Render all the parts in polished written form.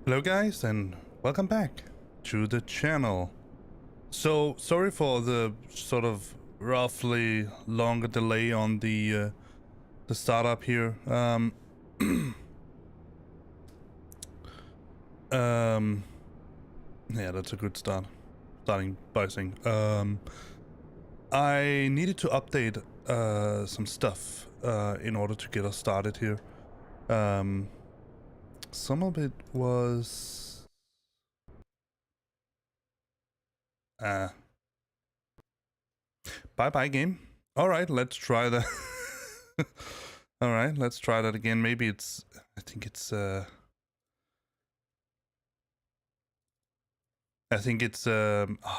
Hello guys and welcome back to the channel. So sorry for the sort of roughly longer delay on the startup here. Yeah, that's a good start. Starting by saying I needed to update some stuff in order to get us started here. Some of it was bye-bye game. Alright, let's try that. Alright, let's try that again. Maybe it's... I think it's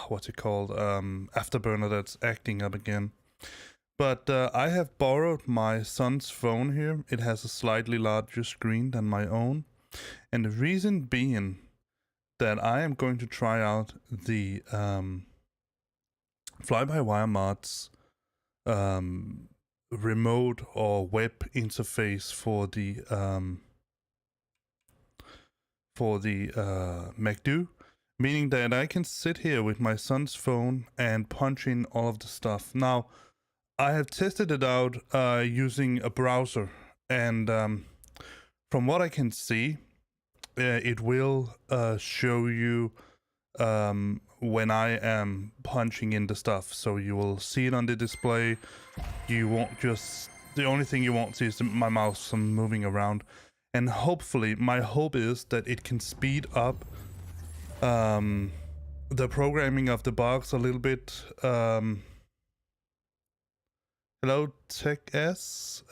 what's it called? Afterburner that's acting up again. But I have borrowed my son's phone here. It has a slightly larger screen than my own. And the reason being that I am going to try out the fly-by-wire mods remote or web interface for the MacDo, meaning that I can sit here with my son's phone and punch in all of the stuff. Now, I have tested it out using a browser, and from what I can see, it will show you when I am punching in the stuff. So you will see it on the display. You won't just... The only thing you won't see is my mouse moving around. And hopefully, my hope is that it can speed up the programming of the box a little bit. Hello, Tech S.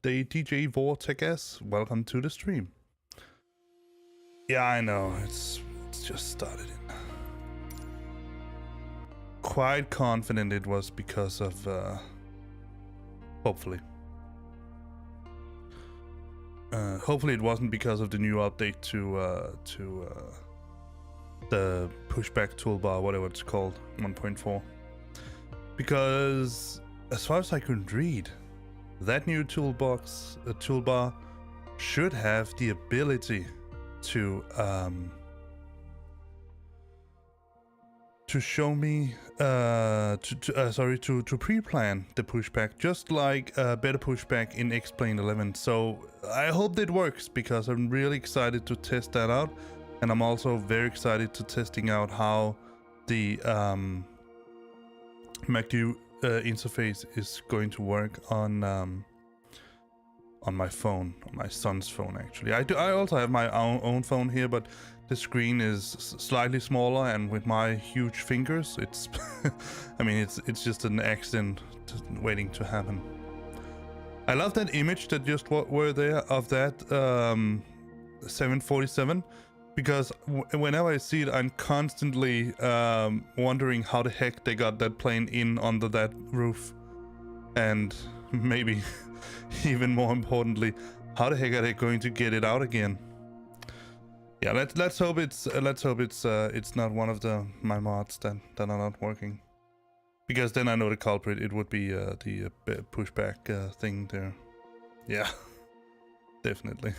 DJ Vor Tech S. Welcome to the stream. Yeah, I know. It's just started. Quite confident it was because of hopefully it wasn't because of the new update to the Pushback toolbar, whatever it's called, 1.4. Because as far as I could read, that new toolbar should have the ability to show me to pre-plan the pushback, just like better pushback in X-Plane 11. So I hope that works, because I'm really excited to test that out, and I'm also very excited to testing out how the MacDo interface is going to work on my phone, on my son's phone actually. I also have my own phone here, but the screen is slightly smaller, and with my huge fingers, it's I mean, it's just an accident waiting to happen. I love that image that just were there of that 747, because whenever I see it, I'm constantly wondering how the heck they got that plane in under that roof, and maybe even more importantly, how the heck are they going to get it out again? Yeah, let's hope it's not one of my mods that are not working, because then I know the culprit. It would be the pushback thing there. Yeah, definitely.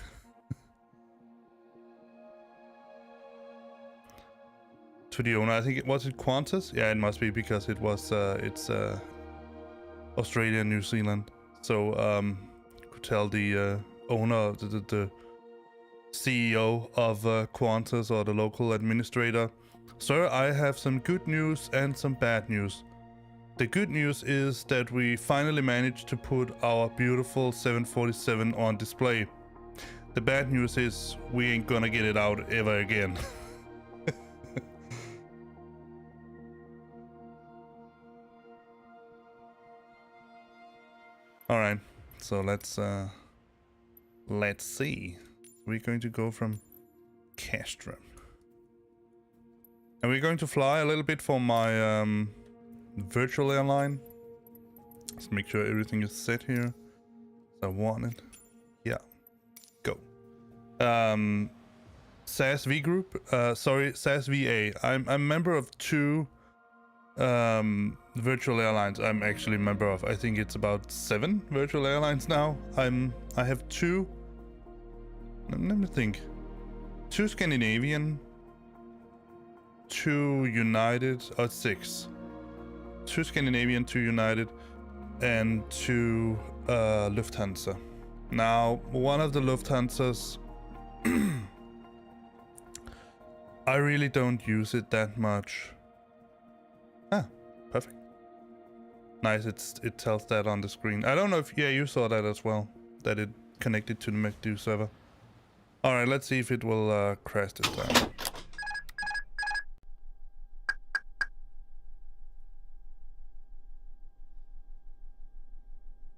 To the owner, I think was it Qantas? Yeah, it must be, because it was it's Australia and New Zealand. So could tell the owner, the CEO of Qantas, or the local administrator: sir, I have some good news and some bad news. The good news is that we finally managed to put our beautiful 747 on display. The bad news is we ain't gonna get it out ever again. All right, so let's see. We're going to go from Castro, and we're going to fly a little bit for my virtual airline. Let's make sure everything is set here. So I want it. Yeah, go. SASV group. Sorry, SASva. I'm a member of 2 virtual airlines. I'm actually a member of, I think it's about 7 virtual airlines now. I have 2. Let me think. 2 Scandinavian, 2 United, or 6. 2 Scandinavian, 2 United, and 2 Lufthansa. Now, one of the Lufthansas, I really don't use it that much. Ah, perfect. Nice, it tells that on the screen. I don't know if, yeah, you saw that as well, that it connected to the MacDo server. Alright, let's see if it will crash this time.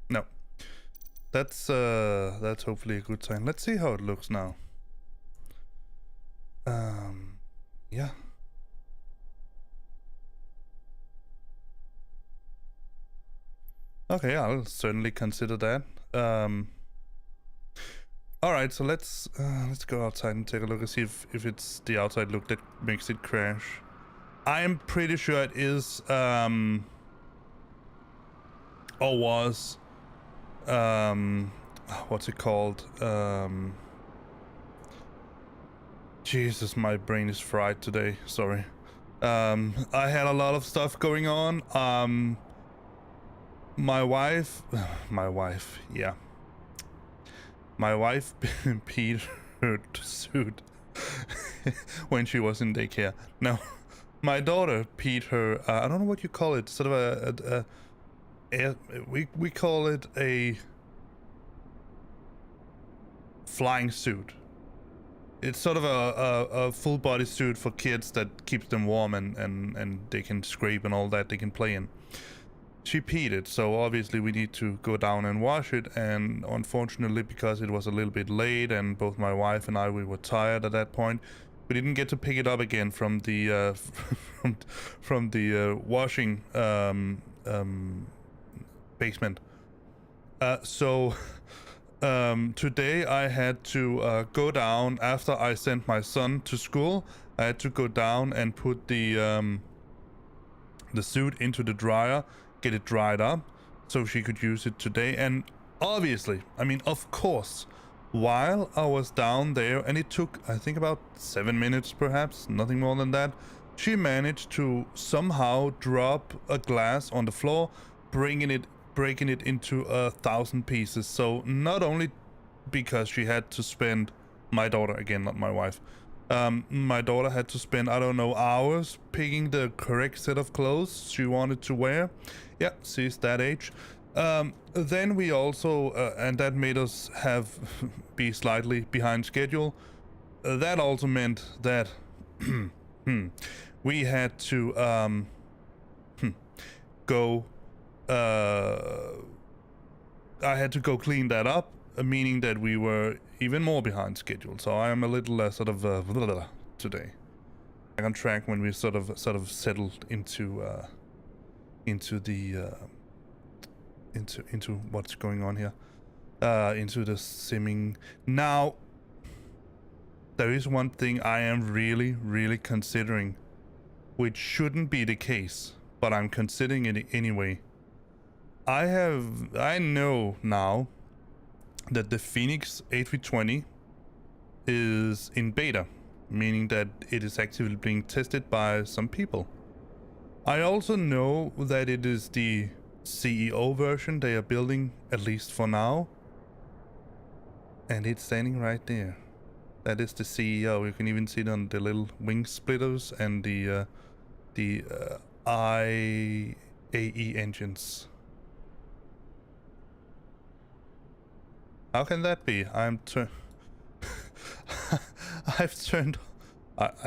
No. That's hopefully a good sign. Let's see how it looks now. Yeah. Okay, I'll certainly consider that. All right, so let's go outside and take a look and see if it's the outside look that makes it crash. I'm pretty sure it is or was what's it called? Jesus, my brain is fried today. Sorry. I had a lot of stuff going on. My wife, yeah. My wife peed her suit when she was in daycare. No, my daughter peed her. I don't know what you call it. Sort of we call it a flying suit. It's sort of a full body suit for kids that keeps them warm and they can scrape and all that they can play in. She peed it, so obviously we need to go down and wash it, and unfortunately, because it was a little bit late and both my wife and I, we were tired at that point, we didn't get to pick it up again from the from the washing basement. So today I had to go down after I sent my son to school. I had to go down and put the suit into the dryer, get it dried up so she could use it today. And obviously, I mean, of course, while I was down there, and it took, I think, about 7 minutes perhaps, nothing more than that, she managed to somehow drop a glass on the floor, breaking it into 1,000 pieces. So not only because she had to spend, my daughter, again, not my wife, my daughter had to spend, I don't know, hours picking the correct set of clothes she wanted to wear. Yeah, she's that age. Then we also, and that made us be slightly behind schedule. That also meant that we had to go, I had to go clean that up, meaning that we were even more behind schedule. So I am a little sort of today. Back on track when we sort of settled into what's going on here, into the simming. Now, there is one thing I am really considering, which shouldn't be the case, but I'm considering it anyway. I know now that the Phoenix A20 is in beta, meaning that it is actively being tested by some people. I also know that it is the CEO version they are building, at least for now. And it's standing right there. That is the CEO. You can even see it on the little wing splitters and the IAE engines. How can that be? I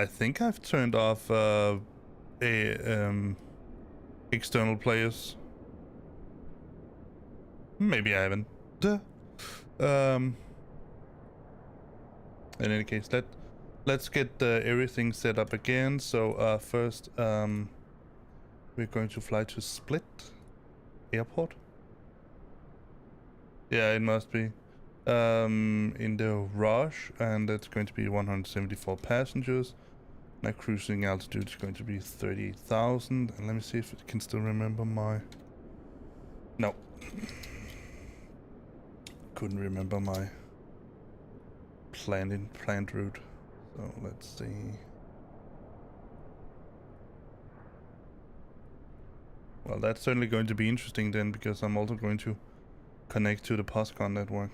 think I've turned off external players. Maybe I haven't. In any case, let's get everything set up again. So first, we're going to fly to Split Airport. Yeah, it must be. In the Rush, and that's going to be 174 passengers. My cruising altitude is going to be 38,000. And let me see if it can still remember my... No. Couldn't remember my planned route. So let's see. Well, that's certainly going to be interesting then, because I'm also going to connect to the POSCON network.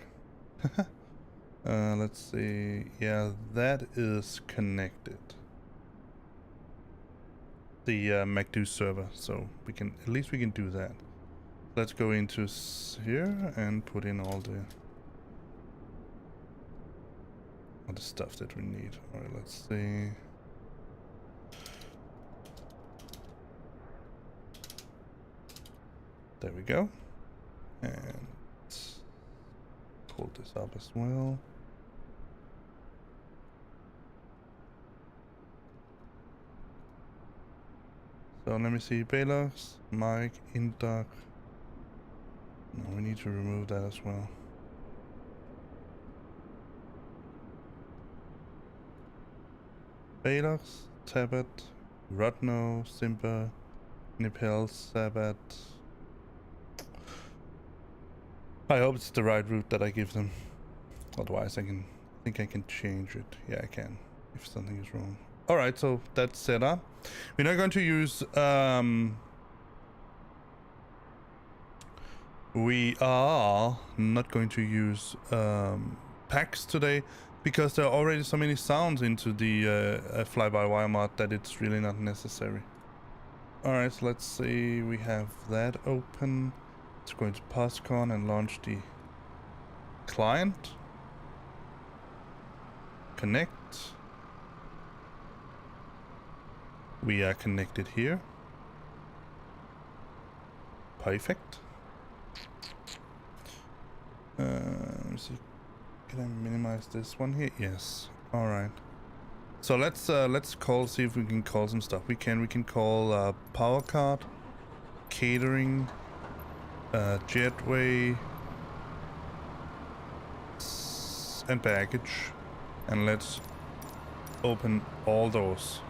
Let's see. Yeah, that is connected. The MacDo server, so we can at least we can do that. Let's go into here and put in all the stuff that we need. All right, let's see. There we go. And pull this up as well. So let me see. Balux, mic, induc. No, we need to remove that as well. Balux, Tabet, Rudno, Simba, Nipel, Sabat. I hope it's the right route that I give them. Otherwise I think I can change it. Yeah, I can, if something is wrong. Alright, so that's set up. We're not going to use we are not going to use packs today, because there are already so many sounds into the fly-by-wire mod that it's really not necessary. Alright, so let's see, we have that open. Let's go into POSCON and launch the client. Connect. We are connected here. Perfect. Let me see. Can I minimize this one here? Yes. All right. So let's call, see if we can call some stuff. We can call power card, catering, jetway, and baggage, and let's open all those.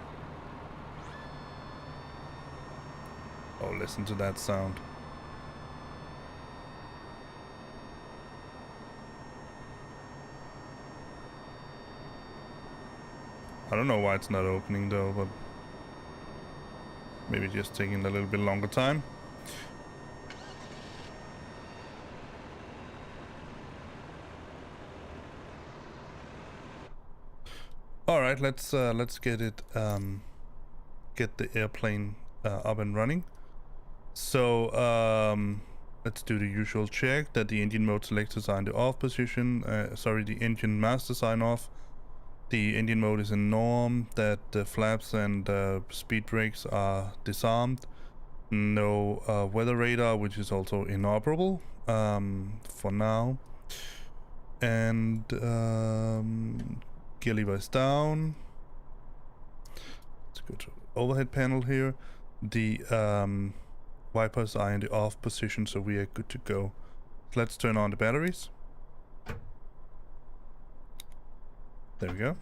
Oh, listen to that sound. I don't know why it's not opening though, but maybe just taking a little bit longer time. All right, let's get it get the airplane up and running. So let's do the usual check that the engine mode selectors are in the off position. Sorry, the engine master sign off. The engine mode is in norm, that the flaps and speed brakes are disarmed. No weather radar, which is also inoperable for now. And gear lever is down. Let's go to overhead panel here. The wipers are in the off position, so we are good to go. Let's turn on the batteries. There we go.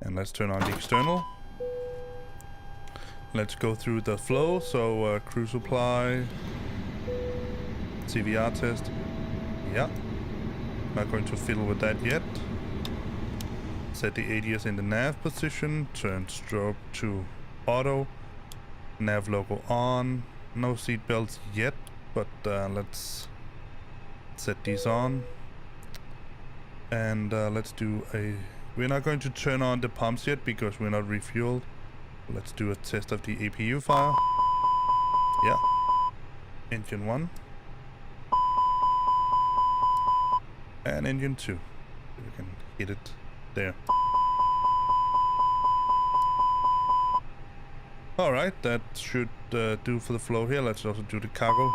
And let's turn on the external. Let's go through the flow. So crew supply, CVR test. Yeah. Not going to fiddle with that yet. Set the ADS in the nav position. Turn strobe to auto. Nav logo on. No seat belts yet, but let's set these on. And let's do a... We're not going to turn on the pumps yet because we're not refueled. Let's do a test of the APU fire. Yeah. Engine 1. And engine 2. We can hit it there. Alright, that should do for the flow here. Let's also do the cargo.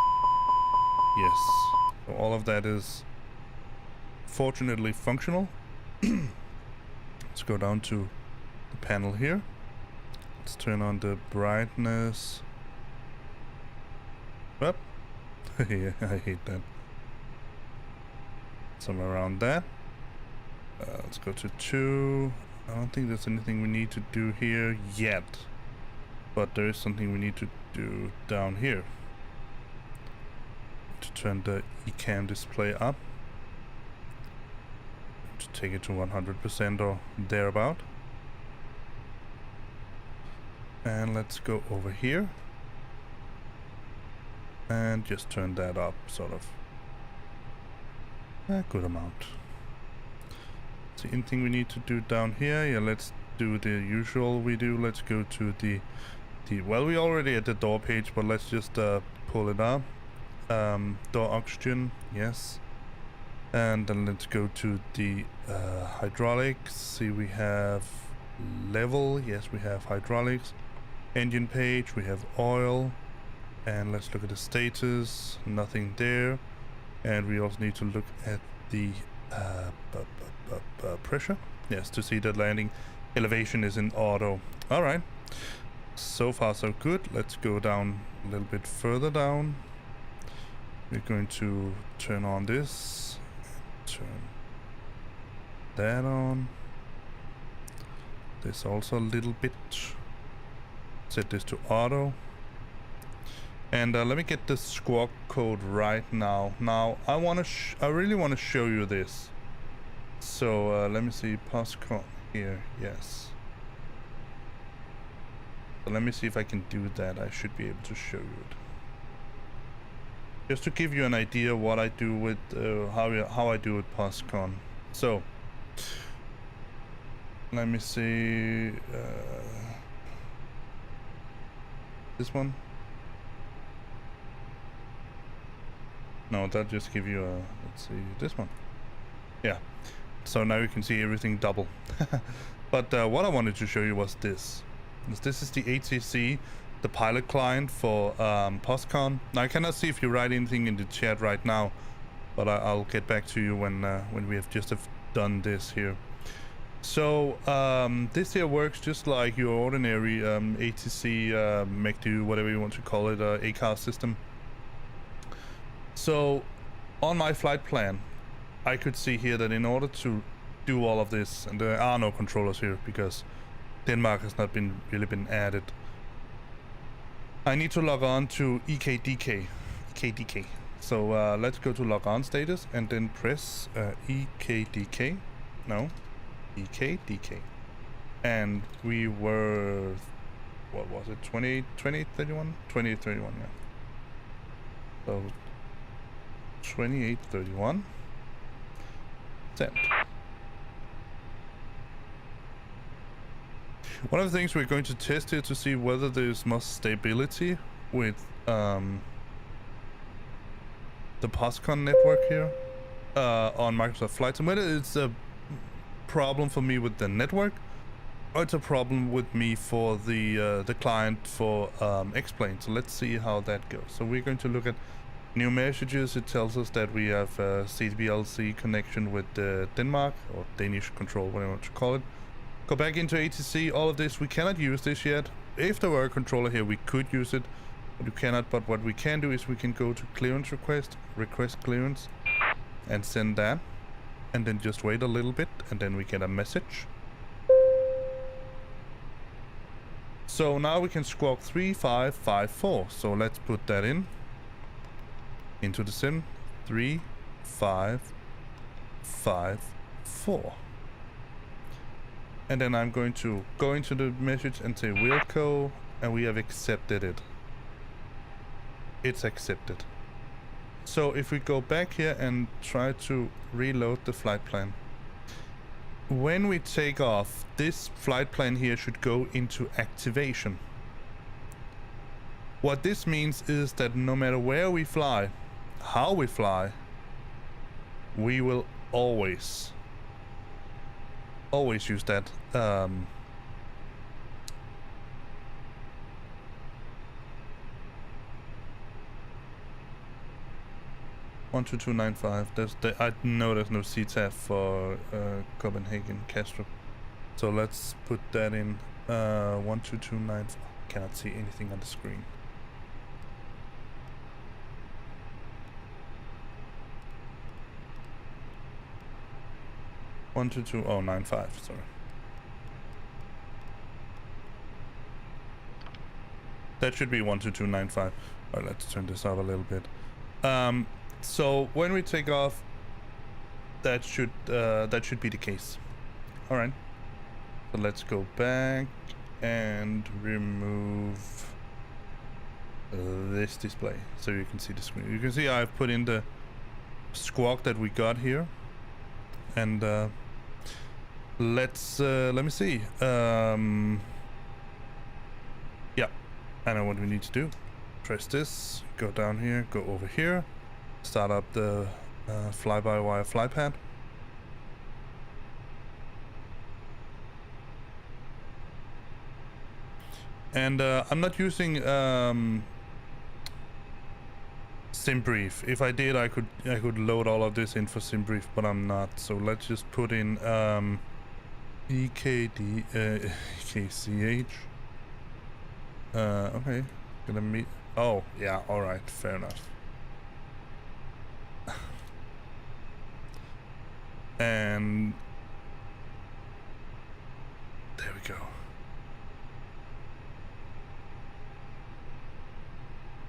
Yes. So all of that is fortunately functional. Let's go down to the panel here. Let's turn on the brightness. Up. Yeah, I hate that. Somewhere around that. Let's go to 2. I don't think there's anything we need to do here yet. But there is something we need to do down here. To turn the ECAM display up. to take it to 100% or thereabout. And let's go over here and just turn that up sort of a good amount. Is there anything we need to do down here? Yeah, let's do the usual we do. Let's go to the well, we already at the door page, but let's just pull it up. Door oxygen, yes. And then let's go to the hydraulics. See, we have level. Yes, we have hydraulics. Engine page, we have oil. And let's look at the status. Nothing there. And we also need to look at the pressure. Yes, to see that landing elevation is in auto. All right. So far, so good. Let's go down a little bit further down. We're going to turn on this. Turn that on. This also a little bit. Set this to auto. And let me get the squawk code right now. Now I really want to show you this. So let me see, POSCON here. Yes. So let me see if I can do that. I should be able to show you it. Just to give you an idea what I do with how I do with POSCON. So let me see this one. No, that just give you a, let's see, this one. Yeah. So now you can see everything double. But what I wanted to show you was this. This is the ATC, the pilot client for POSCON. Now I cannot see if you write anything in the chat right now, but I'll get back to you when we have just done this here. So this here works just like your ordinary ATC, MECDU, whatever you want to call it, ACAR system. So on my flight plan, I could see here that in order to do all of this, and there are no controllers here because Denmark has not really been added, I need to log on to EKDK. So let's go to log on status and then press EKDK. No, EKDK. And we were, what was it, 2831? 2831, yeah. So 2831. Send. One of the things we're going to test here to see whether there's much stability with the POSCON network here on Microsoft Flight Sim. Whether it's a problem for me with the network or it's a problem with me for the client for X-Plane. So let's see how that goes. So we're going to look at new messages. It tells us that we have a CBLC connection with Denmark, or Danish control, whatever you want to call it. Go back into ATC. All of this, we cannot use this yet. If there were a controller here, we could use it, but you cannot. But what we can do is we can go to clearance request clearance, and send that, and then just wait a little bit, and then we get a message. So now we can squawk 3554. So let's put that into the sim. 3554. And then I'm going to go into the message and say Wilco, and we have accepted it. It's accepted. So if we go back here and try to reload the flight plan, when we take off, this flight plan here should go into activation. What this means is that no matter where we fly, how we fly, we will always use that 12295. I know there's no CTAF for Copenhagen Kastrup, so let's put that in 12295. Cannot see anything on the screen. One two two oh 95. Sorry. That should be 12295. All right, let's turn this up a little bit. So when we take off, that should be the case. All right. So let's go back and remove this display so you can see the screen. You can see I've put in the squawk that we got here, and let me see. Yeah, I know what we need to do. Press this, go down here, go over here, start up the fly-by-wire flypad. And I'm not using SimBrief. If I did, I could load all of this in for SimBrief, but I'm not. So let's just put in EKCH. Okay, gonna meet. Oh yeah, all right, fair enough. And there we go.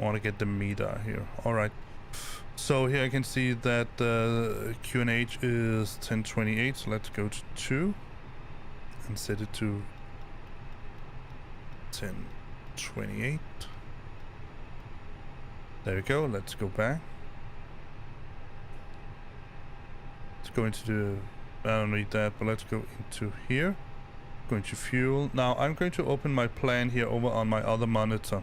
I want to get the meter here. All right. So here I can see that QNH is 1028. So let's go to 2 and set it to 1028. There we go. Let's go back. Let's go into the, I don't need that, but let's go into here. Going to fuel. Now I'm going to open my plan here over on my other monitor.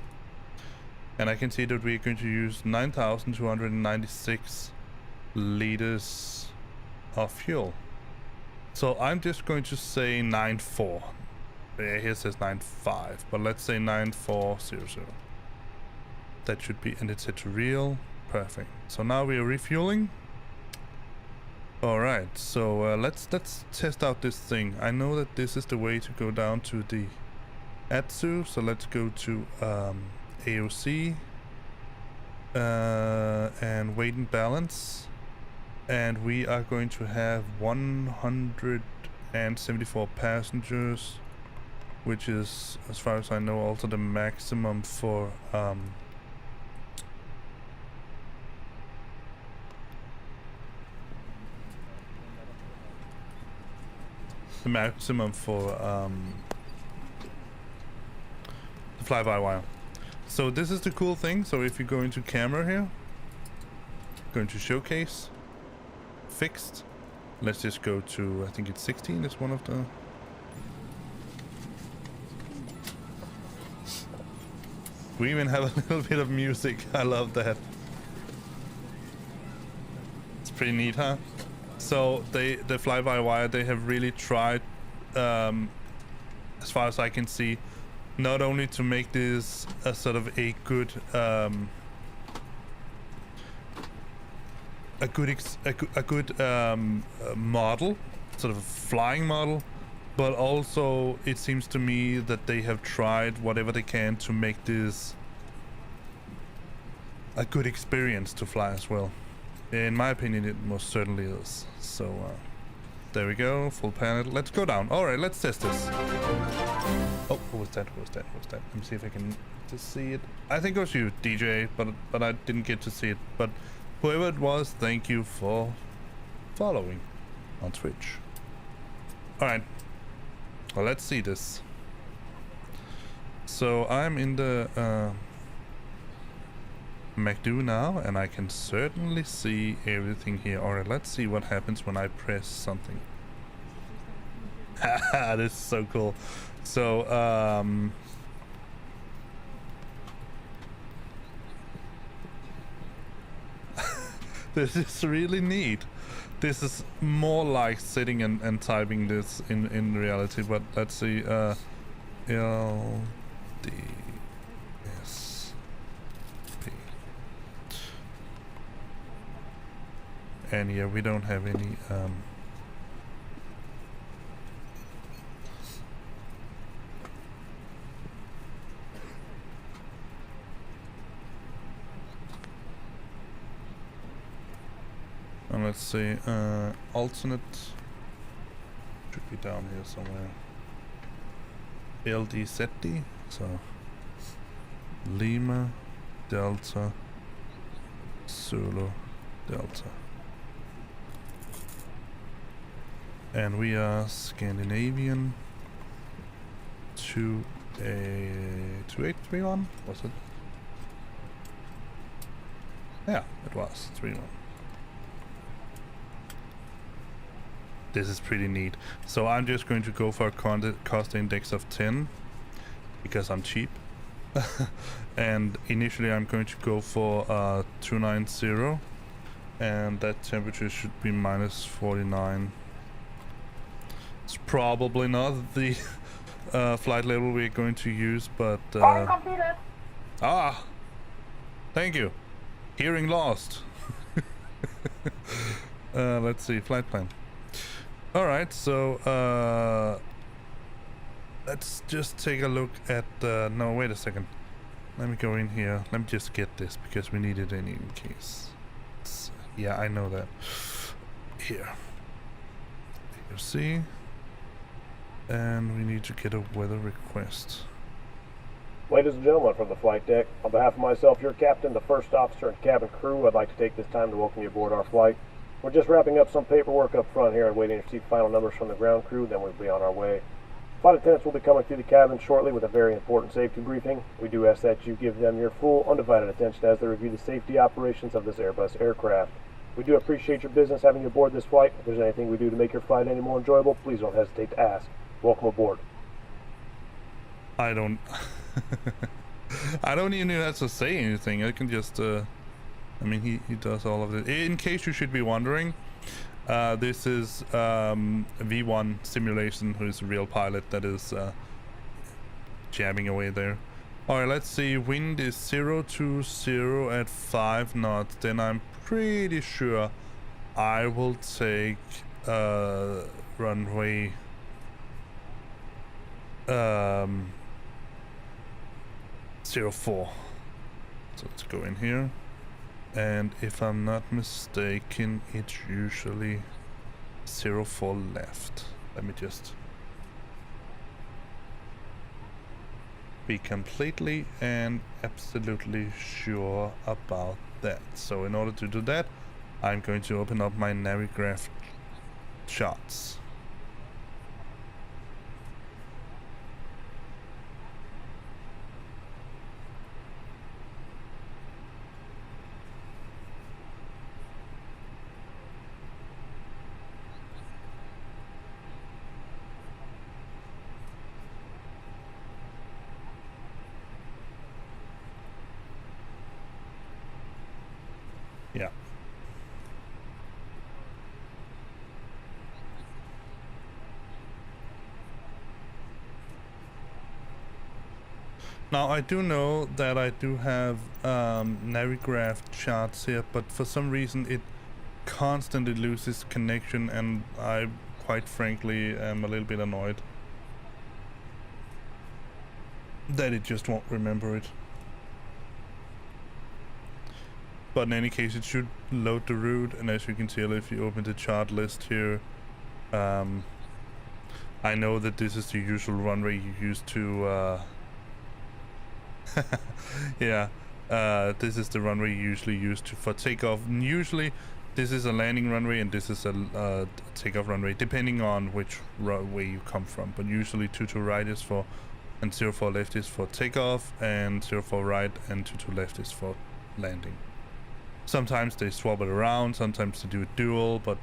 And I can see that we're going to use 9,296 liters of fuel. So I'm just going to say 94. Here it says 95, but let's say 9400. That should be, and it's set to real. Perfect. So now we are refueling. All right, so let's test out this thing. I know that this is the way to go down to the ATSU. So let's go to AOC and weight and balance, and we are going to have 174 passengers, which is, as far as I know, also the maximum for the fly-by-wire. So this is the cool thing. So if you go into camera here, go into showcase, fixed. Let's just go to, I think it's 16 is one of the. We even have a little bit of music. I love that. It's pretty neat, huh? So the fly-by-wire, they have really tried, as far as I can see, not only to make this a sort of a good model, sort of a flying model, but also it seems to me that they have tried whatever they can to make this a good experience to fly as well. In my opinion, it most certainly is. So there we go, full panel. Let's go down. All right, let's test this. Oh, what was that? What was that? What was that? Let me see if I can just see it. I think it was you, DJ, but I didn't get to see it. But whoever it was, thank you for following on Twitch. All right. Well, let's see this. So I'm in the MacDo now, and I can certainly see everything here. All right, let's see what happens when I press something. This is so cool. So this is really neat. This is more like sitting and typing this in reality, but let's see. LDSP. And yeah, we don't have any and let's see, alternate should be down here somewhere. LDZD, so Lima Delta Zulu Delta. And we are Scandinavian 2831, was it? Yeah, it was 31. This is pretty neat. So I'm just going to go for a cost index of 10 because I'm cheap. And initially I'm going to go for 290, and that temperature should be minus 49. It's probably not the flight level we're going to use, but thank you. Hearing lost. Let's see, flight plan. All right, so let's just take a look at no, wait a second. Let me go in here. Let me just get this because we need it in case. Yeah, I know that. Here. You see? And we need to get a weather request. Ladies and gentlemen from the flight deck, on behalf of myself, your captain, the first officer, and cabin crew, I'd like to take this time to welcome you aboard our flight. We're just wrapping up some paperwork up front here and waiting to receive final numbers from the ground crew, then we'll be on our way. Flight attendants will be coming through the cabin shortly with a very important safety briefing. We do ask that you give them your full, undivided attention as they review the safety operations of this Airbus aircraft. We do appreciate your business having you aboard this flight. If there's anything we do to make your flight any more enjoyable, please don't hesitate to ask. Welcome aboard. I don't even have to say anything. I can just I mean, he does all of it. In case you should be wondering, this is V1 simulation, who is a real pilot that is jabbing away there. Alright, let's see. Wind is 020 at 5 knots. Then I'm pretty sure I will take runway 04. So let's go in here. And if I'm not mistaken, it's usually 04 left. Let me just be completely and absolutely sure about that. So in order to do that, I'm going to open up my Navigraph charts. Yeah. Now I do know that I do have Navigraph charts here, but for some reason it constantly loses connection, and I quite frankly am a little bit annoyed that it just won't remember it. But in any case, it should load the route, and as you can tell if you open the chart list here, I know that this is the usual runway you use to yeah, this is the runway you usually use for takeoff. And usually this is a landing runway and this is a takeoff runway, depending on which way you come from. But usually 22 right is for, and 04 left is for takeoff, and 04 right and 22 left is for landing. Sometimes they swap it around, sometimes they do it dual, but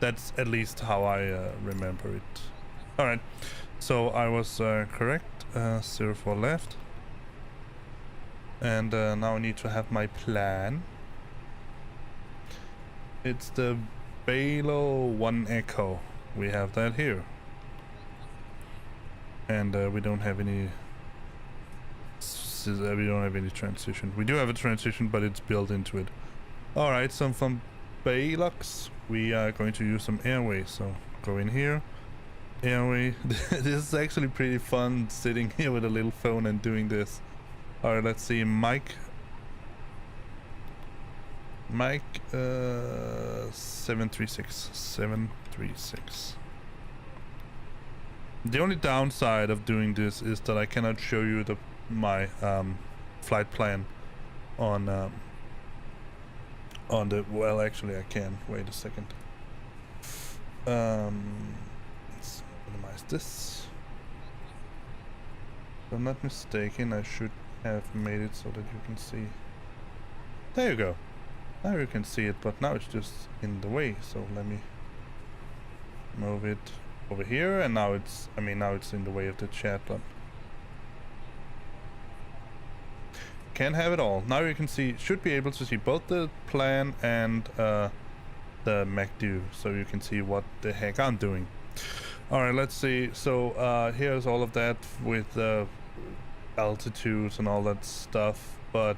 that's at least how I remember it. Alright, so I was correct, 04 left. And now I need to have my plan. It's the Balo 1 Echo. We have that here. And we don't have any transition. We do have a transition, but it's built into it. Alright, so from Balux, we are going to use some airway. So go in here, airway. This is actually pretty fun, sitting here with a little phone and doing this. Alright, let's see, Mike 736. The only downside of doing this is that I cannot show you my flight plan on the, well, actually I can. Wait a second. Let's minimize this. If I'm not mistaken, I should have made it so that you can see. There you go. Now you can see it, but now it's just in the way. So let me move it over here, and now it's, I mean, now it's in the way of the chat, but can't have it all. Now you can see, should be able to see both the plan and the MacDo, so you can see what the heck I'm doing. Alright, let's see. So here's all of that with the altitudes and all that stuff, but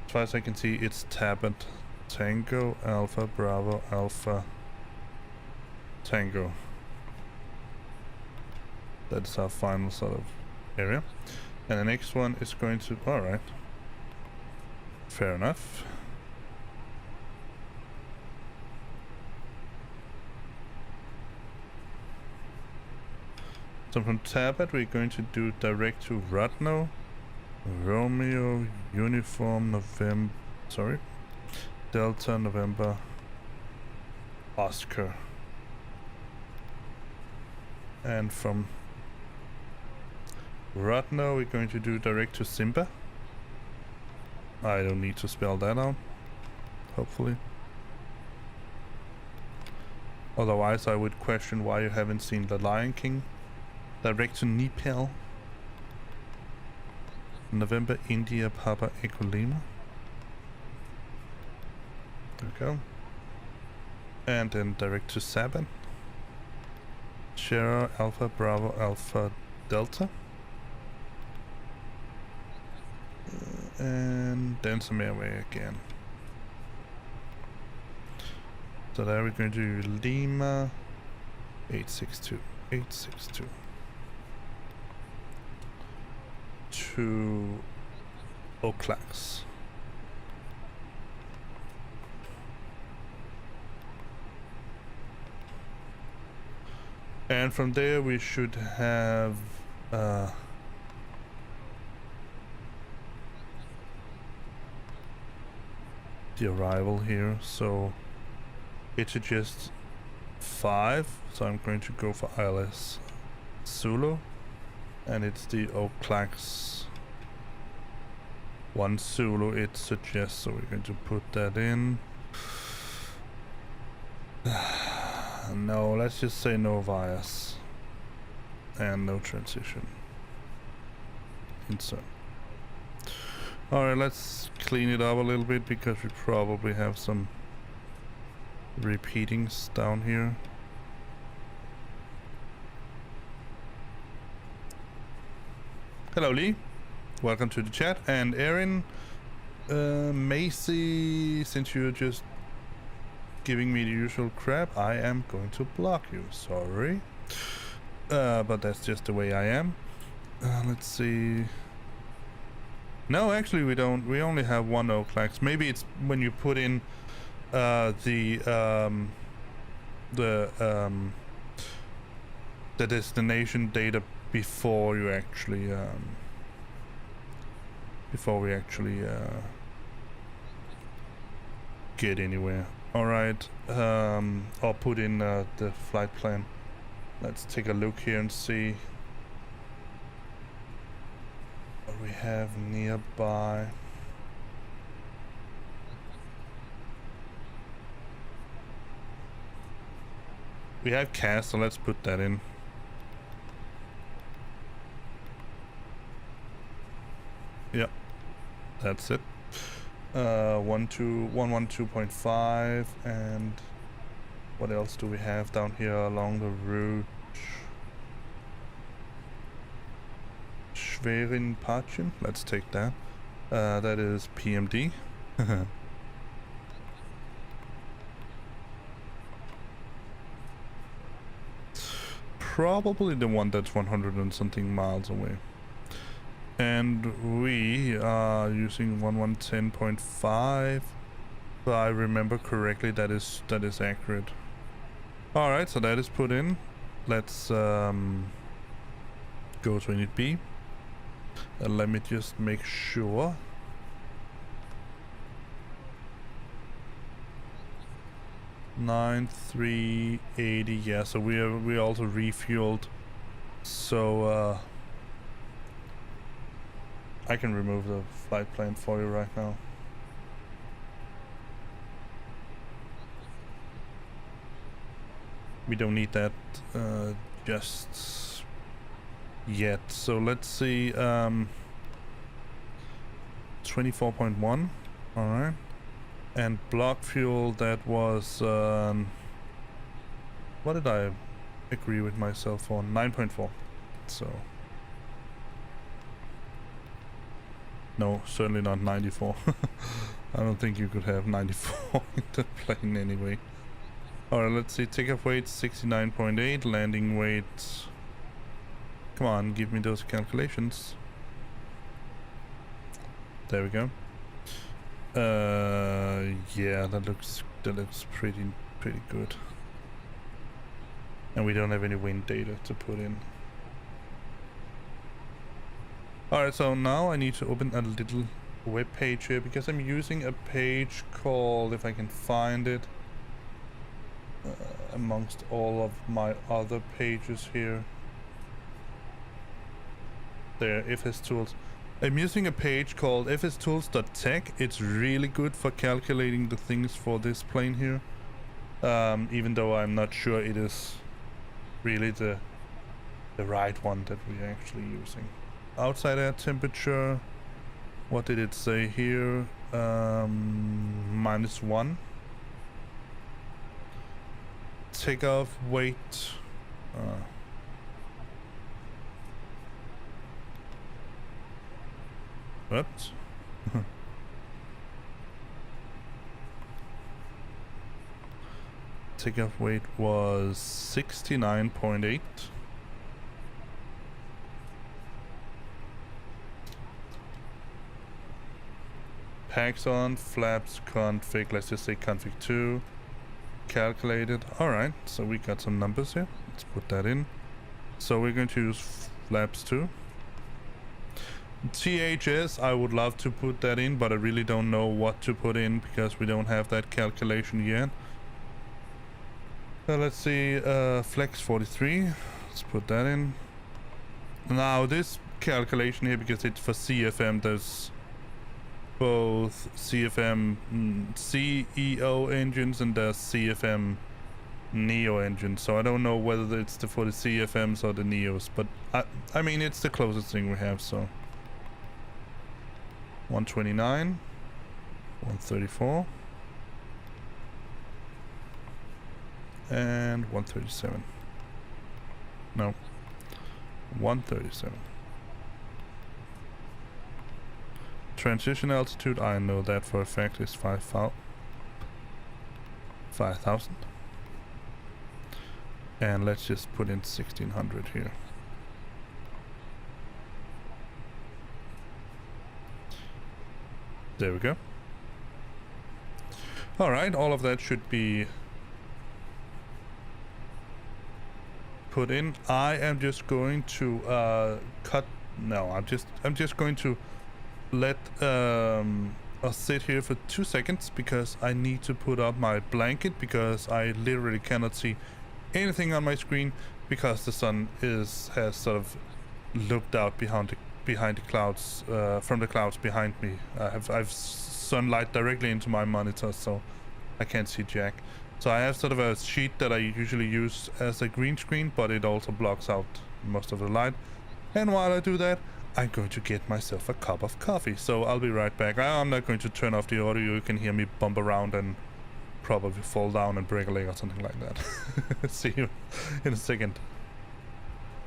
as far as I can see, it's tabbed Tango Alpha Bravo Alpha Tango. That's our final sort of area. And the next one is going to, alright. Fair enough. So from Tabat we're going to do direct to Radno, Romeo, Uniform, November, sorry, Delta, November, Oscar. And from Radno we're going to do direct to Simba. I don't need to spell that out, hopefully. Otherwise I would question why you haven't seen The Lion King. Direct to Nepal. November, India, Papa, Echo Lima. There we go. And then direct to Saban. Sierra, Alpha, Bravo, Alpha, Delta. And then some airway again. So there we're going to do Lima 862. 862. To O'Clacks. And from there we should have the arrival here. So it's just 5, so I'm going to go for ILS Zulu, and it's the O'Clacks 1 Zulu it suggests, so we're going to put that in. No, let's just say no bias and no transition. Insert. Alright, let's clean it up a little bit because we probably have some repeatings down here. Hello Lee, welcome to the chat. And Erin, Macy, since you're just giving me the usual crap, I am going to block you, sorry. But that's just the way I am. Let's see. No, actually we don't, we only have 1 O'Clacks. Maybe it's when you put in the destination data before you actually before we actually get anywhere. All right, I'll put in the flight plan. Let's take a look here and see what we have nearby. We have CAS, so let's put that in. Yep, that's it. 112.5, and what else do we have down here along the route? Schwerin Patchen, let's take that. That is PMD. Probably the one that's 100 and something miles away. And we are using 1110.5. If I remember correctly, that is accurate. Alright, so that is put in. Let's go to unit B. And let me just make sure. 9380. Yeah, so we also refueled. So I can remove the flight plan for you right now. We don't need that just yet. So let's see. 24.1. All right. And block fuel, that was what did I agree with myself on? 9.4. So no, certainly not 94. I don't think you could have 94 in the plane anyway. Alright, let's see. Takeoff weight 69.8, landing weight. Come on, give me those calculations. There we go. Yeah, that looks pretty good. And we don't have any wind data to put in. Alright, so now I need to open a little web page here because I'm using a page called, if I can find it, amongst all of my other pages here. There, FS Tools. I'm using a page called fstools.tech. It's really good for calculating the things for this plane here. Even though I'm not sure it is really the right one that we're actually using. Outside air temperature, what did it say here? -1. Takeoff weight. Oops. Takeoff weight was 69.8. Packs on, flaps, config, let's just say config 2. Calculated. Alright, so we got some numbers here. Let's put that in. So we're going to use flaps 2. THS, I would love to put that in, but I really don't know what to put in because we don't have that calculation yet. Let's see, flex 43. Let's put that in. Now this calculation here, because it's for CFM, there's both CFM CEO engines and there's CFM Neo engines, so I don't know whether it's for the CFMs or the Neos, but I mean it's the closest thing we have. So 129, 134, and 137. No, 137. Transition altitude, I know that for a fact, is 5,000. And let's just put in 1600 here. There we go. Alright, all of that should be put in. I am just going to I'm just going to let us sit here for 2 seconds because I need to put up my blanket because I literally cannot see anything on my screen because the sun has sort of looked out behind the clouds, from the clouds behind me. I've sunlight directly into my monitor, so I can't see jack. So I have sort of a sheet that I usually use as a green screen, but it also blocks out most of the light. And while I do that, I'm going to get myself a cup of coffee. So I'll be right back. I'm not going to turn off the audio. You can hear me bump around and probably fall down and break a leg or something like that. See you in a second.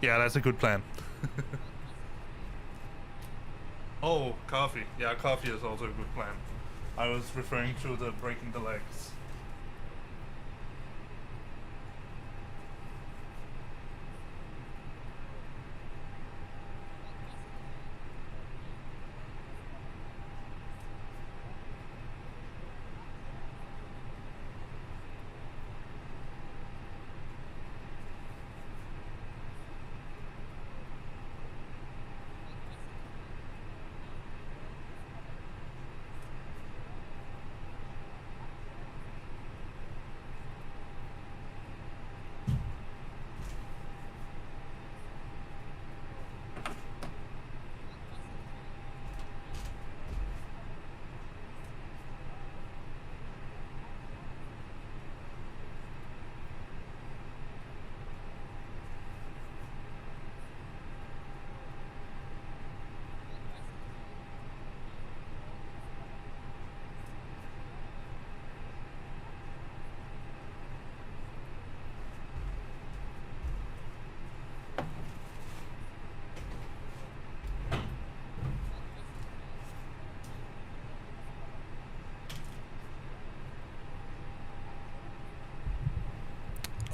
Yeah, that's a good plan. Oh, coffee. Yeah, coffee is also a good plan. I was referring to the breaking the legs.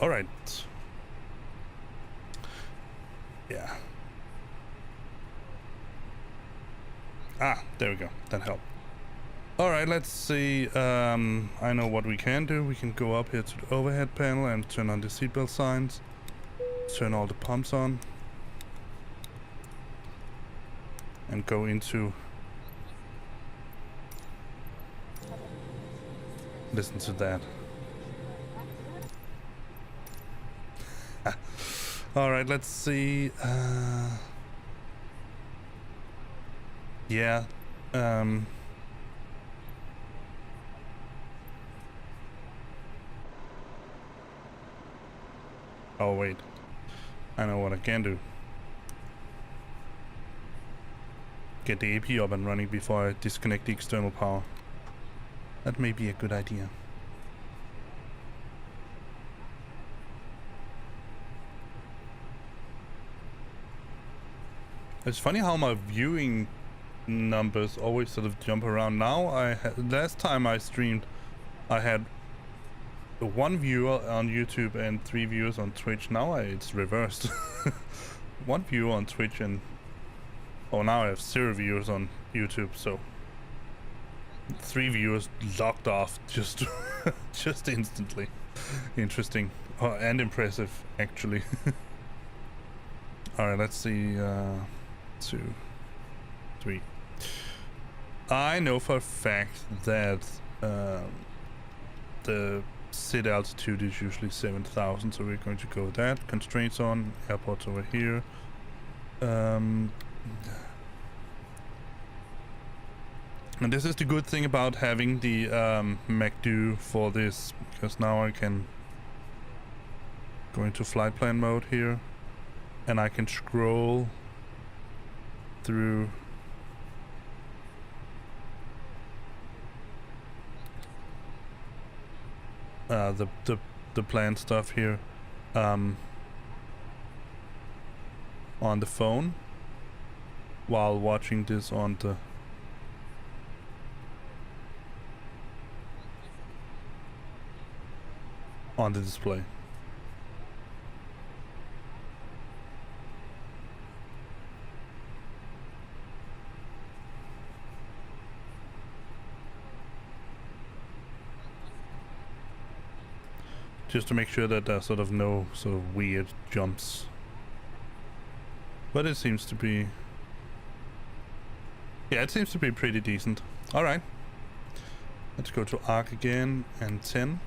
All right. Yeah. Ah, there we go. That helped. All right, let's see. I know what we can do. We can go up here to the overhead panel and turn on the seatbelt signs. Turn all the pumps on. And go into... Listen to that. All right, let's see. Yeah. Oh, wait. I know what I can do. Get the AP up and running before I disconnect the external power. That may be a good idea. It's funny how my viewing numbers always sort of jump around. Now last time I streamed, I had 1 viewer on YouTube and 3 viewers on Twitch. Now it's reversed. 1 viewer on Twitch and now I have 0 viewers on YouTube. So 3 viewers locked off just just instantly. Interesting and impressive, actually. All right, let's see. 2, 3. I know for a fact that the sit altitude is usually 7,000, so we're going to go with that. Constraints on, airports over here. And this is the good thing about having the MacDo for this, because now I can go into flight plan mode here, and I can scroll through the plan stuff here on the phone while watching this on the display. Just to make sure that there's sort of no sort of weird jumps. But it seems to be... Yeah, it seems to be pretty decent. Alright. Let's go to ARC again and 10.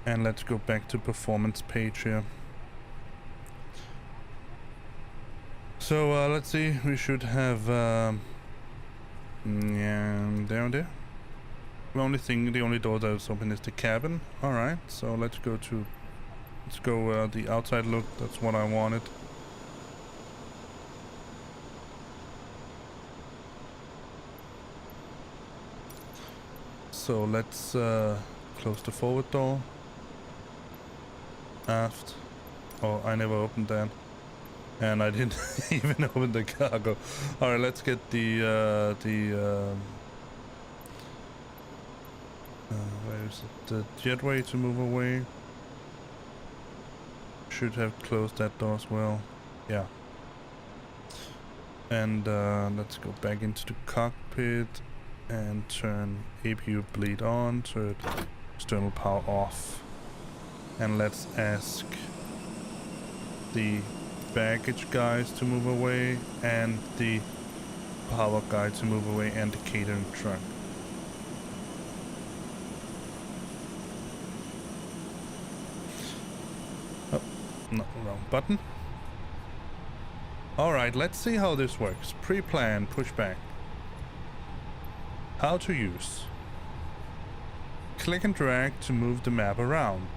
And let's go back to performance page here. So let's see, we should have yeah, down there. The only door that is open is the cabin. Alright, so let's go the outside look. That's what I wanted. So let's close the forward door. Aft. Oh, I never opened that. And I didn't even open the cargo. Alright, let's get the where is it? The jetway to move away. Should have closed that door as well. Yeah. And let's go back into the cockpit and turn APU bleed on, turn external power off. And let's ask the baggage guys to move away and the power guy to move away and the catering truck. Oh, no, wrong button. Alright, let's see how this works. Pre-plan, pushback. How to use. Click and drag to move the map around.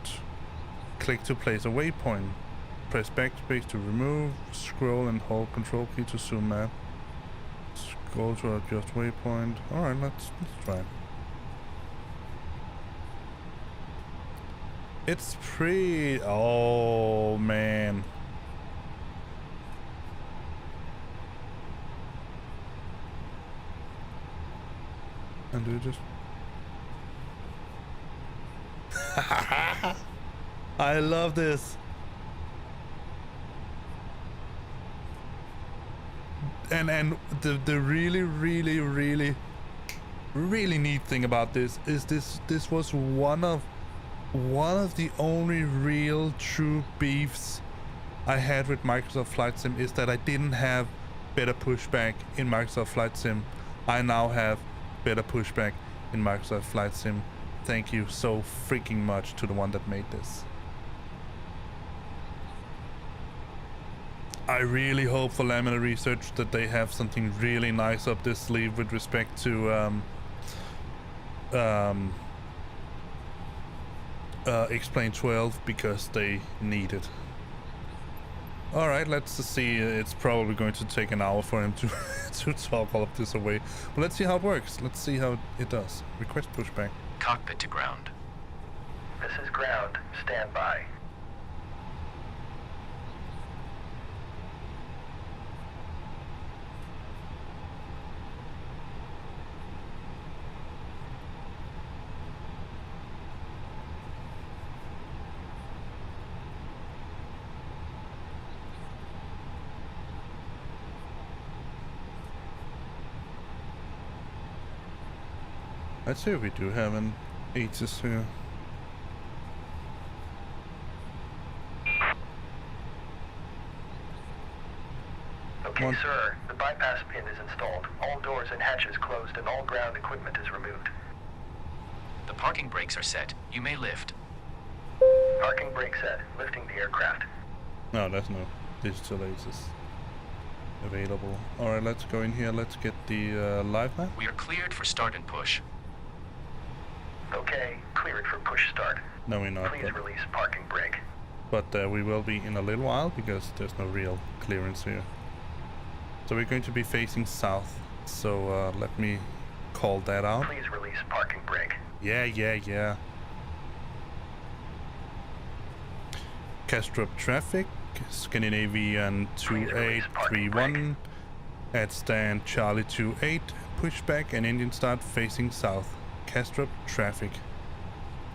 Click to place a waypoint. Press backspace to remove. Scroll and hold control key to zoom map. Scroll to adjust waypoint. Alright, let's try it. It's pretty... Oh, man. And do just... I love this. And the really neat thing about this is this was one of the only real true beefs I had with Microsoft Flight Sim, is that I didn't have better pushback in Microsoft Flight Sim. I now have better pushback in Microsoft Flight Sim. Thank you so freaking much to the one that made this. I really hope for Laminar Research that they have something really nice up this sleeve with respect to Explain 12, because they need it. Alright, let's see. It's probably going to take an hour for him to to talk all of this away. But let's see how it works. Let's see how it does. Request pushback. Cockpit to ground. This is ground. Stand by. Let's see if we do have an ATIS here. Okay, sir. The bypass pin is installed. All doors and hatches closed and all ground equipment is removed. The parking brakes are set. You may lift. Parking brake set. Lifting the aircraft. No, there's no digital ATIS available. Alright, let's go in here. Let's get the live map. We are cleared for start and push. Okay, clear it for push start. No, we're not. Please release parking brake. But we will be in a little while, because there's no real clearance here. So we're going to be facing south. So let me call that out. Please release parking brake. Yeah. Castrop traffic, Scandinavian 2831, at stand Charlie 28, pushback and engine start facing south. Castrop traffic.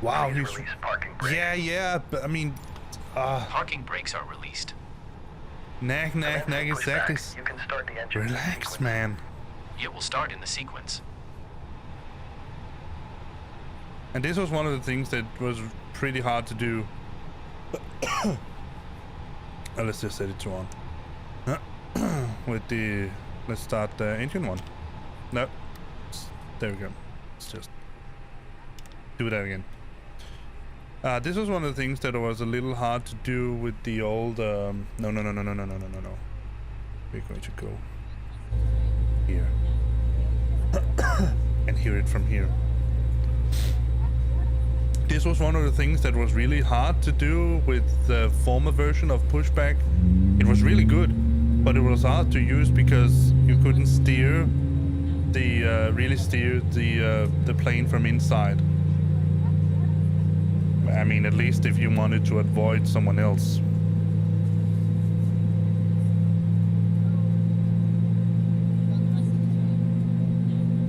Wow, Please he's... release parking brake. Yeah, but I mean... Parking brakes are released. Nag, Commencing exactly. pushback. You can start the engine. Relax, sequence. man. It will start in the sequence. And this was one of the things that was pretty hard to do. Let's just set it to on. With the... Let's start the engine one. No. There we go. Let's just do that again. This was one of the things that was a little hard to do with the old... No. We're going to go here. And hear it from here. This was one of the things that was really hard to do with the former version of Pushback. It was really good, but it was hard to use because you couldn't steer the really steer the plane from inside. I mean, at least if you wanted to avoid someone else.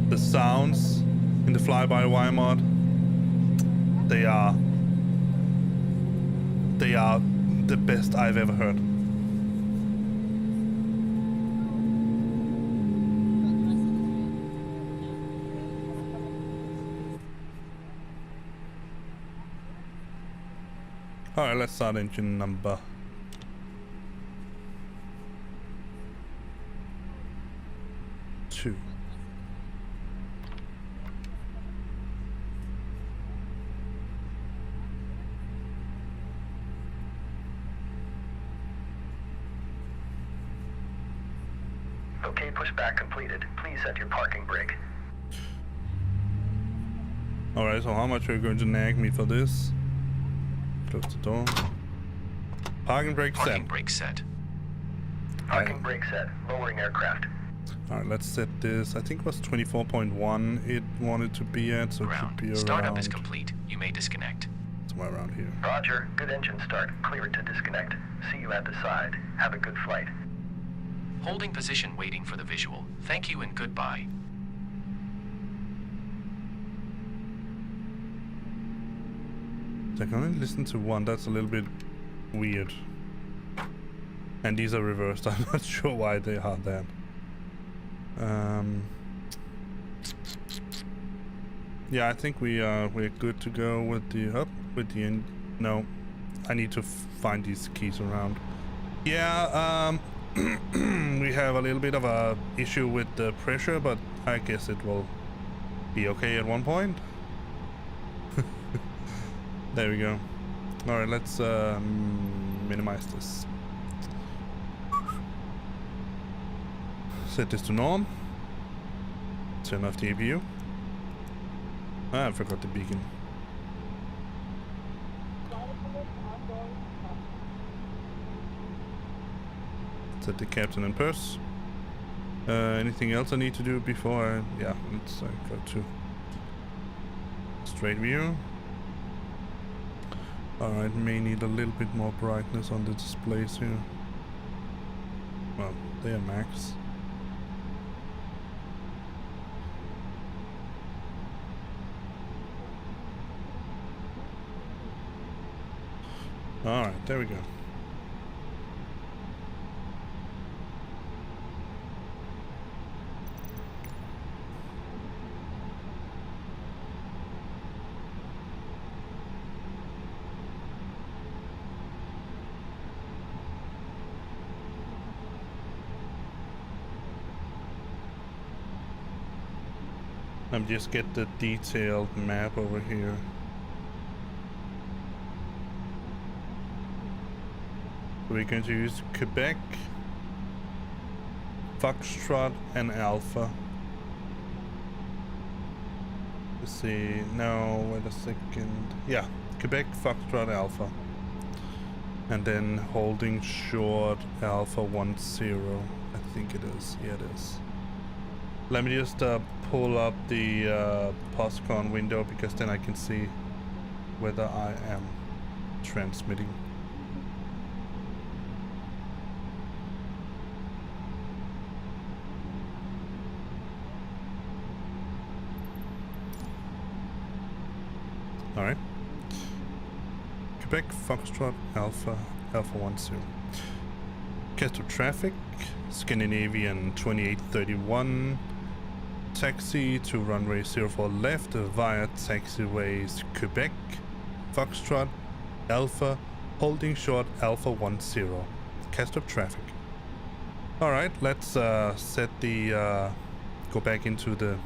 The sounds in the fly-by-wire mod, they are the best I've ever heard. Alright, let's start engine number 2. Okay, pushback completed. Please set your parking brake. Alright, so how much are you going to nag me for this? Close the door. Parking brake set. Parking brake set. Parking brake set. Lowering aircraft. Alright, let's set this. I think it was 24.1 it wanted to be at, so it should be Ground. around... Startup is complete. You may disconnect. somewhere around here. Roger. Good engine start. Clear it to disconnect. See you at the side. Have a good flight. Holding position waiting for the visual. Thank you and goodbye. I can only listen to one. That's a little bit weird. And these are reversed. I'm not sure why they are that. Yeah, I think we're good to go with the no, I need to find these keys around. Yeah, we have a little bit of a issue with the pressure, but I guess it will be okay at one point. There we go. All right, let's minimize this. Set this to norm. Turn off the APU. Ah, I forgot the beacon. Set the captain and purse. Anything else I need to do before yeah, let's go to straight view. Alright, may need a little bit more brightness on the displays here. Well, they are max. Alright, there we go. I'm just get the detailed map over here. We're going to use Quebec, Foxtrot, and Alpha. Let's see. No, wait a second. Yeah, Quebec, Foxtrot, Alpha. And then holding short Alpha 10. I think it is. Yeah, it is. Let me just pull up the POSCON window because then I can see whether I am transmitting. Alright. Quebec, Foxtrot, Alpha 10. Castor traffic, Scandinavian 2831. Taxi to runway 04 left via taxiways Quebec, Foxtrot, Alpha, holding short Alpha 10. Castor traffic. Alright, let's set the go back into the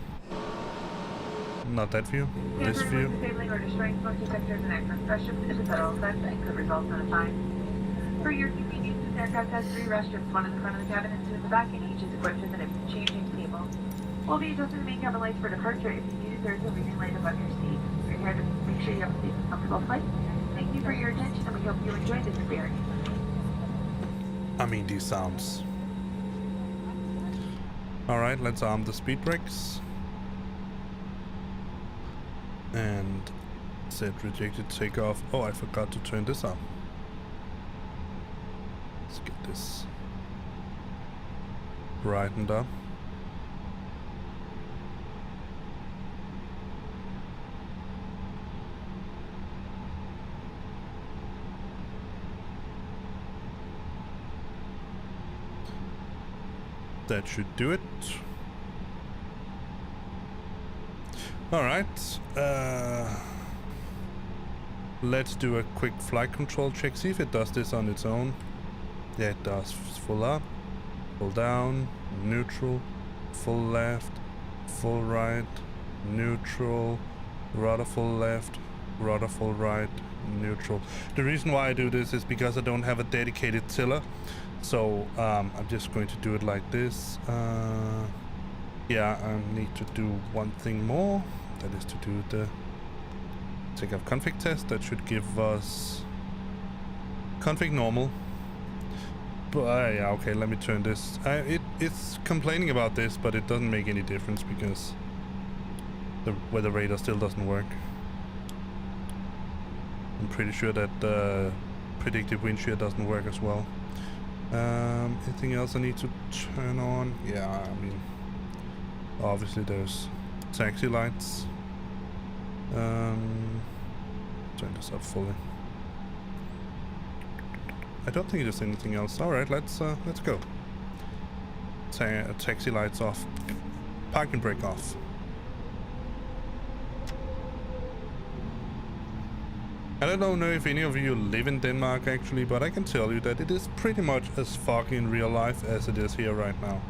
not that view, this view. Disabling or destroying smoking sectors and aircraft restrooms is a federal offense and could result in a fine. For your convenience, this aircraft has 3 restrooms, one in the front of the cabin and 2 in the back, and each is equipped with a changing table. We'll be adjusting the main cabin lights for departure. If you need a third, the reading light is on your seat. We're here to make sure you have a safe and comfortable flight. Thank you for your attention, and we hope you enjoy this experience. I mean, these sounds. Alright, let's arm the speed brakes. And set rejected takeoff. Oh, I forgot to turn this on. Let's get this brightened up. That should do it. Alright, let's do a quick flight control check, see if it does this on its own. Yeah, it does. Full up, full down, neutral, full left, full right, neutral, rudder full left, rudder full right, neutral. The reason why I do this is because I don't have a dedicated tiller, so I'm just going to do it like this. Yeah, I need to do one thing more. That is to do the takeoff config test. That should give us config normal. But yeah, okay, let me turn this. It's complaining about this, but it doesn't make any difference because the weather radar still doesn't work. I'm pretty sure that the predictive wind shear doesn't work as well. Anything else I need to turn on? Yeah, I mean, obviously there's taxi lights. Turn this up fully. I don't think there's anything else. All right, let's go. Taxi lights off. Parking brake off. I don't know if any of you live in Denmark actually, but I can tell you that it is pretty much as foggy in real life as it is here right now.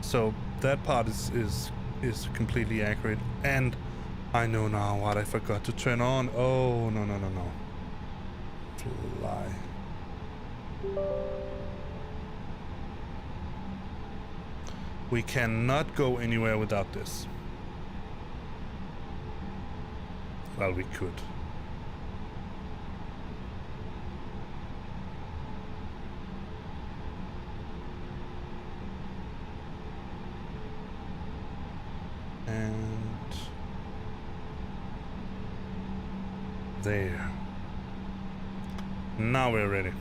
So that part is completely accurate. And I know now what I forgot to turn on. Oh, no. Fly. We cannot go anywhere without this. Well, we could. And there. Now we're ready.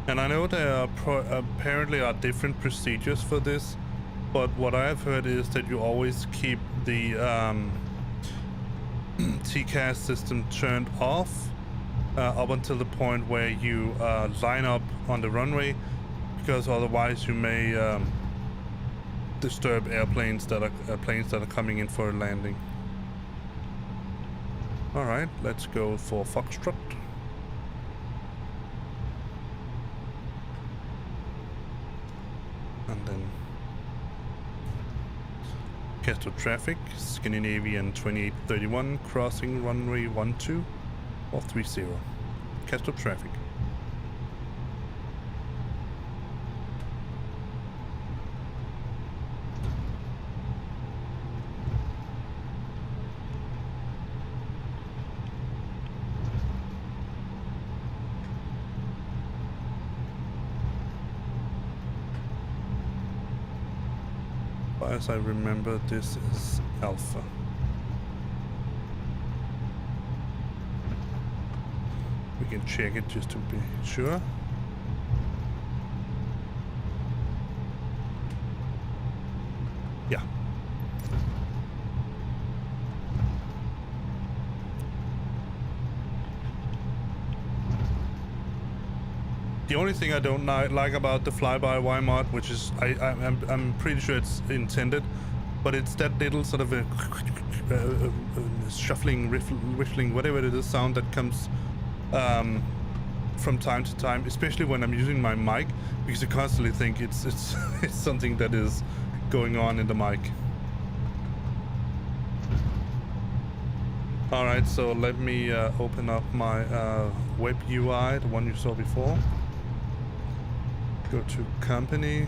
And I know there are apparently are different procedures for this, but what I have heard is that you always keep the TCAS system turned off up until the point where you line up on the runway, because otherwise you may disturb planes that are coming in for a landing. All right, let's go for Foxtrot. And then Castro traffic, Scandinavian 2831, crossing runway 12 or 30. Castro traffic. As I remember, this is Alpha. We can check it just to be sure. Yeah. The only thing I don't like about the fly-by-wire mod, which is I'm pretty sure it's intended, but it's that little sort of a shuffling, whistling, whatever it is, sound that comes from time to time, especially when I'm using my mic, because I constantly think it's it's something that is going on in the mic. All right, so let me open up my web UI, the one you saw before. Go to company,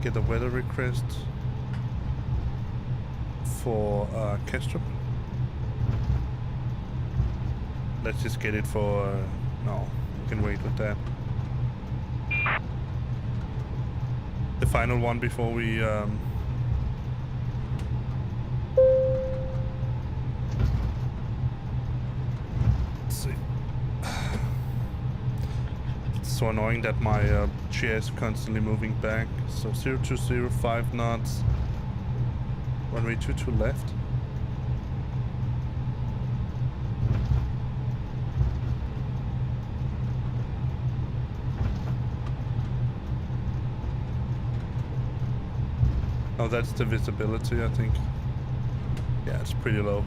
get a weather request for Kastrup. Let's just get it for, no, we can wait with that. The final one before we let's see. So annoying that my chair is constantly moving back. So 020, 5 knots, runway 22 left. Oh, that's the visibility, I think. Yeah, it's pretty low.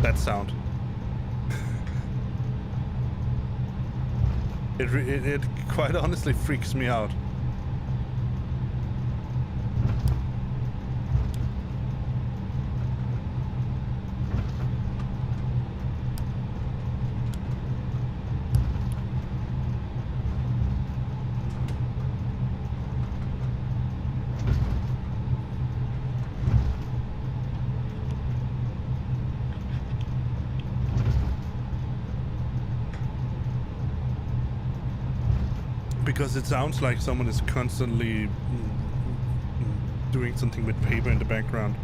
That sound. It quite honestly freaks me out. because it sounds like someone is constantly doing something with paper in the background.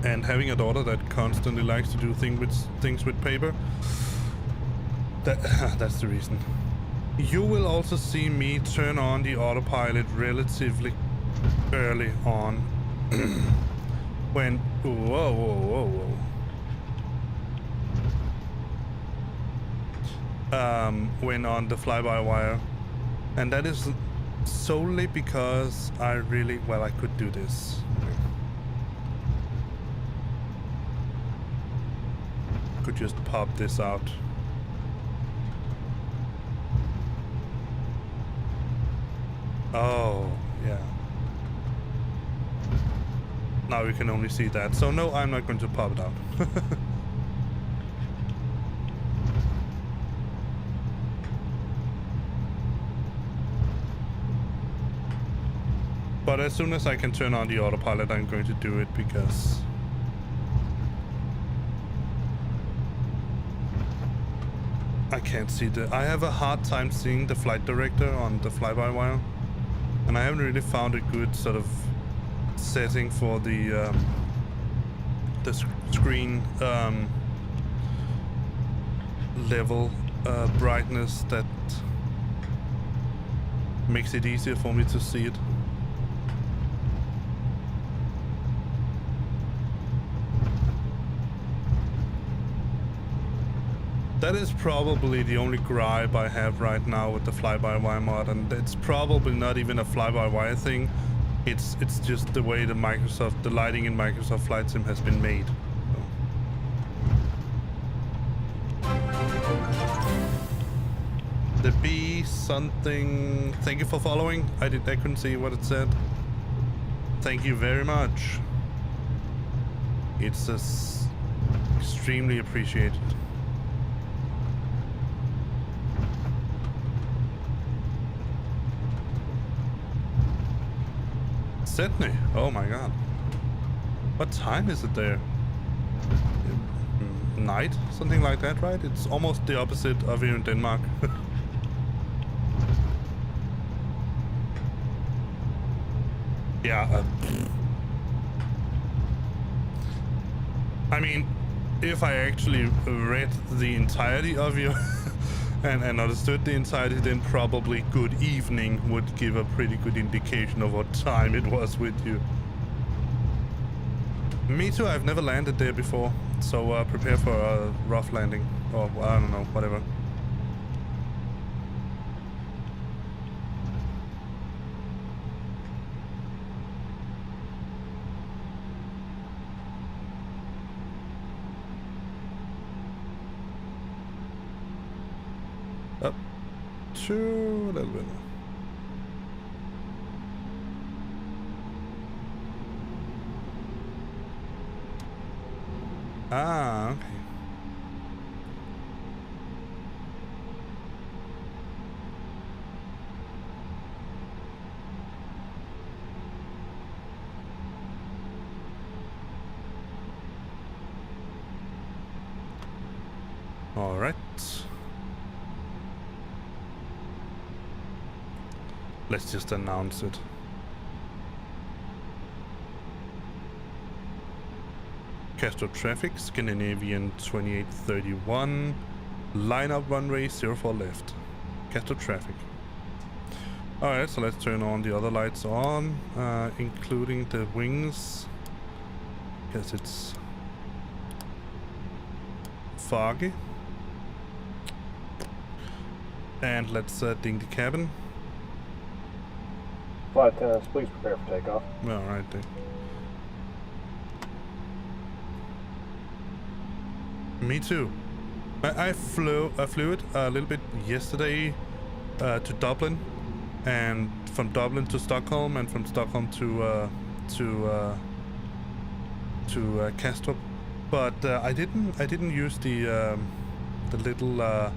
And having a daughter that constantly likes to do things with paper, that's the reason. You will also see me turn on the autopilot relatively early on when when on the fly-by-wire, and that is solely because I really, well, I could do this. Could just pop this out. Oh, yeah. Now you can only see that. So no, I'm not going to pop it out. But as soon as I can turn on the autopilot, I'm going to do it because I can't see I have a hard time seeing the flight director on the fly-by-wire, and I haven't really found a good sort of setting for the screen level brightness that makes it easier for me to see it. That is probably the only gripe I have right now with the fly-by-wire mod, and it's probably not even a fly-by-wire thing. It's just the way the lighting in Microsoft Flight Sim has been made. So. The B something. Thank you for following. I couldn't see what it said. Thank you very much. It's just extremely appreciated. Sydney. Oh my god. What time is it there? Night? Something like that, right? It's almost the opposite of here in Denmark. Yeah. I mean, if I actually read the entirety of you and understood the entirety, then probably good evening would give a pretty good indication of what time it was with you. Me too, I've never landed there before, so prepare for a rough landing, or I don't know, whatever. Up to a little bit. Ah, okay. All right. Let's just announce it. Castro traffic, Scandinavian 2831, line up runway 04 left. Castro traffic. Alright, so let's turn on the other lights on, including the wings, because it's foggy. And let's ding the cabin. Flight attendants, please prepare for takeoff. Alright then. Me too. I flew it a little bit yesterday to Dublin, and from Dublin to Stockholm, and from Stockholm to Kastrup. But I didn't use the little the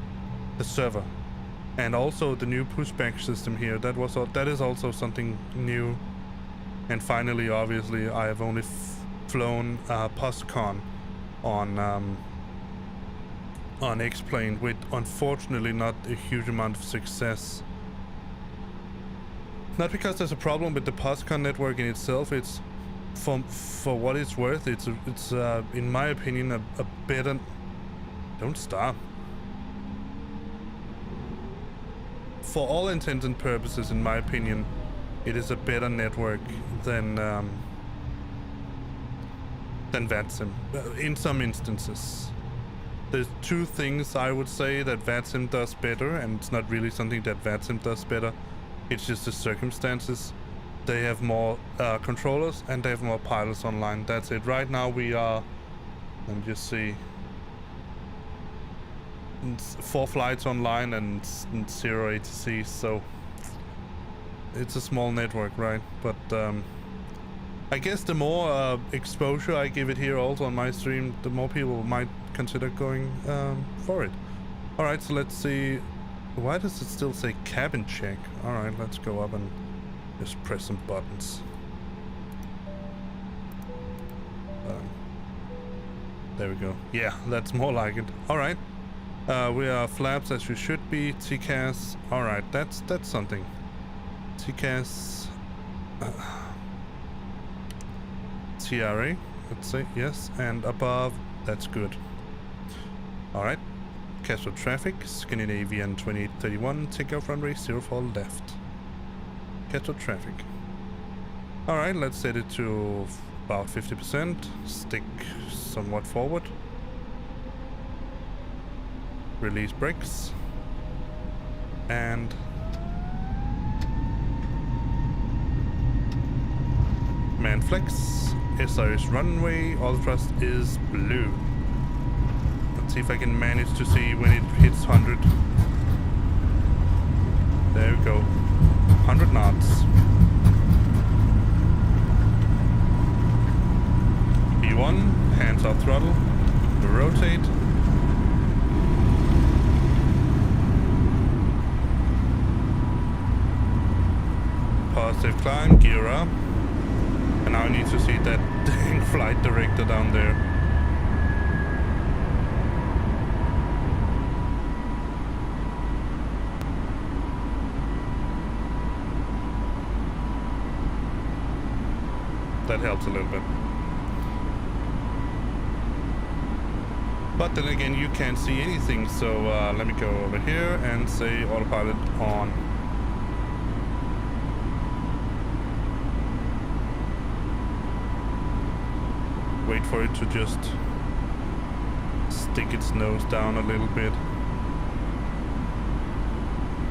server. And also the new pushback system here, that is also something new. And finally, obviously, I have only flown POSCON on on X-Plane with unfortunately not a huge amount of success. Not because there's a problem with the POSCON network in itself, it's for what it's worth, it's in my opinion a better... Don't stop. For all intents and purposes, in my opinion, it is a better network than VATSIM, in some instances. There's two things I would say that VATSIM does better, and it's not really something that VATSIM does better. It's just the circumstances. They have more controllers and they have more pilots online. That's it. Right now we are, let me just see, 4 flights online and 0 ATCs, so it's a small network, right? But I guess the more exposure I give it here also on my stream, the more people might consider going for it. Alright, so let's see. Why does it still say cabin check? Alright, let's go up and just press some buttons. There we go. Yeah, that's more like it. Alright. We are flaps as we should be. TCAS. Alright, that's something. TCAS. TRA, let's say, yes. And above, that's good. Alright. Casual traffic, Scandinavian 2831, takeoff runway 04 left. Casual traffic. Alright, let's set it to about 50%. Stick somewhat forward. Release brakes. And man flex. SRS runway, all thrust is blue. See if I can manage to see when it hits 100. There we go. 100 knots. B1, hands off throttle. Rotate. Positive climb, gear up. And now I need to see that dang flight director down there. That helps a little bit. But then again, you can't see anything, so let me go over here and say autopilot on. Wait for it to just stick its nose down a little bit.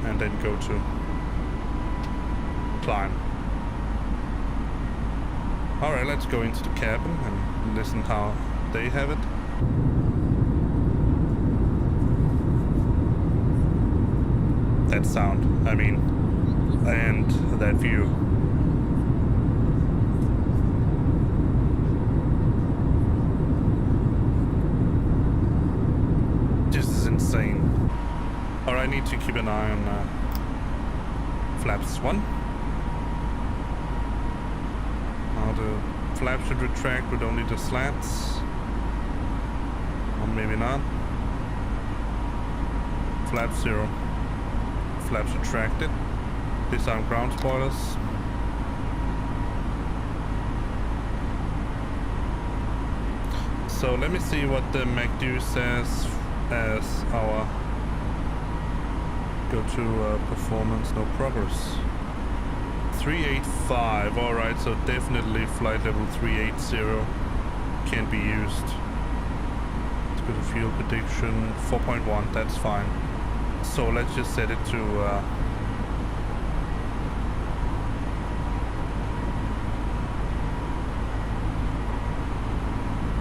And then go to climb. Alright, let's go into the cabin and listen how they have it. That sound, I mean, and that view. This is insane. Alright, I need to keep an eye on flaps 1. The flap should retract with only the slats, or maybe not. Flap 0. Flaps retracted. Disarm ground spoilers. So let me see what the MACD says as our go to performance, no progress. 385, alright, so definitely flight level 380 can be used. Let's go to fuel prediction, 4.1, that's fine. So let's just set it to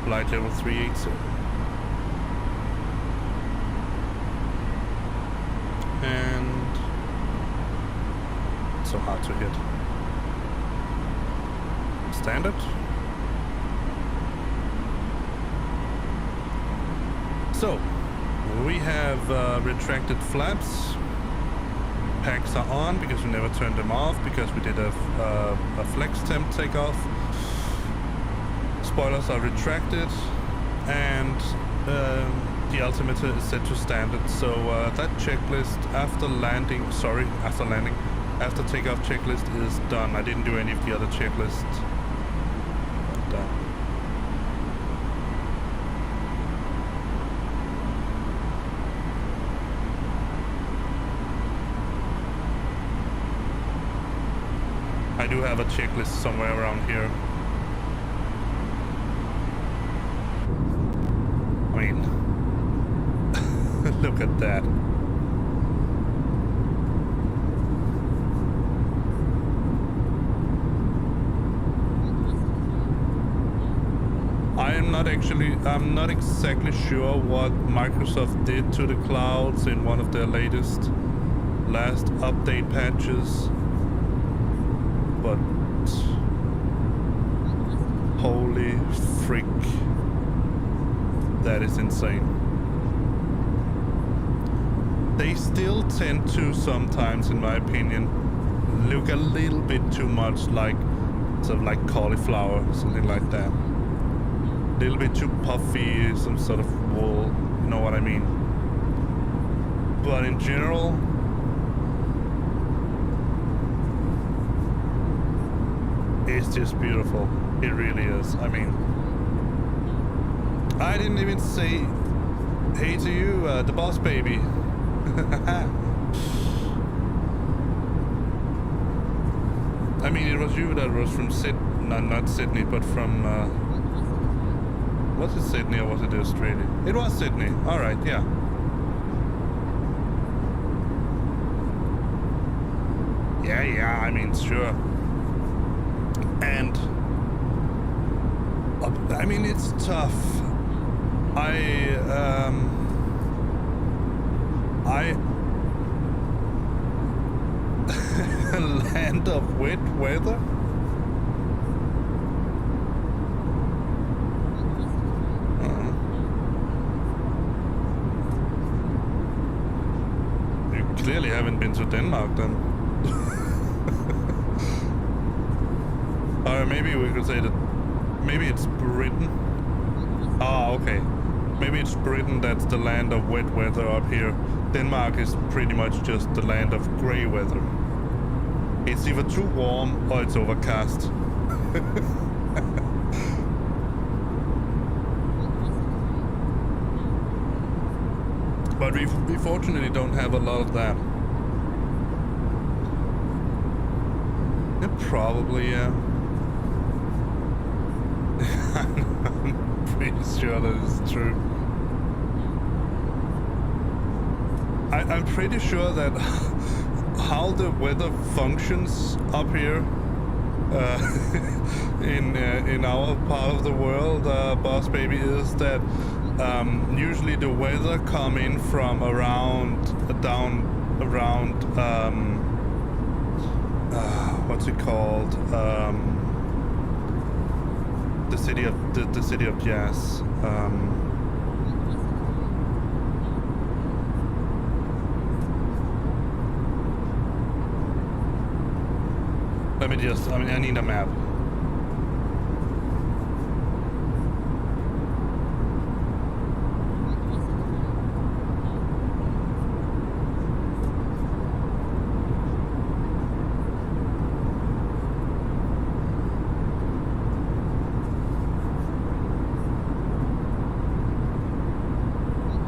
flight level 380. And so hard to hit. Standard. So we have retracted flaps. Packs are on because we never turned them off because we did a flex temp takeoff. Spoilers are retracted, and the altimeter is set to standard, so that checklist after takeoff checklist is done. I didn't do any of the other checklists. Done. I do have a checklist somewhere around here. I mean, look at that. I'm not exactly sure what Microsoft did to the clouds in one of their last update patches. But holy frick, that is insane. They still tend to sometimes, in my opinion, look a little bit too much like sort of like cauliflower, something like that. A little bit too puffy, some sort of wool, you know what I mean? But in general, it's just beautiful. It really is. I mean, I didn't even say hey to you, the boss baby. I mean, it was you that was from not Sydney, but from was it Sydney or was it Australia? It was Sydney. All right, yeah. Yeah. I mean, sure. And I mean, it's tough. Land of wet weather. You clearly haven't been to Denmark then. Or maybe we could say that maybe it's Britain. Ah, okay. Maybe it's Britain that's the land of wet weather up here. Denmark is pretty much just the land of grey weather. It's either too warm or it's overcast. But we fortunately don't have a lot of that. Yeah, probably, yeah. I'm pretty sure that is true. I'm pretty sure that how the weather functions up here in our part of the world, boss baby, is that usually the weather come in from down around what's it called, the city of jazz. Let me just, I need a map.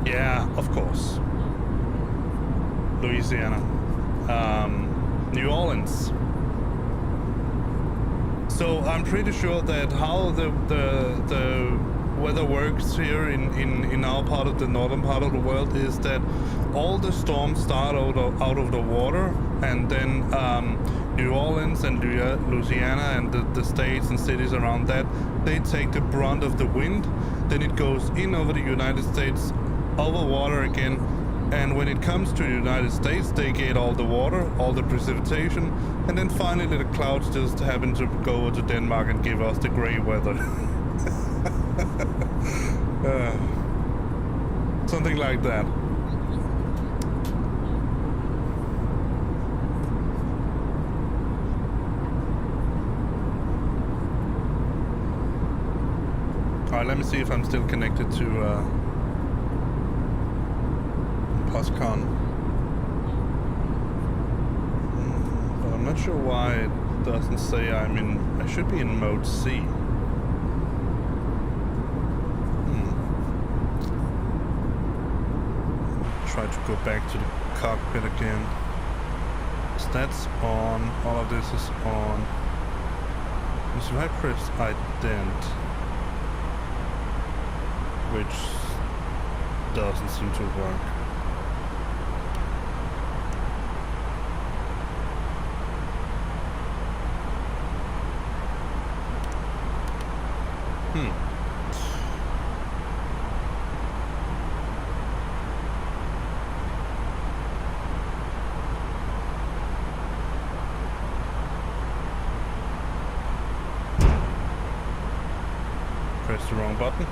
Yeah, of course. Louisiana. New Orleans. So I'm pretty sure that how the weather works here in our part of the northern part of the world is that all the storms start out of the water, and then New Orleans and Louisiana and the states and cities around that, they take the brunt of the wind. Then it goes in over the United States, over water again, and when it comes to the United States, they get all the water, all the precipitation, and then finally the clouds just happen to go over to Denmark and give us the gray weather. Something like that. Alright, let me see if I'm still connected to POSCON. But I'm not sure why it doesn't say I'm in... I should be in mode C. Try to go back to the cockpit again. Stats on, all of this is on. So if I press ident, which doesn't seem to work. Press the wrong button.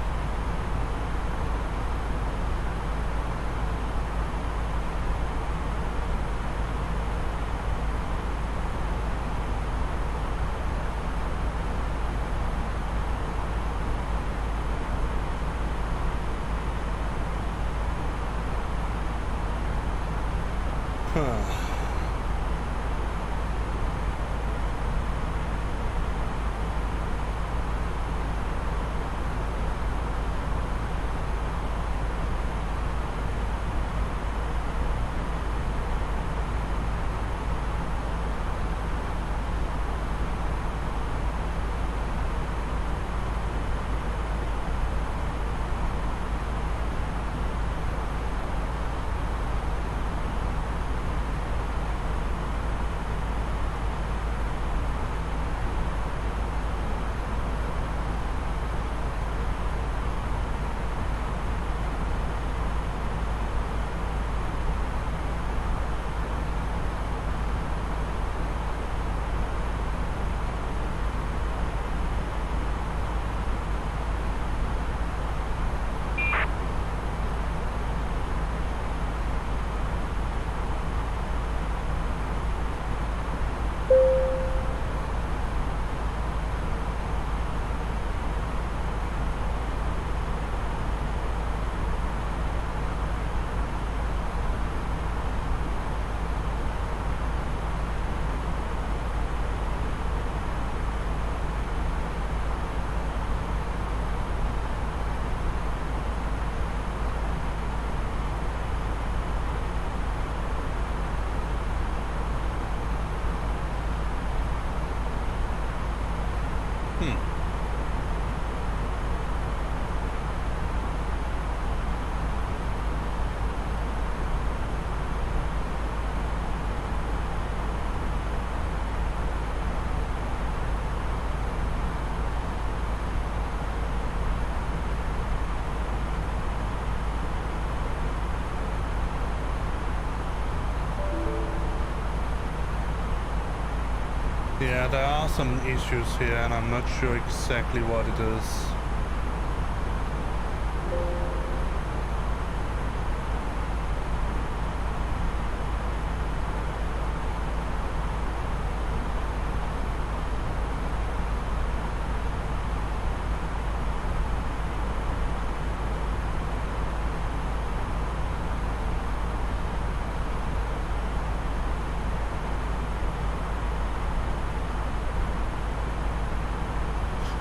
Yeah, there are some issues here and I'm not sure exactly what it is.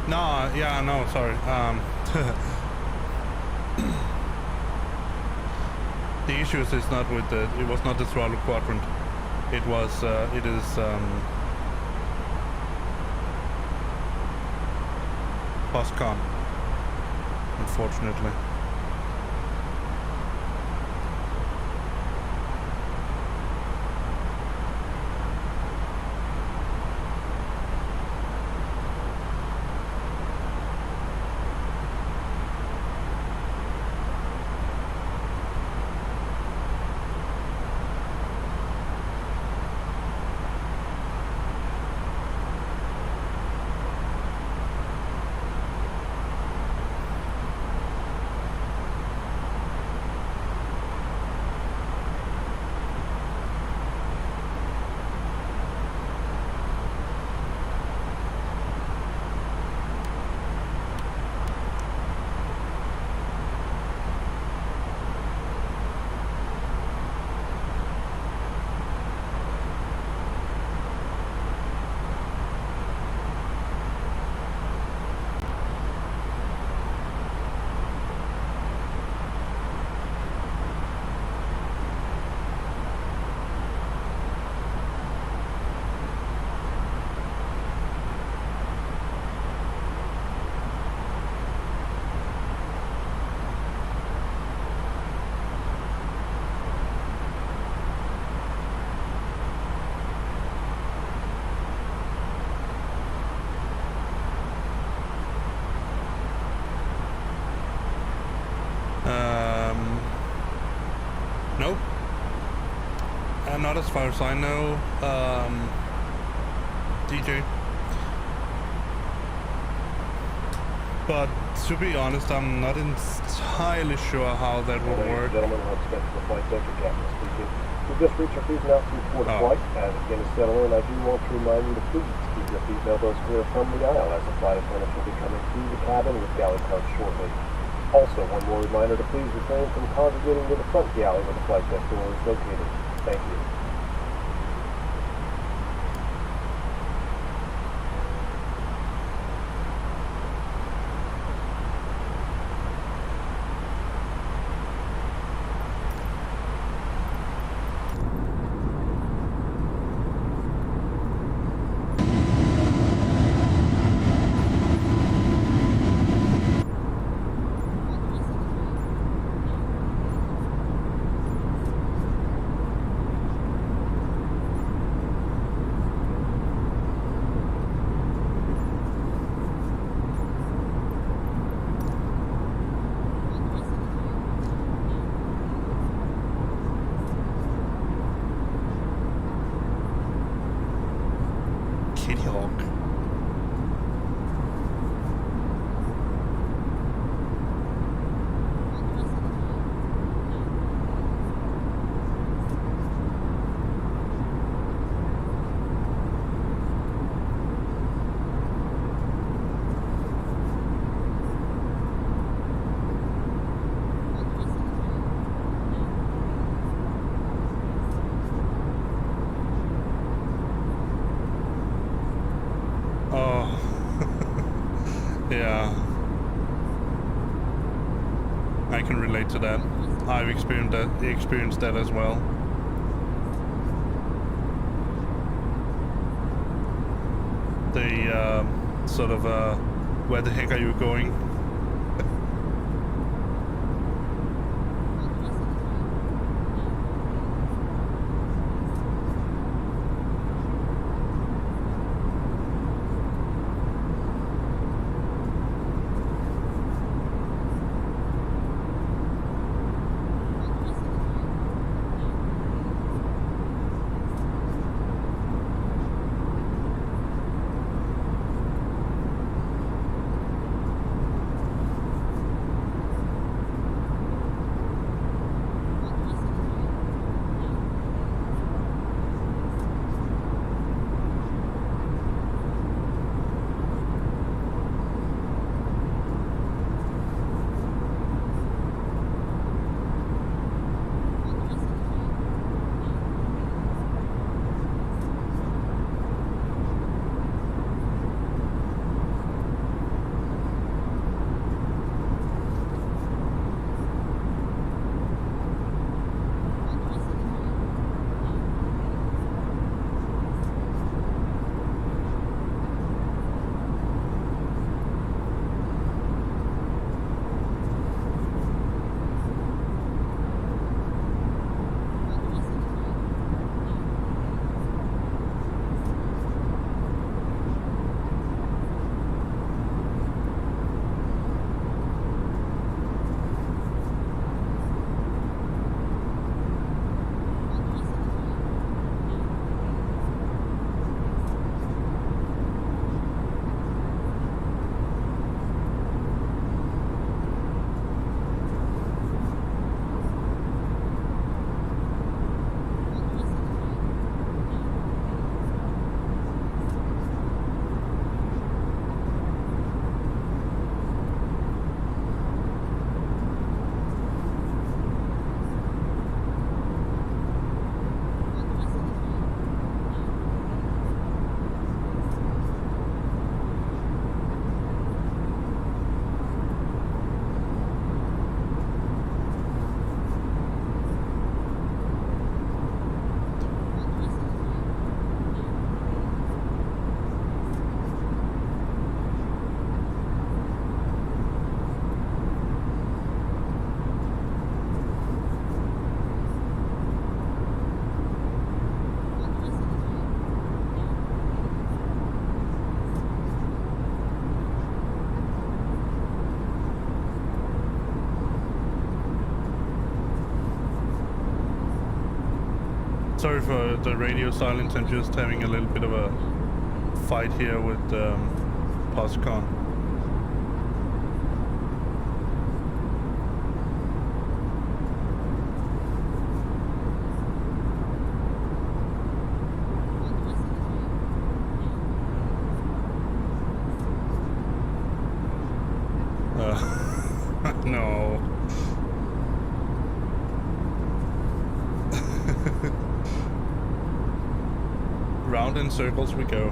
No, yeah, no, sorry. The issues is not with the, it was not the throttle quadrant. It was, it is, POSCON, unfortunately. Nope. Not as far as I know, DJ. But to be honest, I'm not entirely sure how that would Ladies work. and gentlemen, let's get to the flight deck. Your captain speaking. We've just reached our seat now to report a flight. As it begins to settle in, I do want to remind you to please keep your seat elbows clear from the aisle, as the flight attendants will be coming through the cabin with galley cards shortly. Also, one more reminder to please refrain from congregating to the front galley where the flight deck door is located. Thank you. Kitty Hawk. Oh, yeah. I can relate to that. I've experienced that as well. The sort of where the heck are you going? Sorry for the radio silence. I'm just having a little bit of a fight here with POSCON. No. Round in circles we go.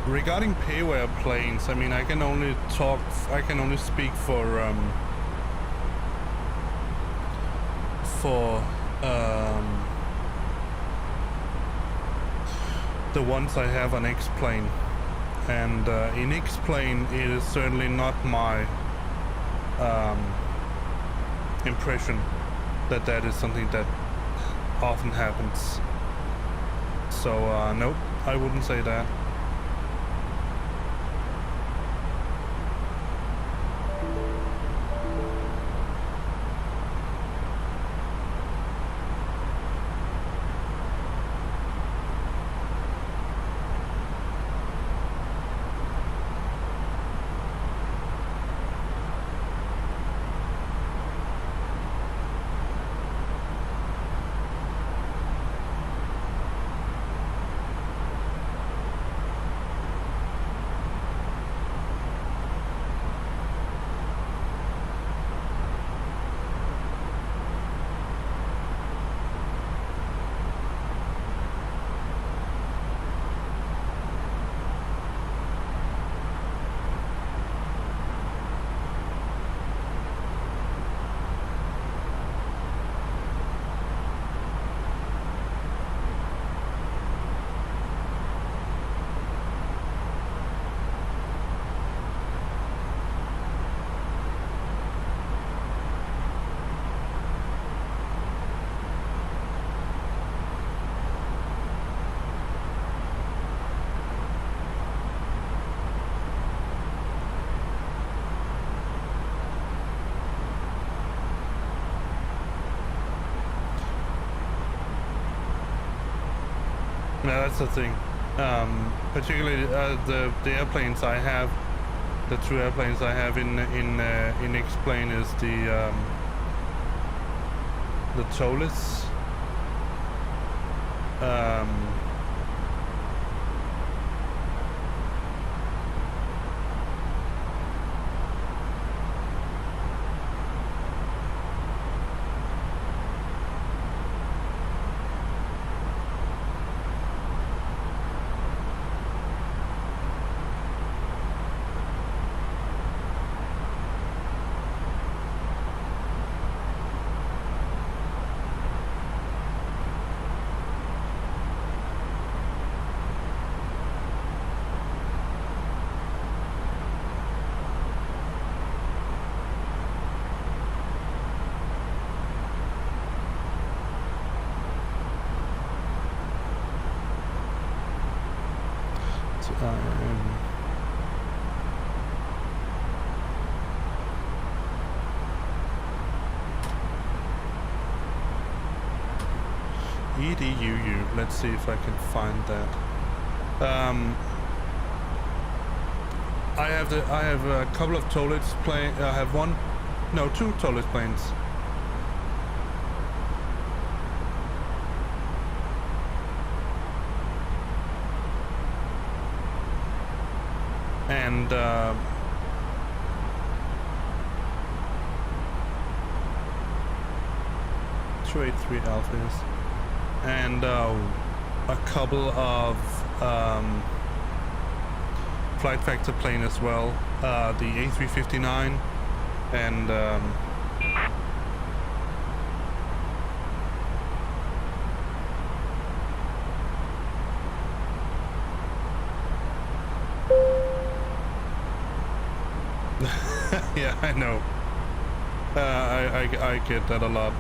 Regarding payware planes, I mean, I can only speak for the ones I have on X-Plane, and in X-Plane it is certainly not my impression that that is something that often happens. So nope, I wouldn't say that. Yeah, that's the thing. Particularly the airplanes I have, the two airplanes I have in X-Plane is the Tolis. EDUU. Let's see if I can find that. I have a couple of toilets plane. I have two toilet planes. And 283 Alphas, and a couple of flight factor plane as well, the A359 and yeah, I know. I get that a lot.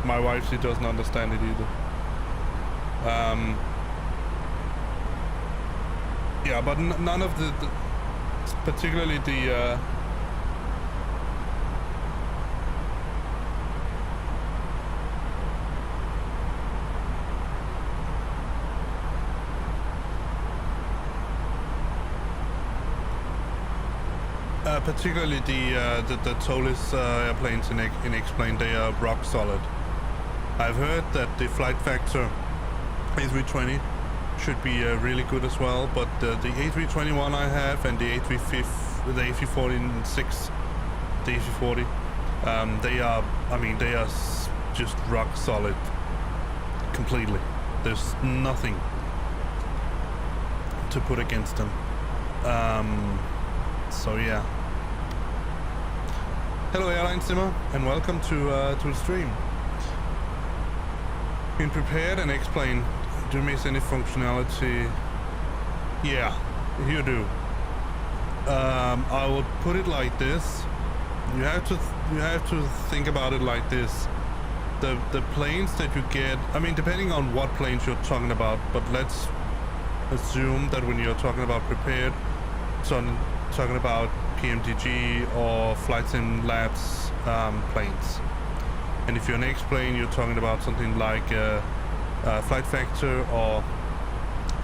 My wife, she doesn't understand it either. Yeah, but none of the particularly the particularly the towless airplanes in X-plane, they are rock solid. I've heard that the flight factor A320 should be really good as well, but the A321 I have and the A340-6, the A340, they are, I mean, they are just rock solid completely. There's nothing to put against them. So yeah. Hello Airline Simmer, and welcome to the stream. Been prepared and explained. Do you miss any functionality? Yeah, you do. I will put it like this. You have to think about it like this. The planes that you get, I mean, depending on what planes you're talking about, but let's assume that when you're talking about prepared, so talking about PMDG or Flight Sim Labs planes. And if you're an X-plane, you're talking about something like Flight Factor or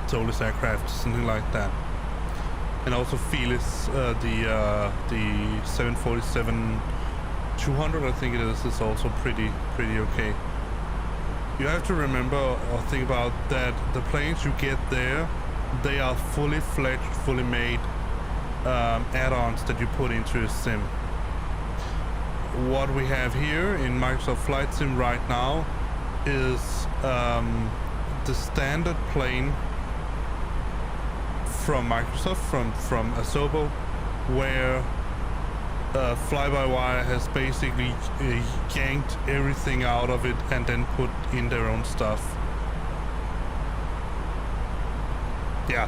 Towless aircraft, something like that. And also Felis, the 747-200, I think it is also pretty okay. You have to remember or think about that the planes you get there, they are fully fledged, fully made add-ons that you put into a sim. What we have here in Microsoft Flight Sim right now is the standard plane from Microsoft, from SASva, where Fly-by-Wire has basically yanked everything out of it and then put in their own stuff. Yeah,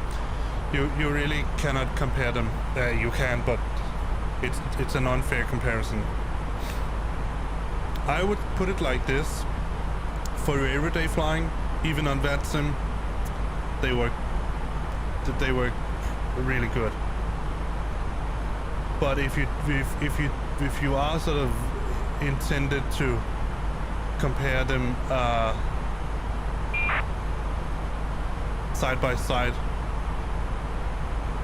you really cannot compare them. You can, but it's an unfair comparison. I would put it like this: for your everyday flying, even on VATSIM, they work really good. But if you are sort of intended to compare them side by side,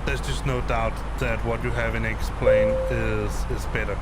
there's just no doubt that what you have in X-plane is better.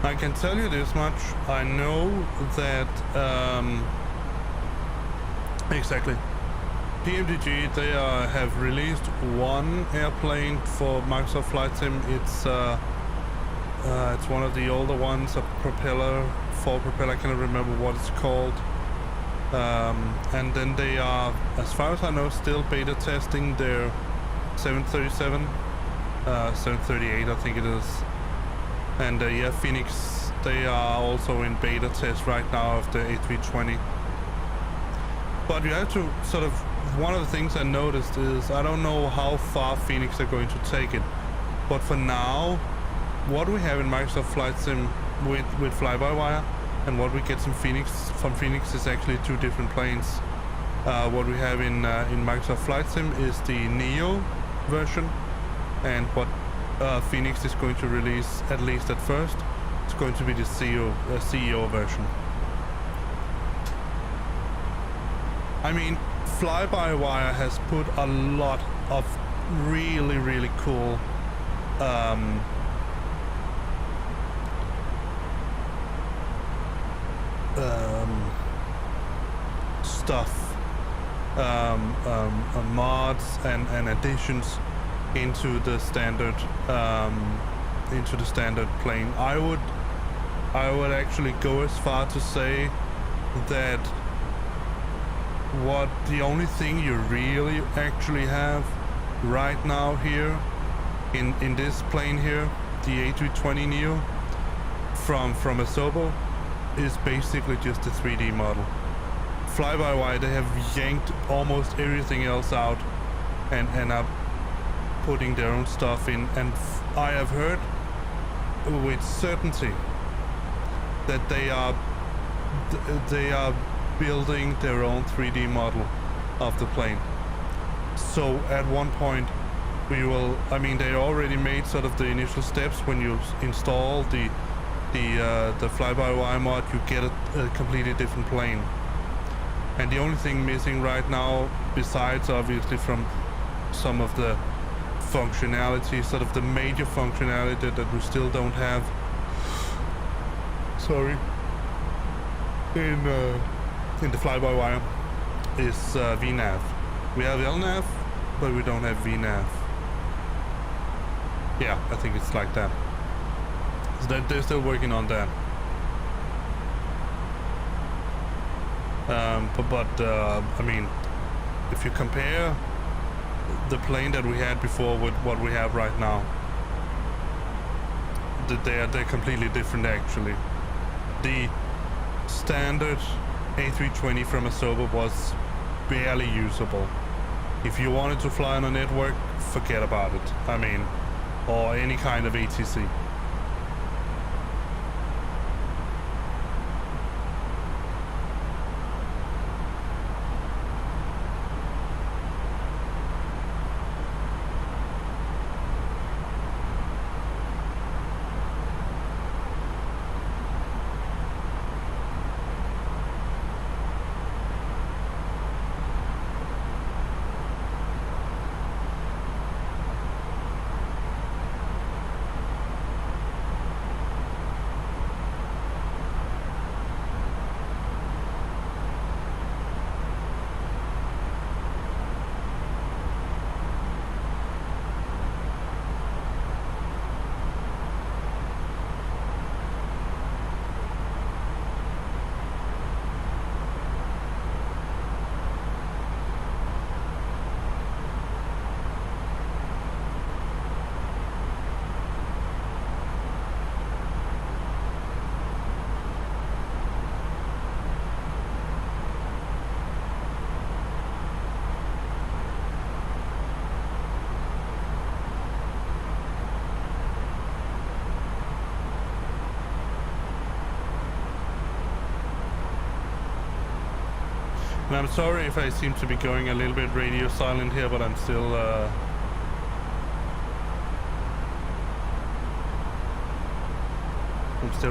I can tell you this much. I know that exactly. PMDG, they have released one airplane for Microsoft Flight Sim. It's one of the older ones, a propeller, four propeller. I cannot remember what it's called. And then they are, as far as I know, still beta testing their 737, 738, I think it is. And yeah, Phoenix, they are also in beta test right now of the A320. But you have to sort of, one of the things I noticed is, I don't know how far Phoenix are going to take it, but for now, what we have in Microsoft Flight Sim with fly-by-wire and what we get from Phoenix is actually two different planes. What we have in Microsoft Flight Sim is the Neo version, and what Phoenix is going to release, at least at first, it's going to be the CEO version. I mean, fly-by-wire has put a lot of really cool stuff, mods and additions into the standard plane. I would actually go as far to say that what the only thing you really actually have right now here in this plane here, the A20neo from SASva, is basically just a 3D model. Fly-by-wire, they have yanked almost everything else out and are putting their own stuff in, and I have heard with certainty that they are building their own 3D model of the plane. So at one point we will, I mean, they already made sort of the initial steps. When you install the fly-by-wire mod, you get a completely different plane. And the only thing missing right now, besides obviously from some of the functionality, sort of the major functionality that we still don't have, sorry, in the fly-by-wire, is VNAV. We have LNAV, but we don't have VNAV. Yeah, I think it's like that. So they're still working on that. I mean, if you compare the plane that we had before with what we have right now, they're completely different actually. The standard A320 from SASva was barely usable. If you wanted to fly on a network, forget about it. I mean, or any kind of ATC. And I'm sorry if I seem to be going a little bit radio silent here, but I'm still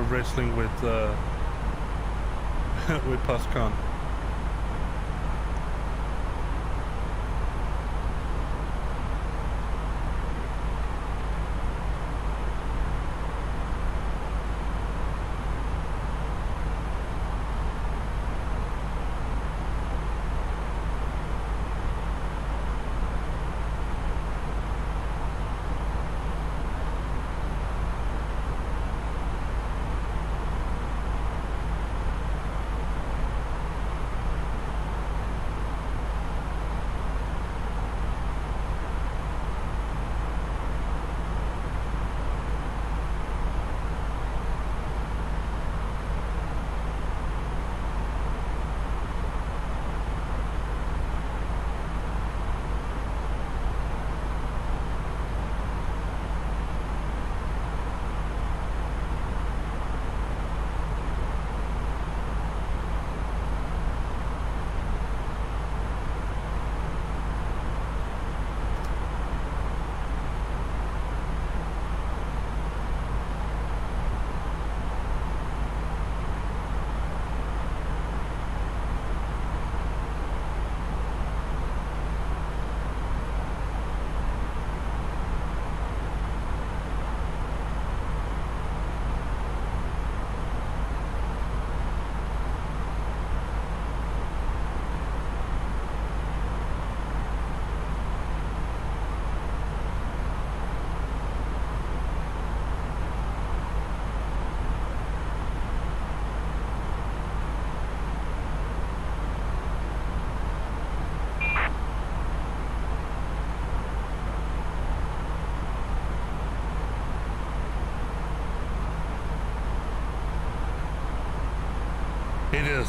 wrestling with with POSCON. It is.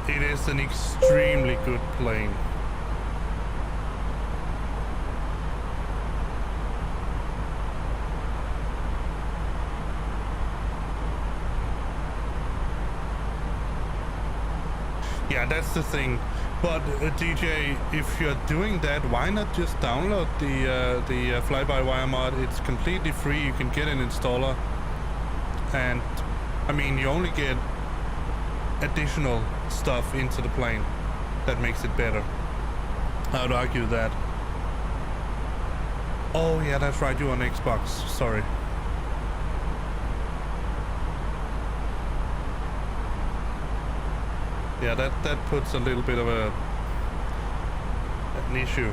It is an extremely good plane. Yeah, that's the thing. But DJ, if you're doing that, why not just download the fly-by-wire mod? It's completely free. You can get an installer, and I mean, you only get additional stuff into the plane that makes it better. I would argue that. Oh yeah, that's right. You're on Xbox. Sorry. Yeah, that puts a little bit of an issue.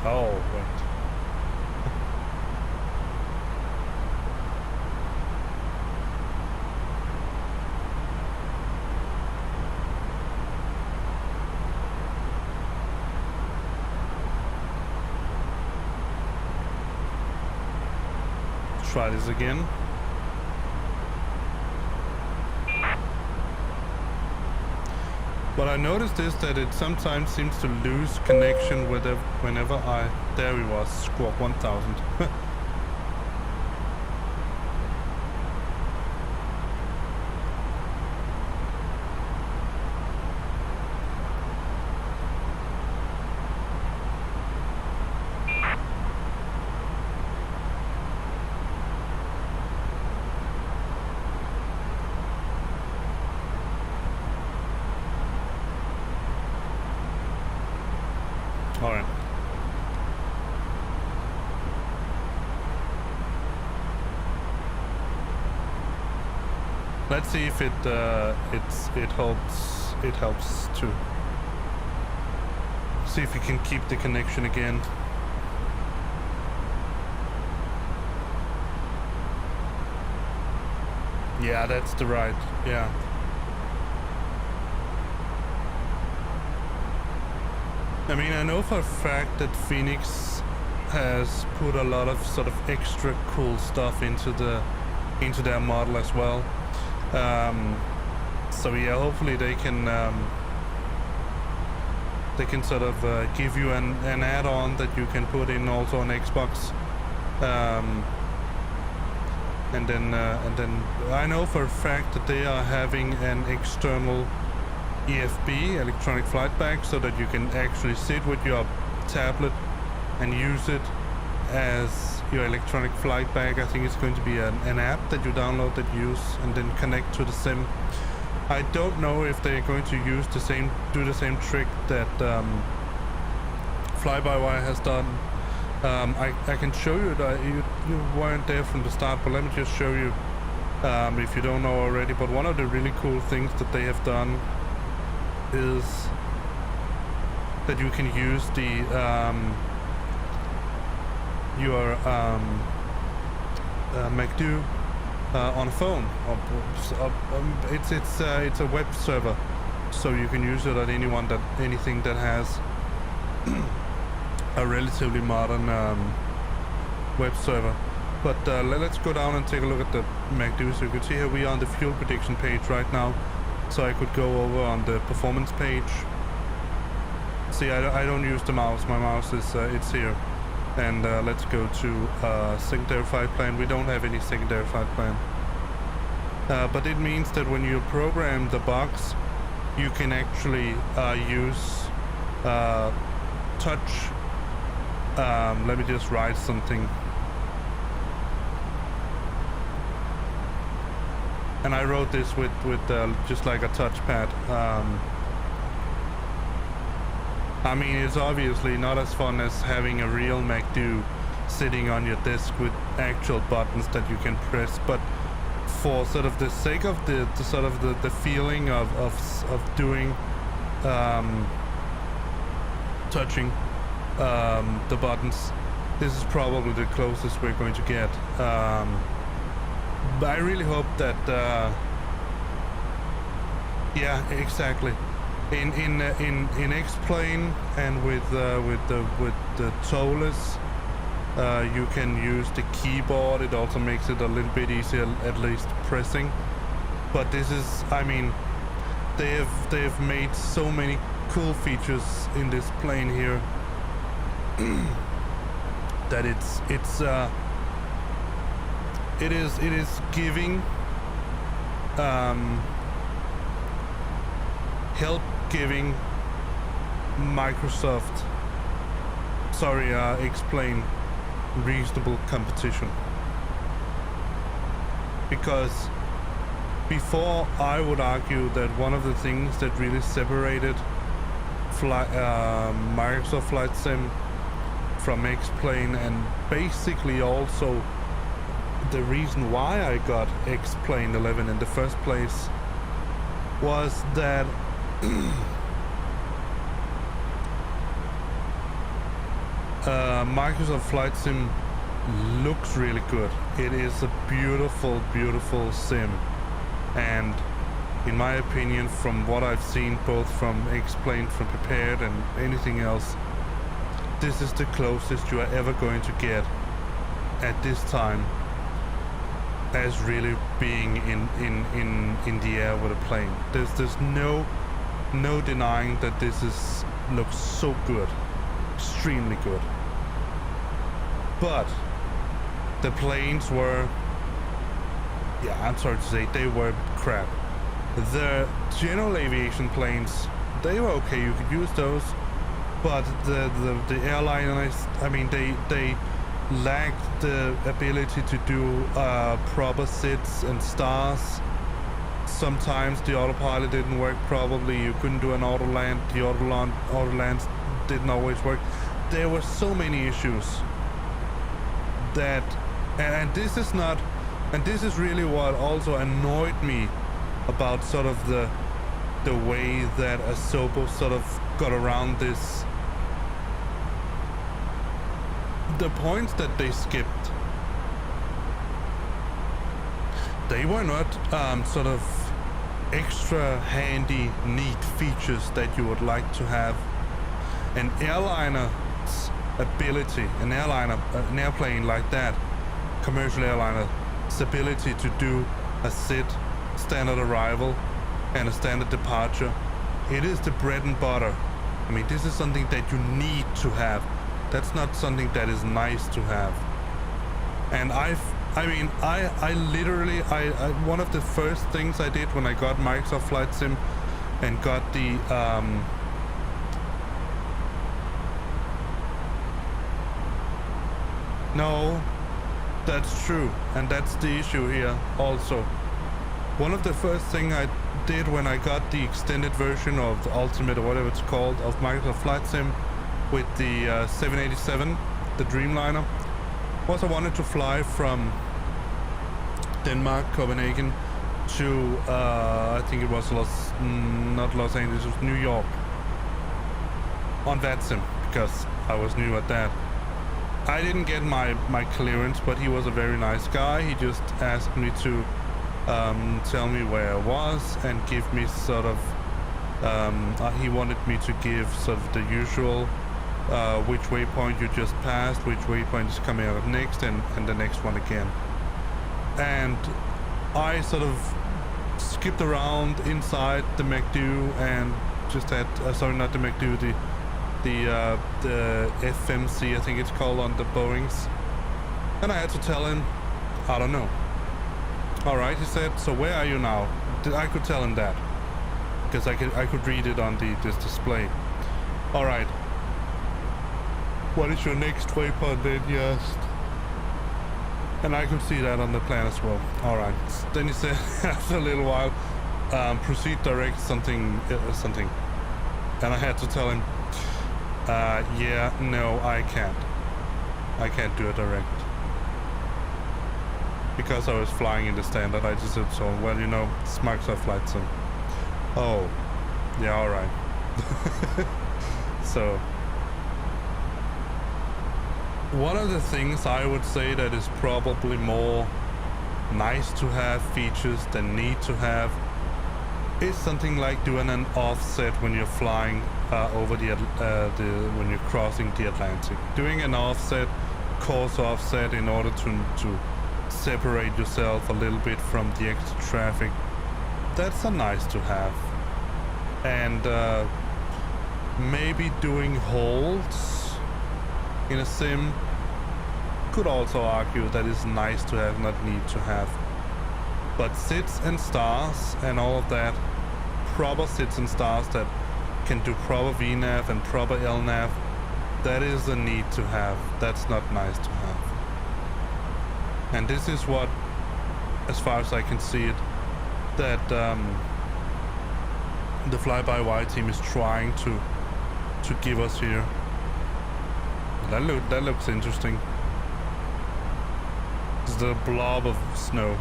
Oh, wait. Try this again. What I noticed is that it sometimes seems to lose connection with whenever I... There he was, Squawk 1000. Alright. Let's see if it helps too. See if we can keep the connection again. Yeah, that's the right. Yeah. I mean, I know for a fact that Phoenix has put a lot of sort of extra cool stuff into their model as well. So yeah, hopefully they can sort of give you an add-on that you can put in also on Xbox. And then I know for a fact that they are having an external EFB, electronic flight bag, so that you can actually sit with your tablet and use it as your electronic flight bag. I think it's going to be an app that you download that you use and then connect to the sim. I don't know if they're going to do the same trick that Fly-by-Wire has done. I can show you that you weren't there from the start, but let me just show you if you don't know already. But one of the really cool things that they have done is that you can use the your MacDo on a phone. It's a web server, so you can use it on anything that has a relatively modern web server. But let's go down and take a look at the MACD. So you can see here we are on the fuel prediction page right now. So I could go over on the performance page. See, I don't use the mouse. My mouse is it's here. And let's go to secondary flight plan. We don't have any secondary flight plan. But it means that when you program the box, you can actually use touch. Let me just write something. And I wrote this with just like a touchpad. I mean, it's obviously not as fun as having a real MacDo sitting on your desk with actual buttons that you can press, but for sort of the sake of the feeling of doing touching the buttons, this is probably the closest we're going to get. But I really hope that yeah, exactly. In X-Plane and with the toeless, you can use the keyboard. It also makes it a little bit easier, at least pressing. But this is, I mean, they have made so many cool features in this plane here that it is giving help giving Microsoft, X-Plane reasonable competition. Because before, I would argue that one of the things that really separated Microsoft Flight Sim from X-Plane, and basically also the reason why I got X-Plane 11 in the first place, was that Microsoft Flight Sim looks really good. It is a beautiful, beautiful sim, and in my opinion, from what I've seen both from X-Plane, from Prepared and anything else, this is the closest you are ever going to get at this time as really being in the air with a plane. There's no denying that this looks so good, extremely good. But the planes were, yeah, I'm sorry to say, they were crap. The general aviation planes, they were okay, you could use those, but the airliners, I mean, they lacked the ability to do proper sits and stars. Sometimes the autopilot didn't work properly, you couldn't do an auto land, the auto lands didn't always work. There were so many issues that, and this is really what also annoyed me about sort of the way that SASva sort of got around this. The points that they skipped, they were not sort of extra handy, neat features that you would like to have. An airliner's ability, an airplane like that, commercial airliner's ability to do a sit, standard arrival, and a standard departure, it is the bread and butter. I mean, this is something that you need to have. That's not something that is nice to have. And I literally, one of the first things I did when I got Microsoft Flight Sim and got the no, that's true, and that's the issue here also. One of the first thing I did when I got the extended version of the Ultimate, or whatever it's called, of Microsoft Flight Sim with the 787, the Dreamliner, was I wanted to fly from Denmark, Copenhagen, to I think it was not Los Angeles, it was New York, on VATSIM, because I was new at that. I didn't get my clearance, but he was a very nice guy. He just asked me to tell me where I was and give me sort of he wanted me to give sort of the usual which waypoint you just passed, which waypoint is coming up next, and the next one again. And I sort of skipped around inside the MacDo and just had sorry, not the MacDo, the FMC, I think it's called, on the Boeings. And I had to tell him, I don't know. All right, he said, so where are you now? I could tell him that because I could read it on this display. All right. What is your next waypoint then? He asked. And I could see that on the plan as well. All right. Then he said after a little while, proceed direct something. And I had to tell him, yeah, no, I can't do a direct. Because I was flying in the standard, I just said, so, well, you know, it's Microsoft Flight Sim. Oh, yeah, all right. So, one of the things I would say that is probably more nice to have features than need to have is something like doing an offset when you're flying over when you're crossing the Atlantic. Doing an offset, course offset, in order to separate yourself a little bit from the extra traffic. That's a nice to have. And maybe doing holds in a sim, could also argue that is nice to have, not need to have. But sits and stars and all of that, proper sits and stars that can do proper VNAV and proper LNAV, that is a need to have. That's not nice to have. And this is what, as far as I can see it, that the fly-by-wire team is trying to give us here. That looks interesting. It's the blob of snow.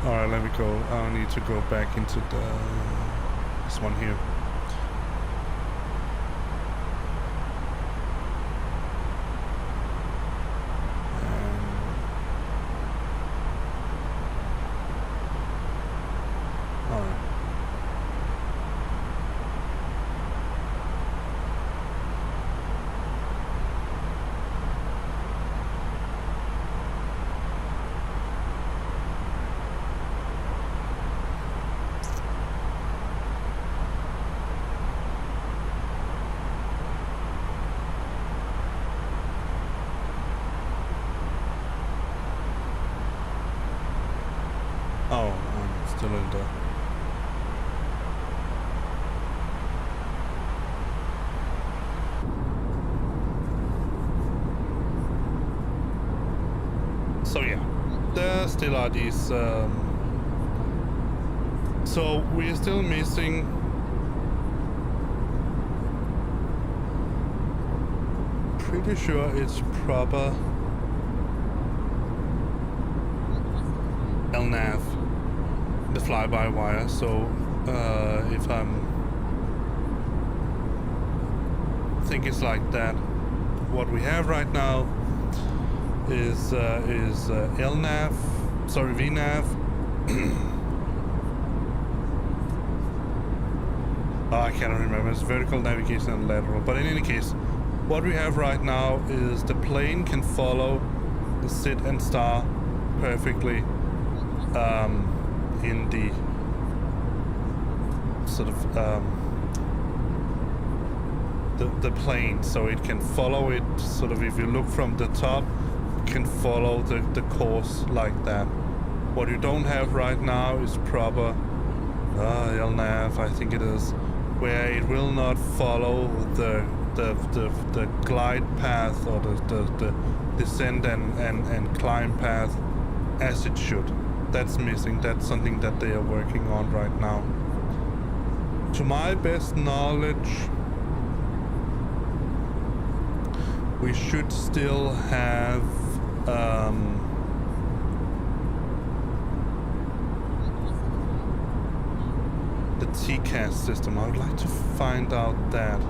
Alright, let me go. I need to go back into this one here. Oh, I'm still in there. So yeah, there still are these. So we are still missing. Pretty sure it's proper LNAV, the fly-by-wire. So if I think it's like that. What we have right now is LNAV, sorry, VNAV. Oh, I cannot remember. It's vertical navigation and lateral. But in any case, what we have right now is the plane can follow the sit and star perfectly in the sort of the plane, so it can follow it sort of, if you look from the top, it can follow the course like that. What you don't have right now is proper LNAV, I think it is, where it will not follow the glide path or the descent and climb path as it should. That's missing. That's something that they are working on right now. To my best knowledge, we should still have the TCAS system. I would like to find out that.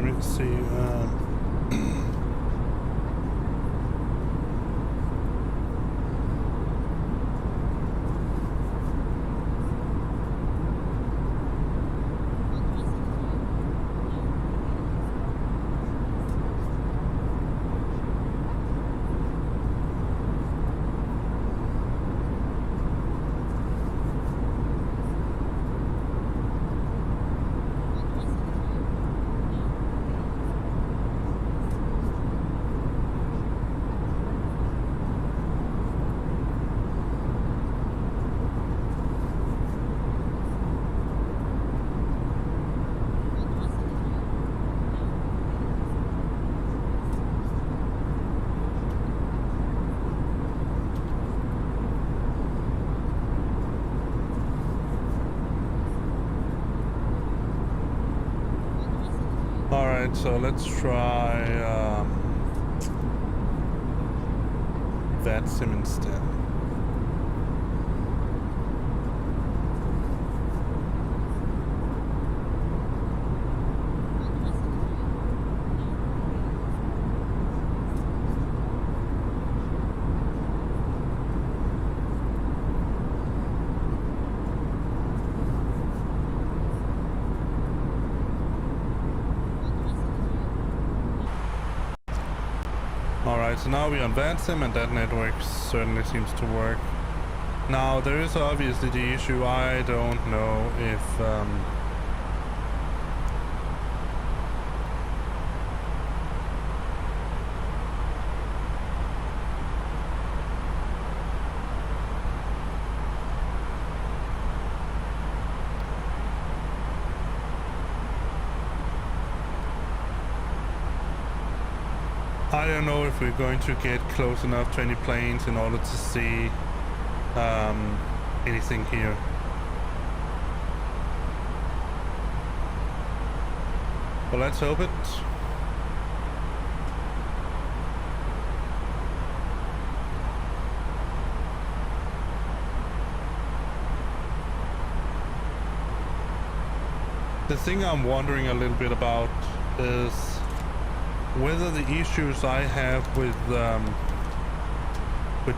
let me see. Alright, so let's try that sim instead. Alright, so now we on VATSIM and that network certainly seems to work. Now there is obviously the issue, I don't know if I don't know if we're going to get close enough to any planes in order to see anything here. But let's hope it. The thing I'm wondering a little bit about is whether the issues I have with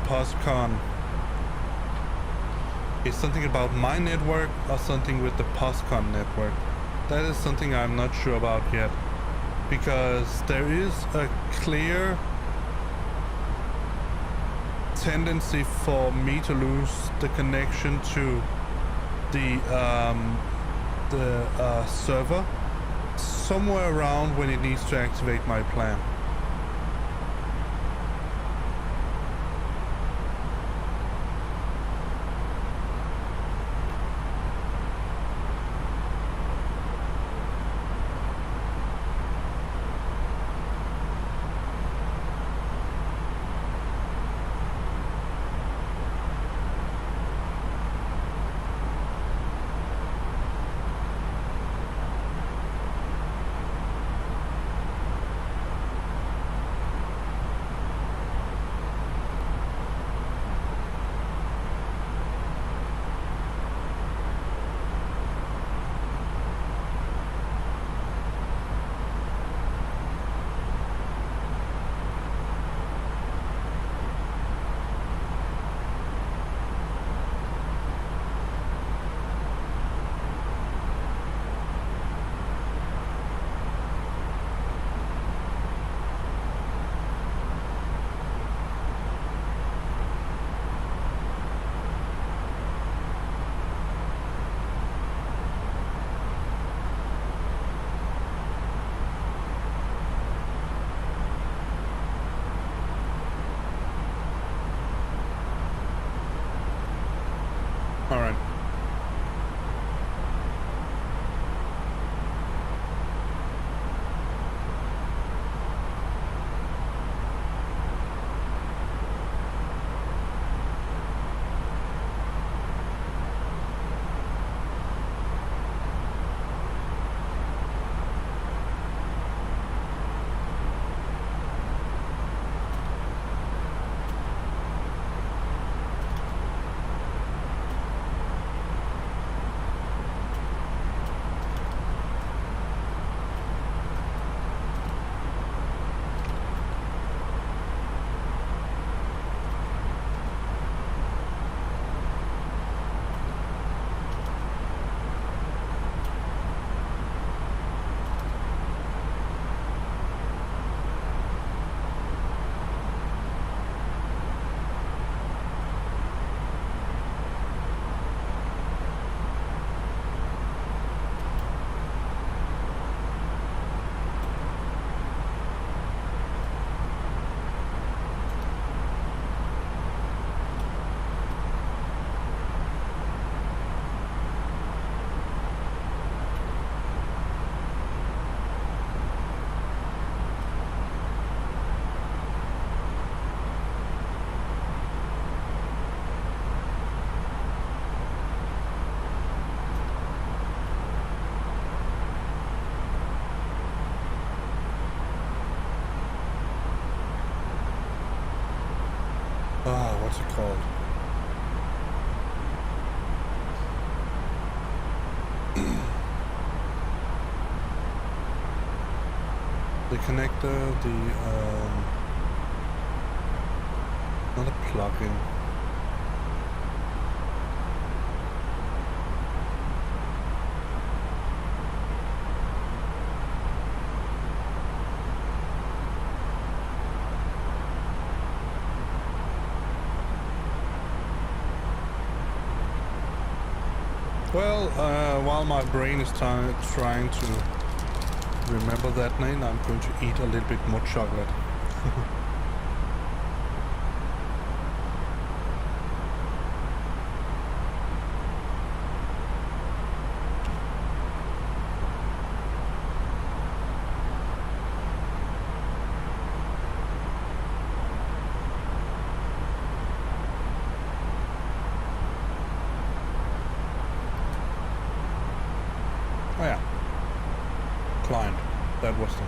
POSCON is something about my network or something with the POSCON network. That is something I'm not sure about yet, because there is a clear tendency for me to lose the connection to the server somewhere around when it needs to activate my plan. what's it called? The connector, the not a plugin. Well, while my brain is trying to remember that name, I'm going to eat a little bit more chocolate. Oh yeah, client, that was the...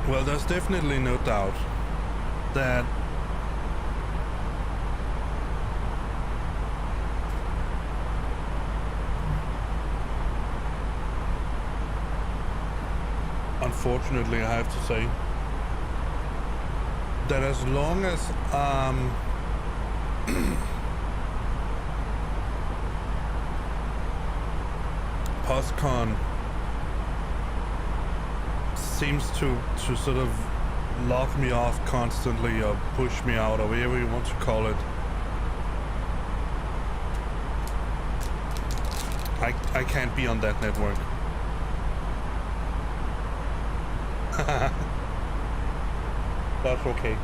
Well, there's definitely no doubt that unfortunately, I have to say that as long as POSCON seems to sort of lock me off constantly or push me out or whatever you want to call it, I can't be on that network. That's okay.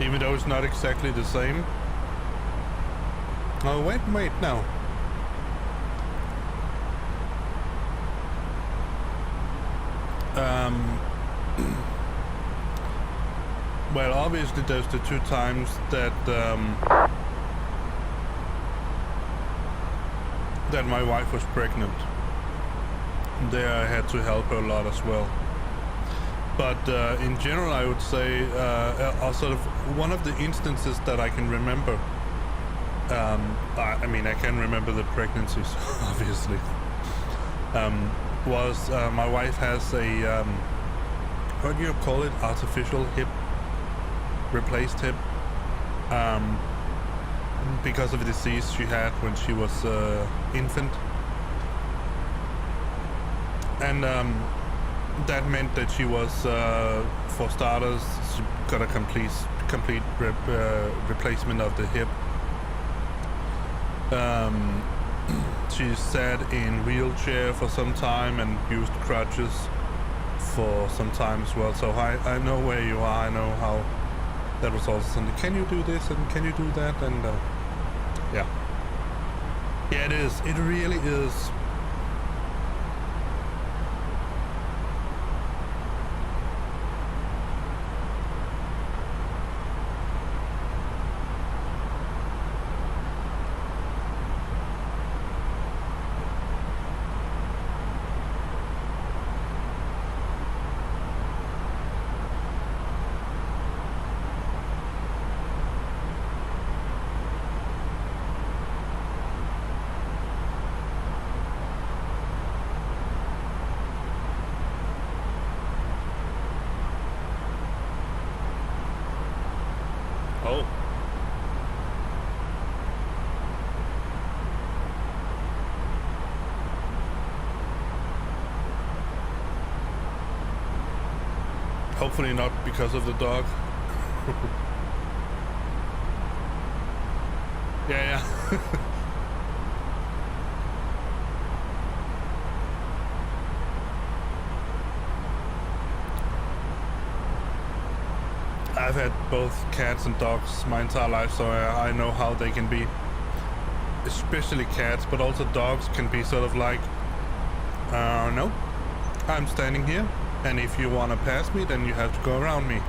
Even though it's not exactly the same. Oh, wait, no. Well, obviously there's the 2 times that that my wife was pregnant. There I had to help her a lot as well. But in general, I would say, sort of one of the instances that I can remember, I mean, I can remember the pregnancies, obviously, was my wife has a, what do you call it, artificial hip, replaced hip, because of a disease she had when she was infant. And that meant that she was, for starters, she got a complete replacement of the hip. She sat in wheelchair for some time and used crutches for some time as well. So I know where you are. I know how that was also something. Can you do this and can you do that? And yeah, it is. It really is. Oh. Hopefully not because of the dog. Yeah. I've had both cats and dogs my entire life, so I know how they can be. Especially cats, but also dogs can be sort of like, no, I'm standing here, and if you want to pass me, then you have to go around me.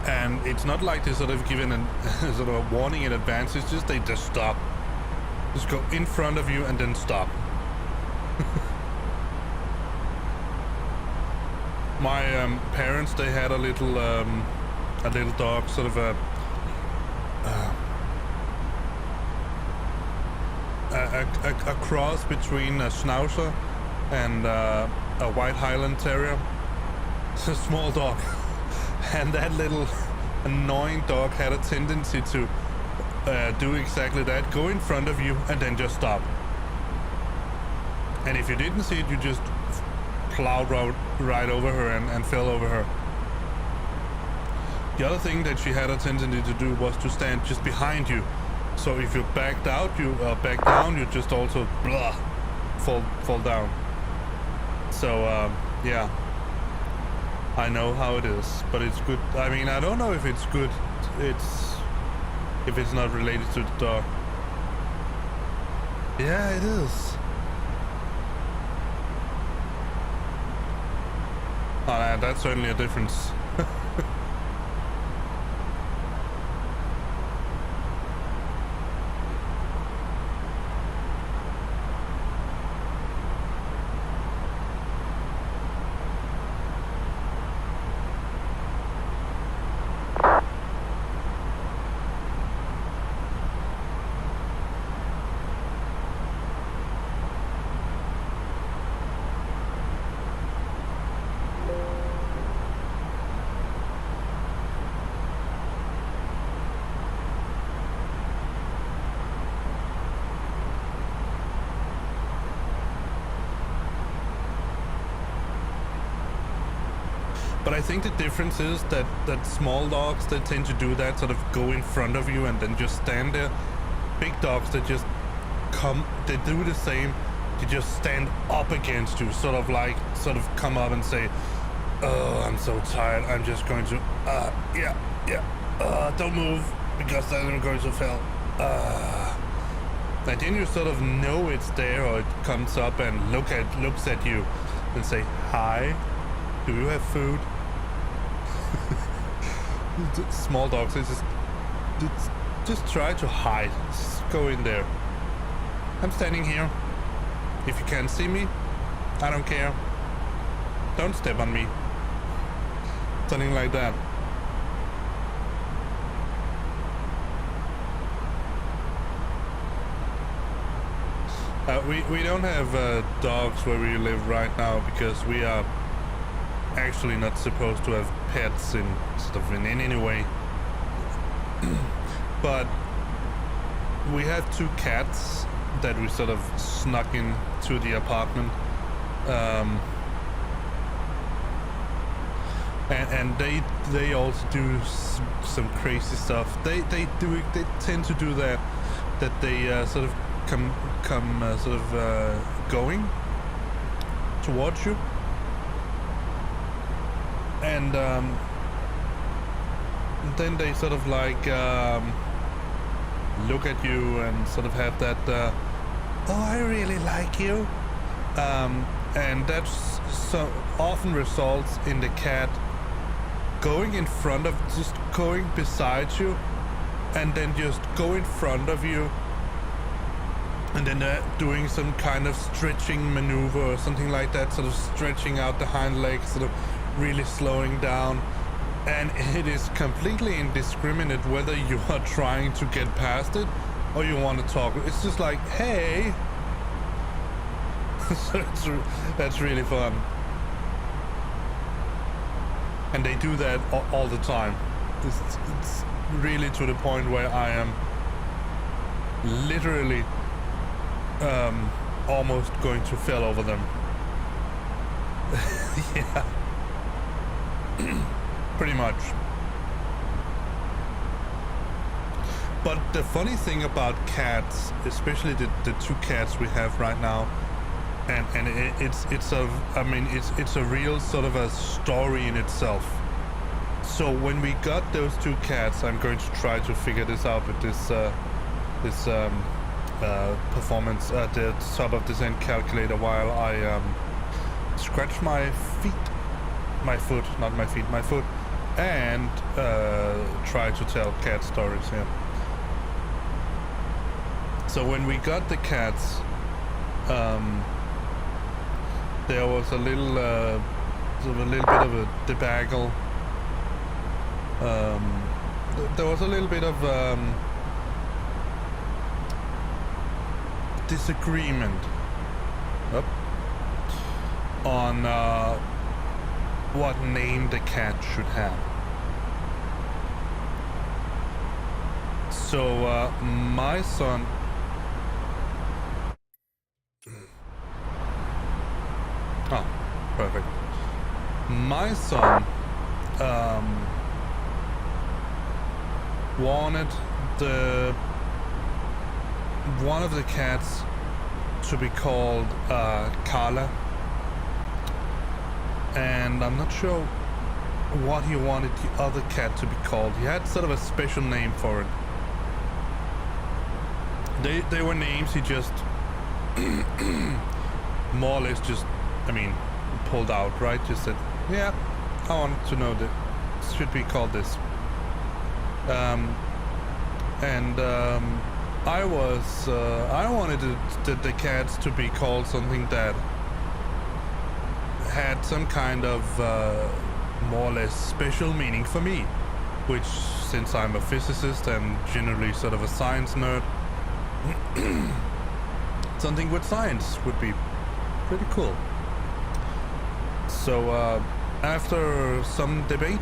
And it's not like they sort of given a sort of a warning in advance, it's just they just stop. Just go in front of you and then stop. My parents, they had a little dog, sort of a cross between a Schnauzer and a White Highland Terrier. It's a small dog, and that little annoying dog had a tendency to do exactly that: go in front of you and then just stop. And if you didn't see it, you just plowed right over her and fell over her. The other thing that she had a tendency to do was to stand just behind you. So if you backed out, you back down, you just also fall down. So yeah, I know how it is, but it's good. I mean, I don't know if it's good. If it's not related to the dog. Yeah, it is. Oh, that's certainly a difference. But I think the difference is that small dogs, they tend to do that, sort of go in front of you and then just stand there. Big dogs, they just they do the same. They just stand up against you, sort of come up and say, oh, I'm so tired, I'm just going to, don't move, because then I'm going to fail. And then you sort of know it's there, or it comes up and looks at you and say, hi, do you have food? Small dogs, they just try to hide. Just go in there. I'm standing here. If you can't see me, I don't care. Don't step on me. Something like that. We don't have dogs where we live right now because we are actually not supposed to have pets in any way. But we have 2 cats that we sort of snuck into the apartment, and they also do some crazy stuff. They tend to do that they sort of come going towards you. And then they sort of look at you and sort of have that, oh, I really like you. And that so often results in the cat going in front of, just going beside you, and then just go in front of you, and then doing some kind of stretching maneuver or something like that, sort of stretching out the hind legs, sort of really slowing down. And it is completely indiscriminate whether you are trying to get past it or you want to talk. It's just like, hey. So that's really fun. And they do that all the time. It's really to the point where I am literally almost going to fall over them. Yeah. Pretty much. But the funny thing about cats, especially the 2 cats we have right now, and it's a real sort of a story in itself. So when we got those 2 cats, I'm going to try to figure this out with this performance at the top of descent calculator while I scratch my foot, and try to tell cat stories here. So when we got the cats, there was a little bit of a debacle. There was a little bit of disagreement on what name the cat should have. So my son perfect. My son wanted one of the cats to be called Carla, and I'm not sure what he wanted the other cat to be called. He had sort of a special name for it. They were names he just more or less just, I mean, pulled out, right? Just said, yeah, I want to know that it should be called this. I wanted the cats to be called something that had some kind of more or less special meaning for me, which, since I'm a physicist and generally sort of a science nerd, something with science would be pretty cool. So after some debate,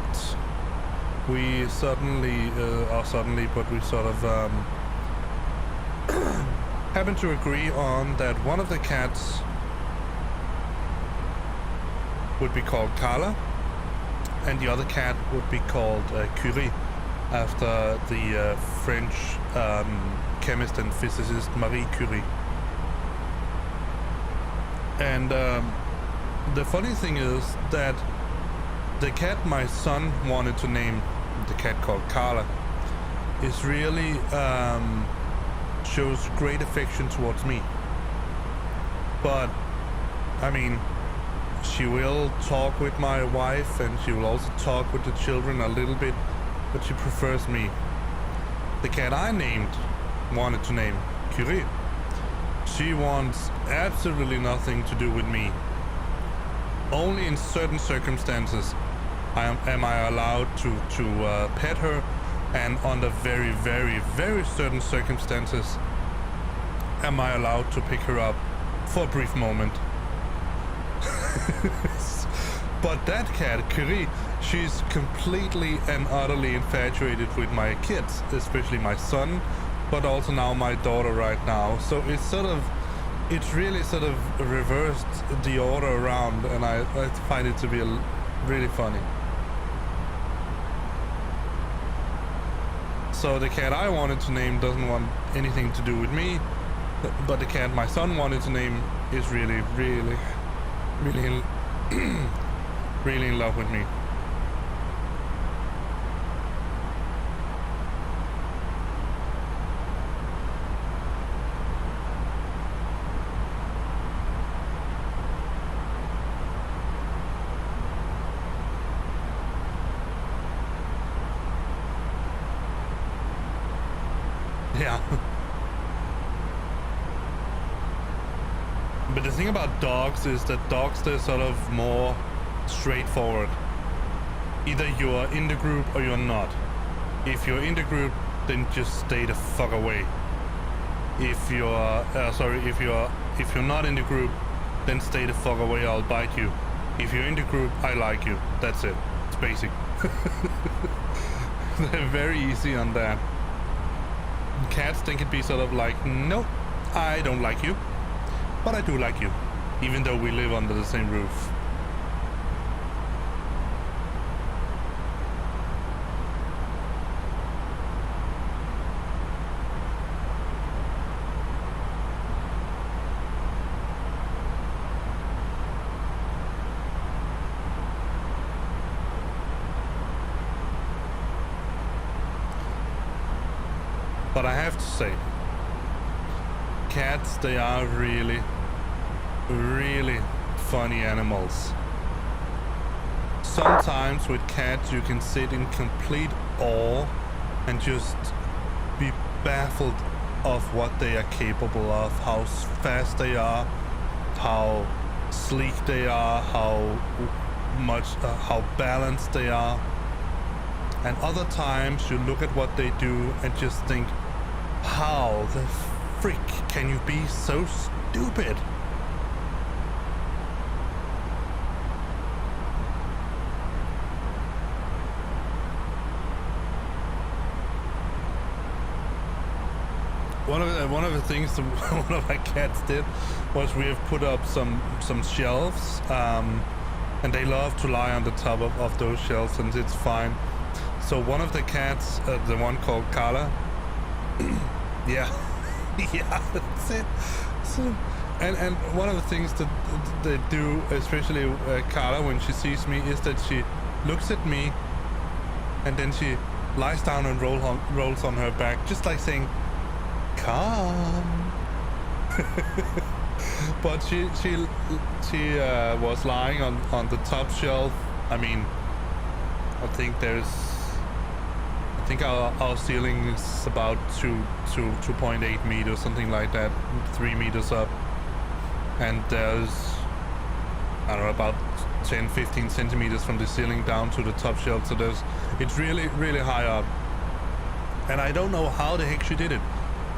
we suddenly, but we sort of happened to agree on that one of the cats would be called Carla, and the other cat would be called Curie, after the French chemist and physicist Marie Curie. And the funny thing is that the cat my son wanted to name, the cat called Carla, is really shows great affection towards me. But I mean, she will talk with my wife and she will also talk with the children a little bit, but she prefers me. The cat I wanted to name Curie, she wants absolutely nothing to do with me. Only in certain circumstances am I allowed to pet her, and under very, very, very certain circumstances am I allowed to pick her up for a brief moment. But that cat, Curie, she's completely and utterly infatuated with my kids, especially my son, but also now my daughter right now. So it's really sort of reversed the order around, and I find it to be really funny. So the cat I wanted to name doesn't want anything to do with me, but the cat my son wanted to name is really, really, really, really in love with me. Yeah. But the thing about dogs is that dogs, they're sort of more straightforward. Either you're in the group or you're not. If you're in the group, then just stay the fuck away. If you're if you're not in the group, then stay the fuck away, I'll bite you. If you're in the group, I like you. That's it. It's basic. They're very easy on that. Cats, they can be sort of like, nope, I don't like you, but I do like you, even though we live under the same roof. But I have to say, cats, they are really, really funny animals. Sometimes with cats you can sit in complete awe and just be baffled of what they are capable of, how fast they are, how sleek they are, how balanced they are. And other times you look at what they do and just think, how the frick can you be so stupid? One of the things one of my cats did was we have put up some shelves and they love to lie on the top of those shelves, and it's fine. So one of the cats, the one called Carla, yeah, yeah, that's it. So, and one of the things that they do, especially Carla, when she sees me, is that she looks at me, and then she lies down and rolls on her back, just like saying, "Come." But she was lying on the top shelf. I mean, I think our ceiling is about 2.8 meters, something like that, 3 meters up, and there's, I don't know, about 10-15 centimeters from the ceiling down to the top shelf. So it's really high up, and I don't know how the heck she did it,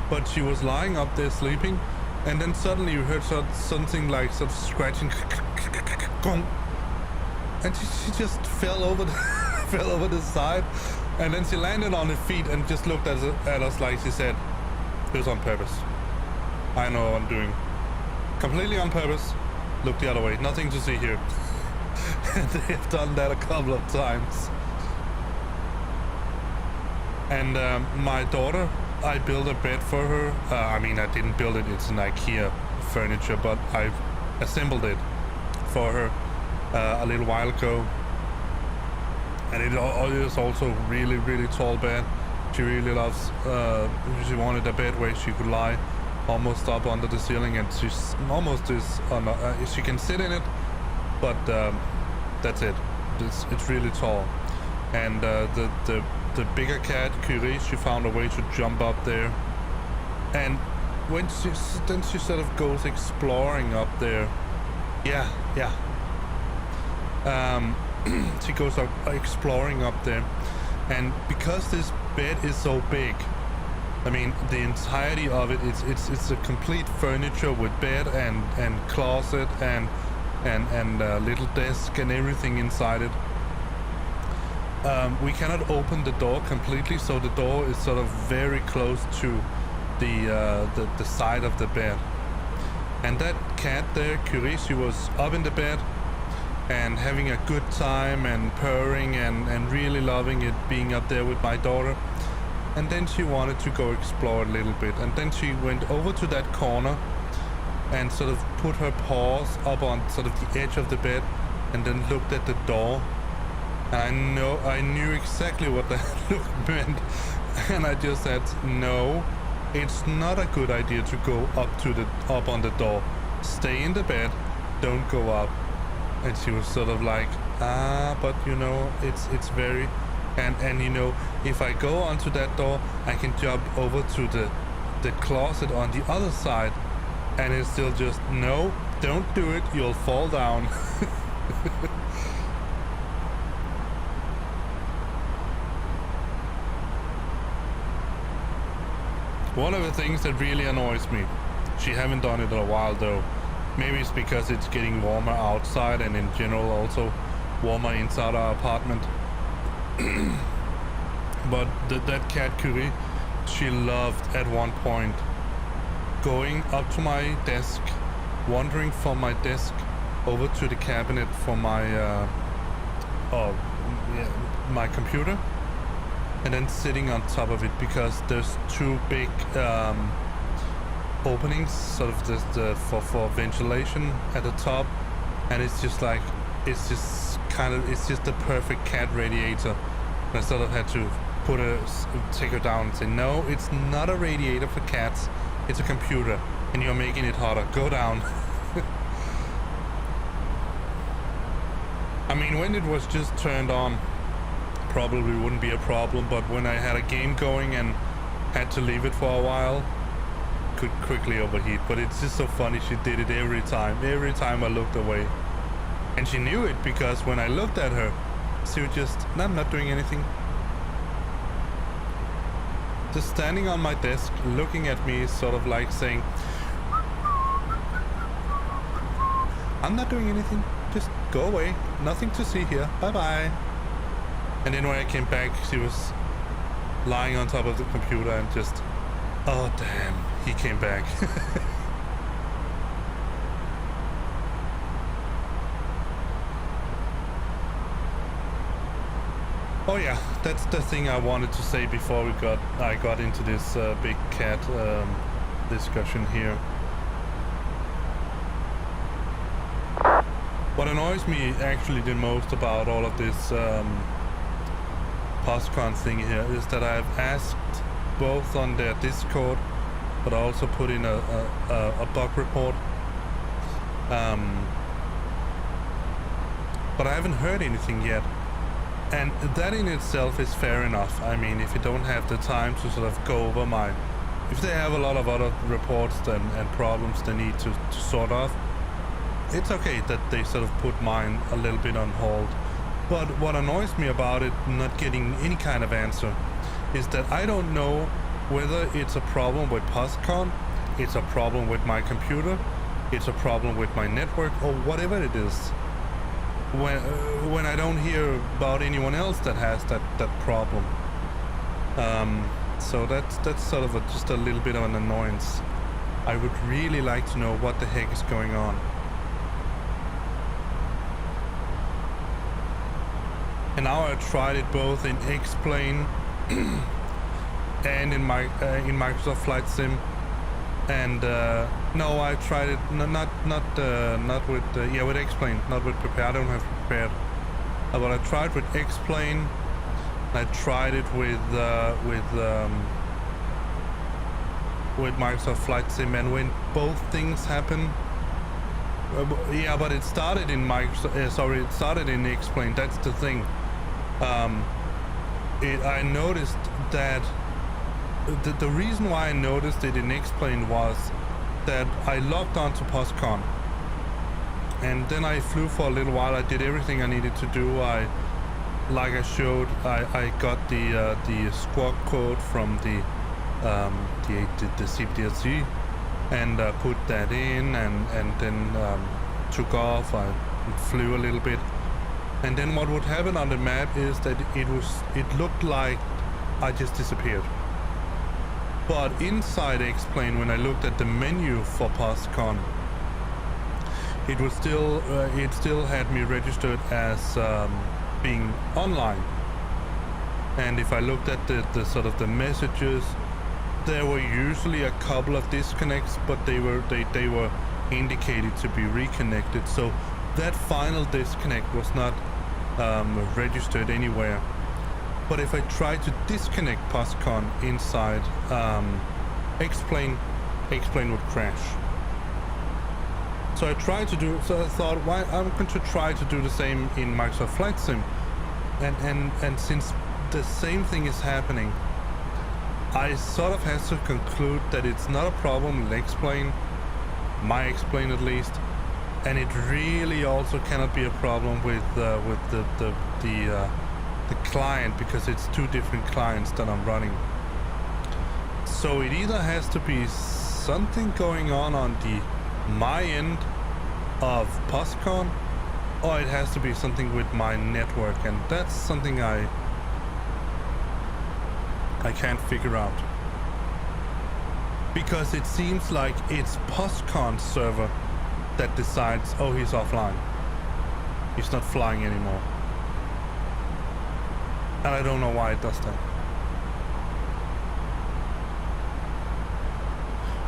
but she was lying up there sleeping, and then suddenly you heard something like sort of scratching, and she just fell over the side, and then she landed on her feet and just looked at us like she said, "It was on purpose. I know what I'm doing. Completely on purpose. Look the other way. Nothing to see here." And they have done that a couple of times. And my daughter, I built a bed for her. I mean, I didn't build it. It's an IKEA furniture, but I've assembled it for her a little while ago. And it is also really tall bed. She really loves, she wanted a bed where she could lie almost up under the ceiling, and she's almost is on, she can sit in it, but that's it. It's really tall. And the bigger cat, Curie, she found a way to jump up there. And when she sort of goes exploring up there. Yeah. She goes up exploring up there, and because this bed is so big, I mean, the entirety of it, it's a complete furniture with bed and closet and little desk and everything inside it. We cannot open the door completely, so the door is sort of very close to the side of the bed. And that cat there, Curie, she was up in the bed and having a good time and purring and really loving it, being up there with my daughter. And then she wanted to go explore a little bit, and then she went over to that corner and sort of put her paws up on sort of the edge of the bed, and then looked at the door. And I knew exactly what that look meant, and I just said, "No, it's not a good idea to go up on the door. Stay in the bed, don't go up." And she was sort of like, but you know, it's very, and you know, if I go onto that door, I can jump over to the closet on the other side. And it's still just, "No, don't do it, you'll fall down." One of the things that really annoys me, she haven't done it in a while though. Maybe it's because it's getting warmer outside, and in general also warmer inside our apartment. But that cat Curie, she loved at one point going up to my desk, wandering from my desk over to the cabinet for my computer, and then sitting on top of it, because there's two big openings, sort of for ventilation at the top, and it's just like, it's just the perfect cat radiator. And I sort of had to take her down and say, "No, it's not a radiator for cats, it's a computer, and you're making it hotter, go down." I mean, when it was just turned on, probably wouldn't be a problem, but when I had a game going and had to leave it for a while, could quickly overheat. But it's just so funny, she did it every time I looked away. And she knew it, because when I looked at her, she would just, "No, I'm not doing anything." Just standing on my desk, looking at me, sort of like saying, "I'm not doing anything, just go away, nothing to see here, bye-bye." And then when I came back, she was lying on top of the computer and just, oh damn, he came back. Oh yeah, that's the thing I wanted to say before I got into this big cat discussion here. What annoys me actually the most about all of this POSCON thing here is that I've asked both on their Discord, but also put in a bug report. But I haven't heard anything yet. And that in itself is fair enough. I mean, if you don't have the time to sort of go over mine, if they have a lot of other reports and problems they need to sort of, it's okay that they sort of put mine a little bit on hold. But what annoys me about it not getting any kind of answer is that I don't know whether it's a problem with POSCON, it's a problem with my computer, it's a problem with my network, or whatever it is. When I don't hear about anyone else that has that problem. So that's sort of just a little bit of an annoyance. I would really like to know what the heck is going on. And now I tried it both in X-Plane and in Microsoft Flight Sim. And no, I tried it not with with X-Plane, not with Prepare. I don't have Prepared, but I tried with X-Plane. I tried it with Microsoft Flight Sim, and when both things happen, but it started in Microsoft. It started in X-Plane. That's the thing. I noticed that. The reason why I noticed it in X-Plane was that I logged on to POSCON, and then I flew for a little while. I did everything I needed to do. Like I showed, I got the squawk code from the CPDLC and put that in, and then took off. I flew a little bit, and then what would happen on the map is that it looked like I just disappeared. But inside X-Plane, when I looked at the menu for POSCON, it was still it still had me registered as being online. And if I looked at the sort of the messages, there were usually a couple of disconnects, but they were indicated to be reconnected. So that final disconnect was not registered anywhere. But if I try to disconnect POSCON inside X-Plane would crash. So I thought, why I'm going to try to do the same in Microsoft Flight Sim. And since the same thing is happening, I sort of have to conclude that it's not a problem with X-Plane, my X-Plane at least, and it really also cannot be a problem with the client, because it's two different clients that I'm running. So it either has to be something going on my end of POSCON, or it has to be something with my network, and that's something I can't figure out, because it seems like it's POSCON server that decides, oh, he's offline, he's not flying anymore. And I don't know why it does that.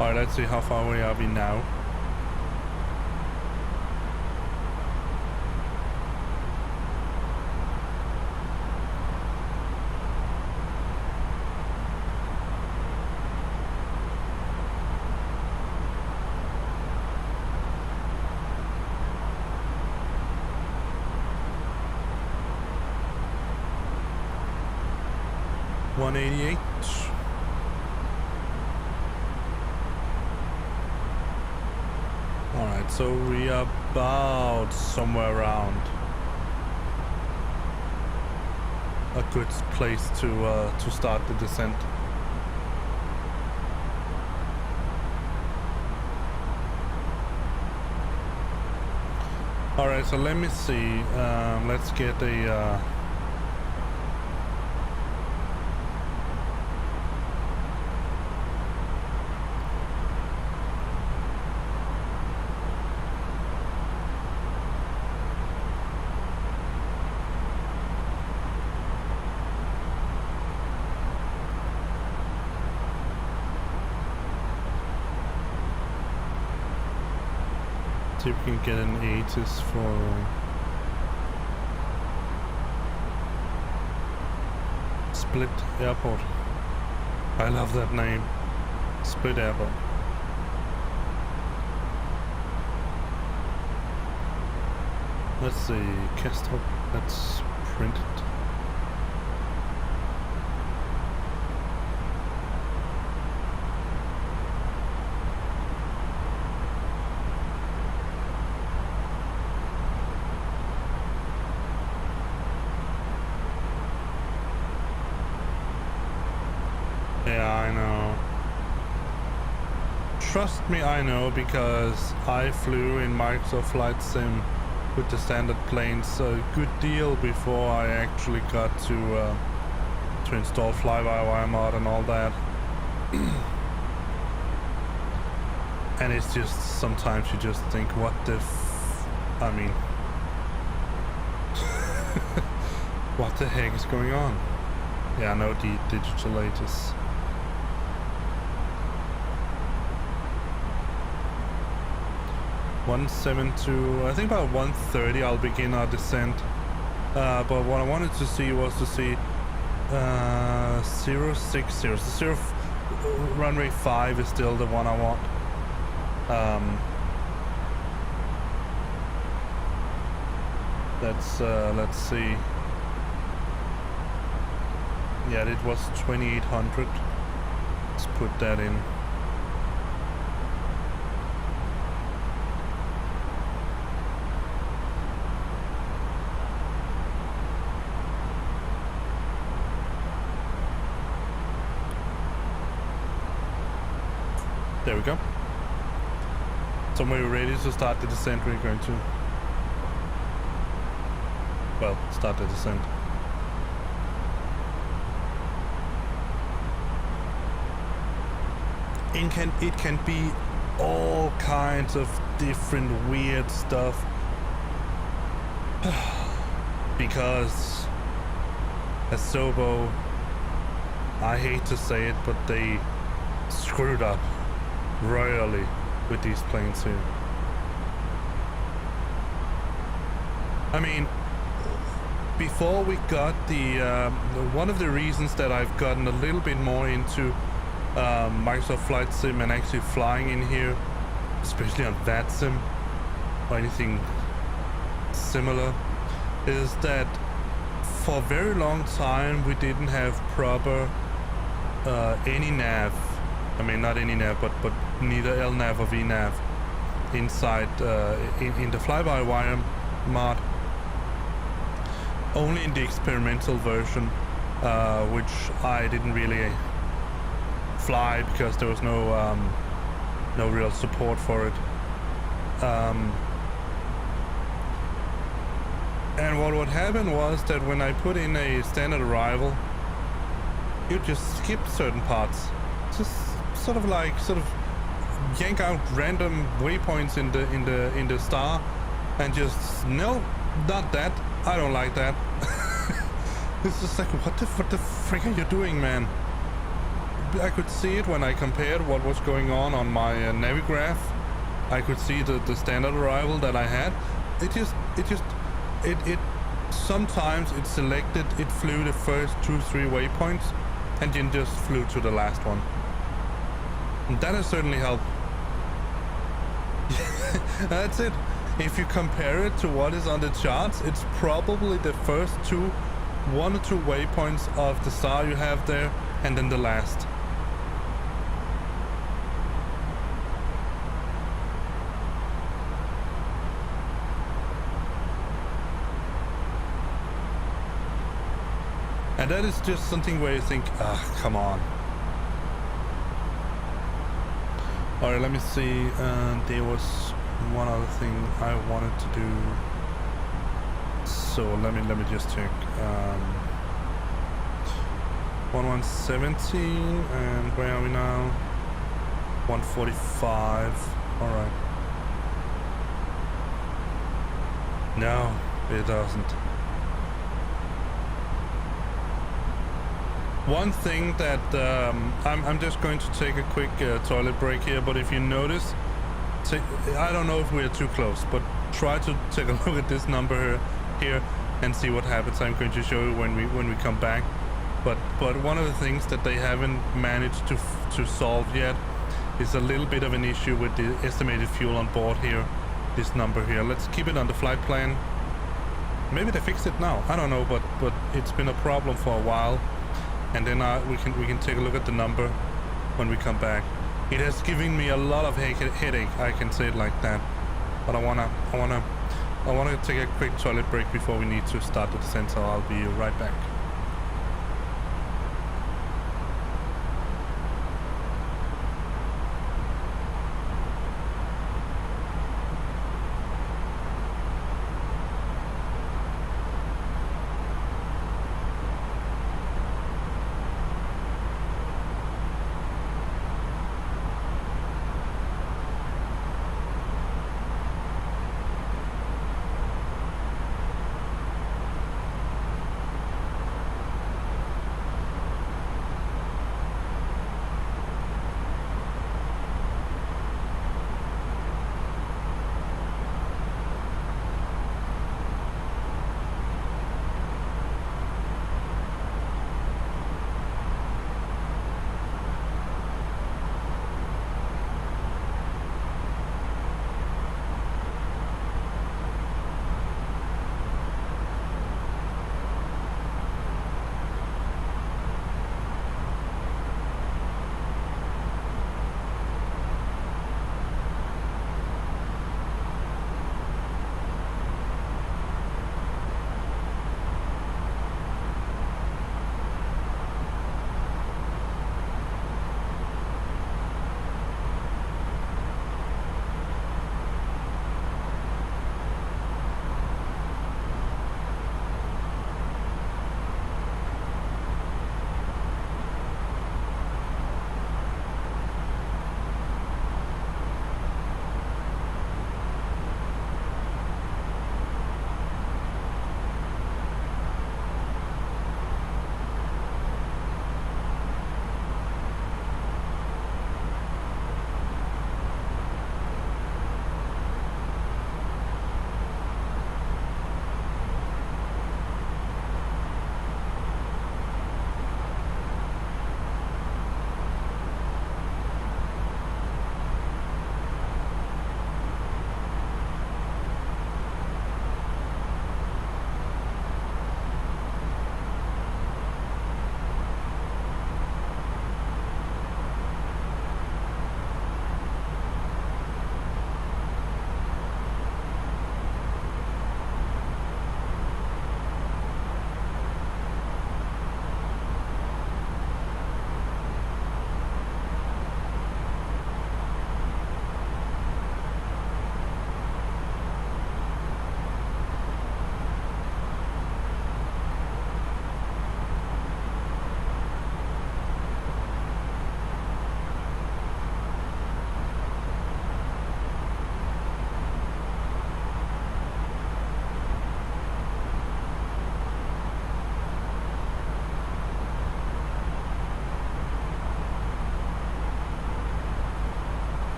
Alright, let's see how far away are we now. .188. Alright, so we are about somewhere around a good place to start the descent. Alright, so let me see. Let's get a See if we can get an 80s for Split Airport. I love that name. Split Airport. Let's see, Castro, let's print it. Yeah, I know. Trust me, I know, because I flew in Microsoft Flight Sim with the standard planes a good deal before I actually got to install fly-by-wire mod and all that. And it's just, sometimes you just think, what the I mean, what the heck is going on? Yeah, no, the digital ages. I think about 1:30 I'll begin our descent. But what I wanted to see was to see 060. The runway 5 is still the one I want. Let's see. Yeah, it was 2800. Let's put that in. There we go. So when we're ready to start the descent, we're going to, well, start the descent. It can be all kinds of different weird stuff. Because SASva, I hate to say it, but they screwed up royally with these planes here. I mean, before we got the one of the reasons that I've gotten a little bit more into Microsoft Flight Sim and actually flying in here, especially on that sim or anything similar, is that for a very long time we didn't have proper any nav. I mean, not any nav, but neither LNAV or VNAV inside in the fly-by-wire mod. Only in the experimental version, which I didn't really fly because there was no real support for it. And what would happen was that when I put in a standard arrival, you just skip certain parts. Just sort of yank out random waypoints in the star and just, no, not that. I don't like that. It's just like, what the frick are you doing, man? I could see it when I compared what was going on my Navigraph. I could see the standard arrival that I had. It sometimes it selected, it flew the first 2-3 waypoints and then just flew to the last one. And that has certainly helped. That's it. If you compare it to what is on the charts, it's probably the first 1 or 2 waypoints of the star you have there, and then the last. And that is just something where you think, come on. Alright, let me see. There was one other thing I wanted to do. So let me just check. 1117, and where are we now? 145. Alright. No, it doesn't. One thing that I'm just going to take a quick toilet break here, but if you notice, I don't know if we're too close, but try to take a look at this number here and see what happens. I'm going to show you when we come back. But one of the things that they haven't managed to solve yet is a little bit of an issue with the estimated fuel on board here. This number here. Let's keep it on the flight plan. Maybe they fixed it now. I don't know, but it's been a problem for a while. And then we can take a look at the number when we come back. It has given me a lot of headache. I can say it like that. But I wanna take a quick toilet break before we need to start the descent. So I'll be right back.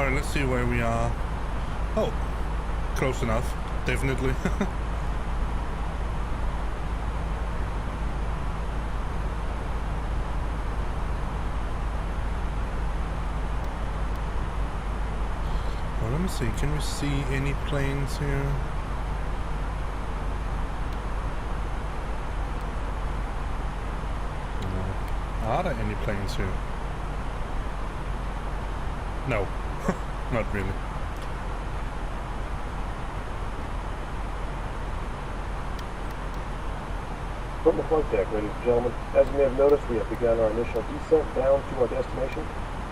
Alright, let's see where we are. Oh, close enough, definitely. Well, let me see, can we see any planes here? No. Are there any planes here? No, not really. From the flight deck, ladies and gentlemen, as you may have noticed, we have begun our initial descent down to our destination.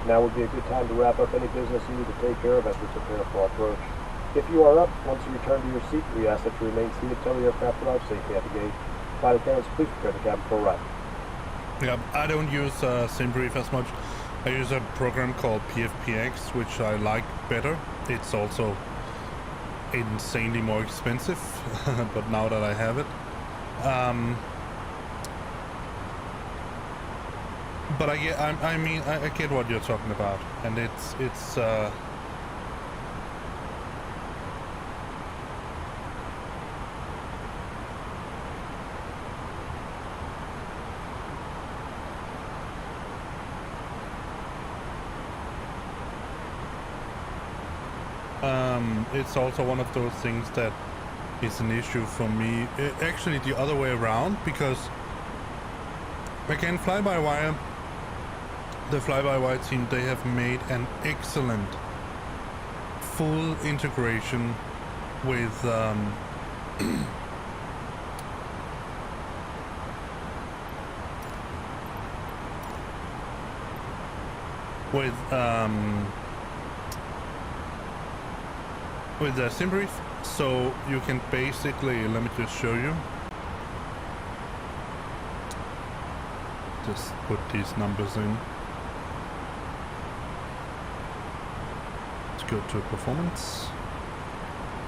Now would be a good time to wrap up any business you need to take care of as we prepare for our approach. If you are up, once you return to your seat, we ask that you remain seated till the aircraft arrives safely at the gate. Flight attendants, please prepare the cabin for arrival. Yeah, I don't use SimBrief as much. I use a program called PFPX, which I like better. It's also insanely more expensive, but now that I have it. But I get what you're talking about, and it's it's also one of those things that is an issue for me. Actually, the other way around, because again, fly-by-wire, the fly-by-wire team, they have made an excellent full integration with with the SimBrief, so you can basically, let me just show you. Just put these numbers in. Let's go to performance.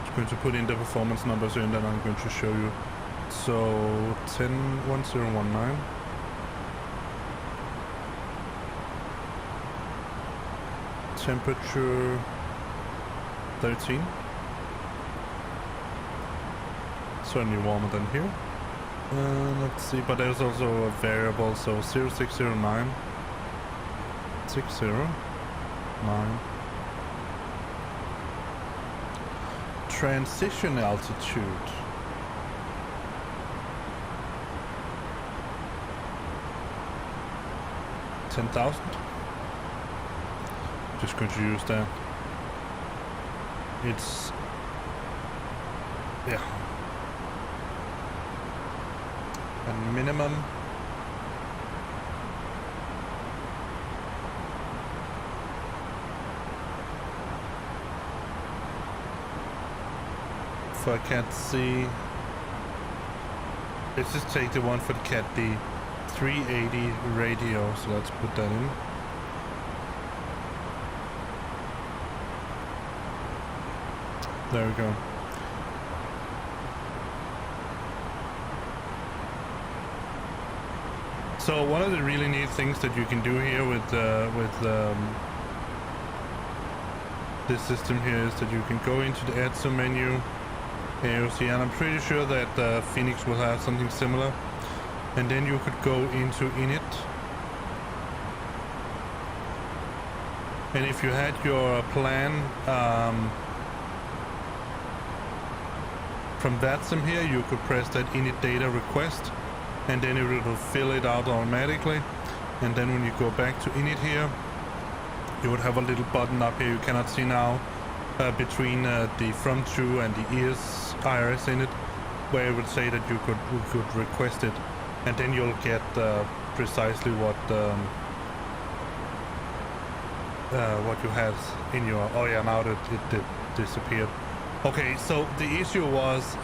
I'm going to put in the performance numbers and then I'm going to show you. So 101019. Temperature 13. Certainly warmer than here. Let's see, but there's also a variable, so 0609 609. Transition altitude. $10,000. Just going to use that. It's, yeah. And minimum. For Cat C, let's just take the one for the Cat D, 380 radio, so let's put that in. There we go. So one of the really neat things that you can do here with this system here is that you can go into the ASA menu. Here you see, and I'm pretty sure that Phoenix will have something similar. And then you could go into init. And if you had your plan from that sim here, you could press that init data request, and then it will fill it out automatically. And then when you go back to init here, you would have a little button up here you cannot see now, between the from to and the IRS in it, where it would say that you could request it, and then you'll get precisely what you have in your. Oh yeah, now that it disappeared. Okay, so the issue was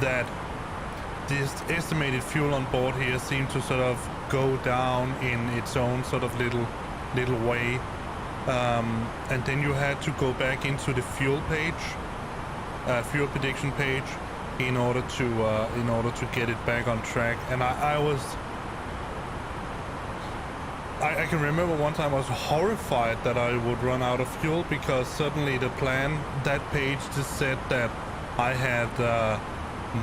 that this estimated fuel on board here seemed to sort of go down in its own sort of little way, and then you had to go back into the fuel page, fuel prediction page, in order to get it back on track. And I was I can remember one time I was horrified that I would run out of fuel because suddenly the plan, that page just said that I had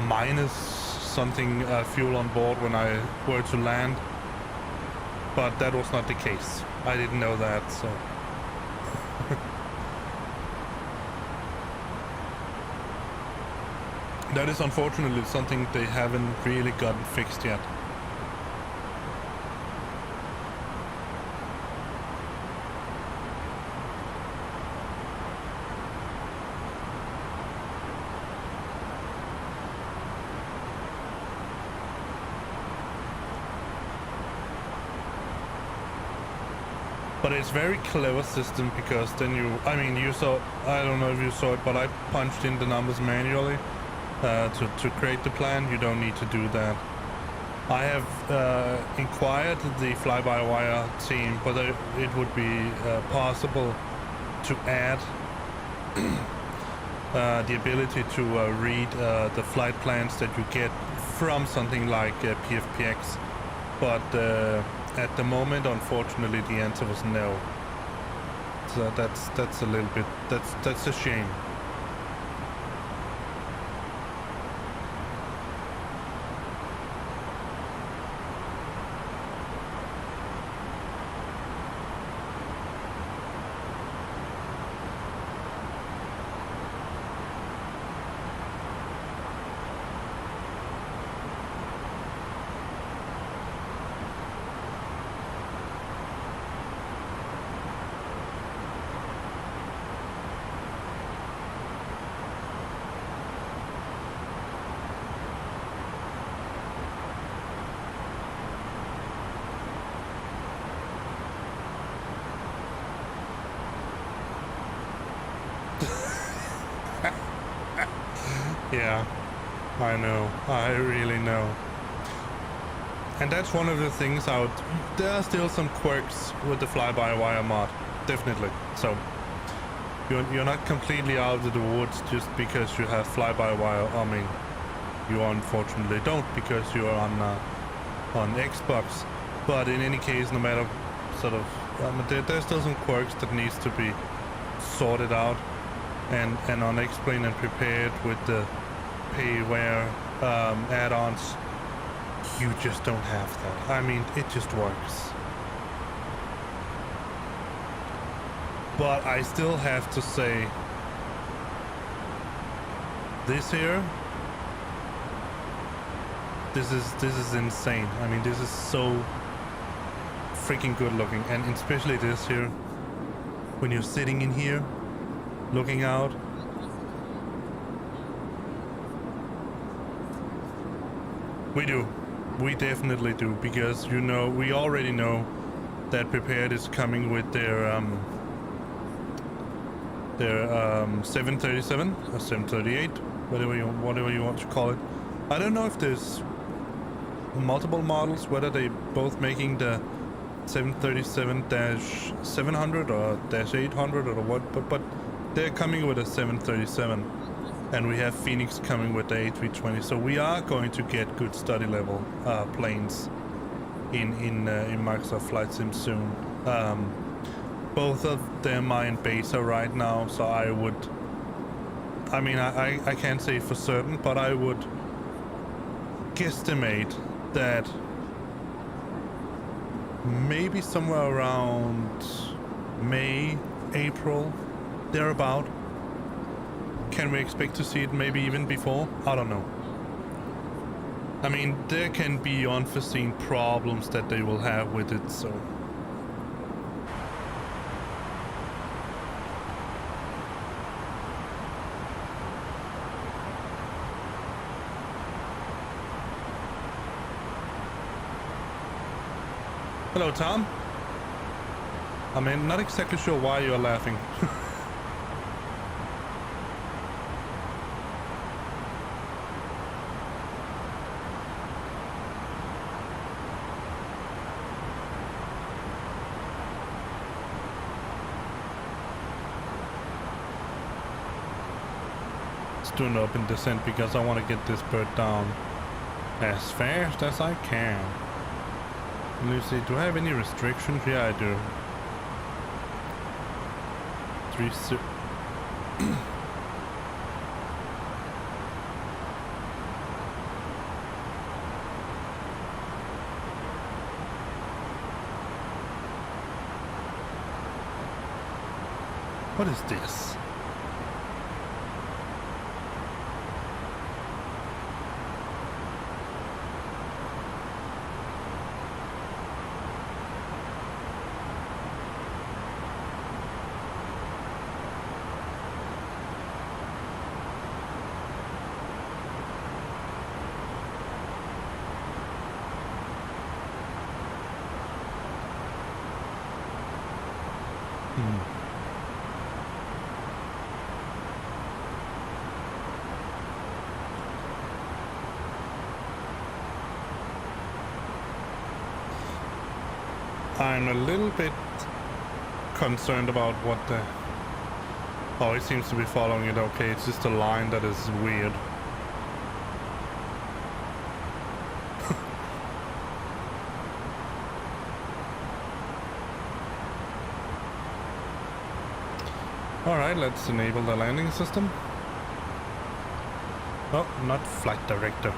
minus something fuel on board when I were to land. But that was not the case. I didn't know that, so... That is unfortunately something they haven't really gotten fixed yet. But it's very clever system because then you saw, I don't know if you saw it, but I punched in the numbers manually to create the plan. You don't need to do that. I have inquired the fly-by-wire team whether it would be possible to add the ability to read the flight plans that you get from something like PFPX, but at the moment, unfortunately, the answer was no. So that's a little bit, that's a shame. Yeah, I know. I really know. And that's one of the things there are still some quirks with the fly-by-wire mod, definitely. So you're not completely out of the woods just because you have fly-by-wire. I mean, you unfortunately don't because you are on Xbox. But in any case, no matter sort of, there's still some quirks that needs to be sorted out. And on Explain and Prepared with the payware add-ons, you just don't have that. I mean, it just works. But I still have to say, this here, this is insane. I mean, this is so freaking good looking, and especially this here, when you're sitting in here, looking out. We do. We definitely do, because we already know that Prepared is coming with their 737 or 738, whatever you want to call it. I don't know if there's multiple models, whether they both making the 737-700 or -800 or what, but they're coming with a 737, and we have Phoenix coming with the A320. So we are going to get good study level planes in Microsoft Flight Sim soon. Both of them are in beta right now, so I can't say for certain, but I would guesstimate that maybe somewhere around May, April, thereabout. Can we expect to see it maybe even before? I don't know. I mean, there can be unforeseen problems that they will have with it, so... Hello, Tom. I mean, not exactly sure why you're laughing. Doing up in descent because I want to get this bird down as fast as I can. Let me see, do I have any restrictions? Yeah, I do. 3 What is this? I'm a little bit concerned about what the... Oh, it seems to be following it okay. It's just a line that is weird. Alright, let's enable the landing system. Oh, not flight director.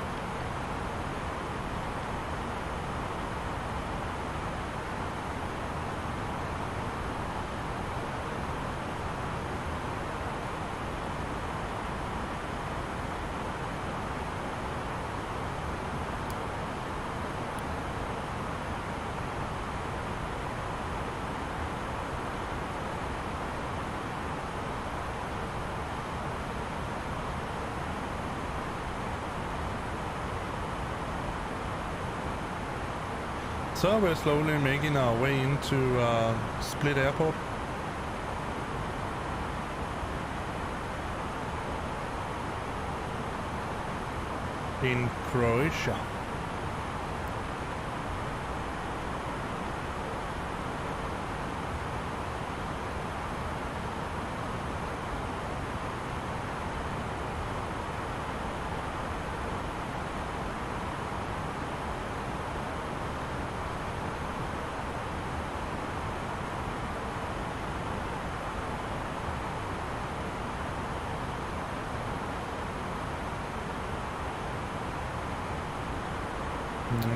So we're slowly making our way into Split Airport. In Croatia.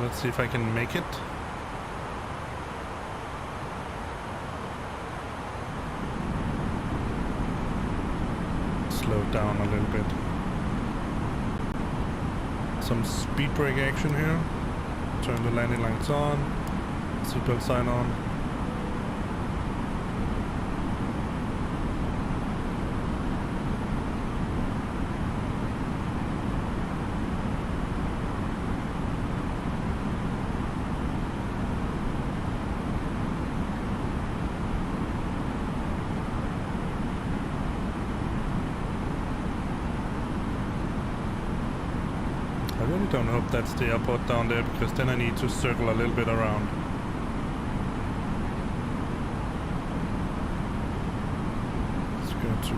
Let's see if I can make it. Slow down a little bit. Some speed brake action here. Turn the landing lights on. Seatbelt sign on. I really don't hope that's the airport down there, because then I need to circle a little bit around. Let's go to...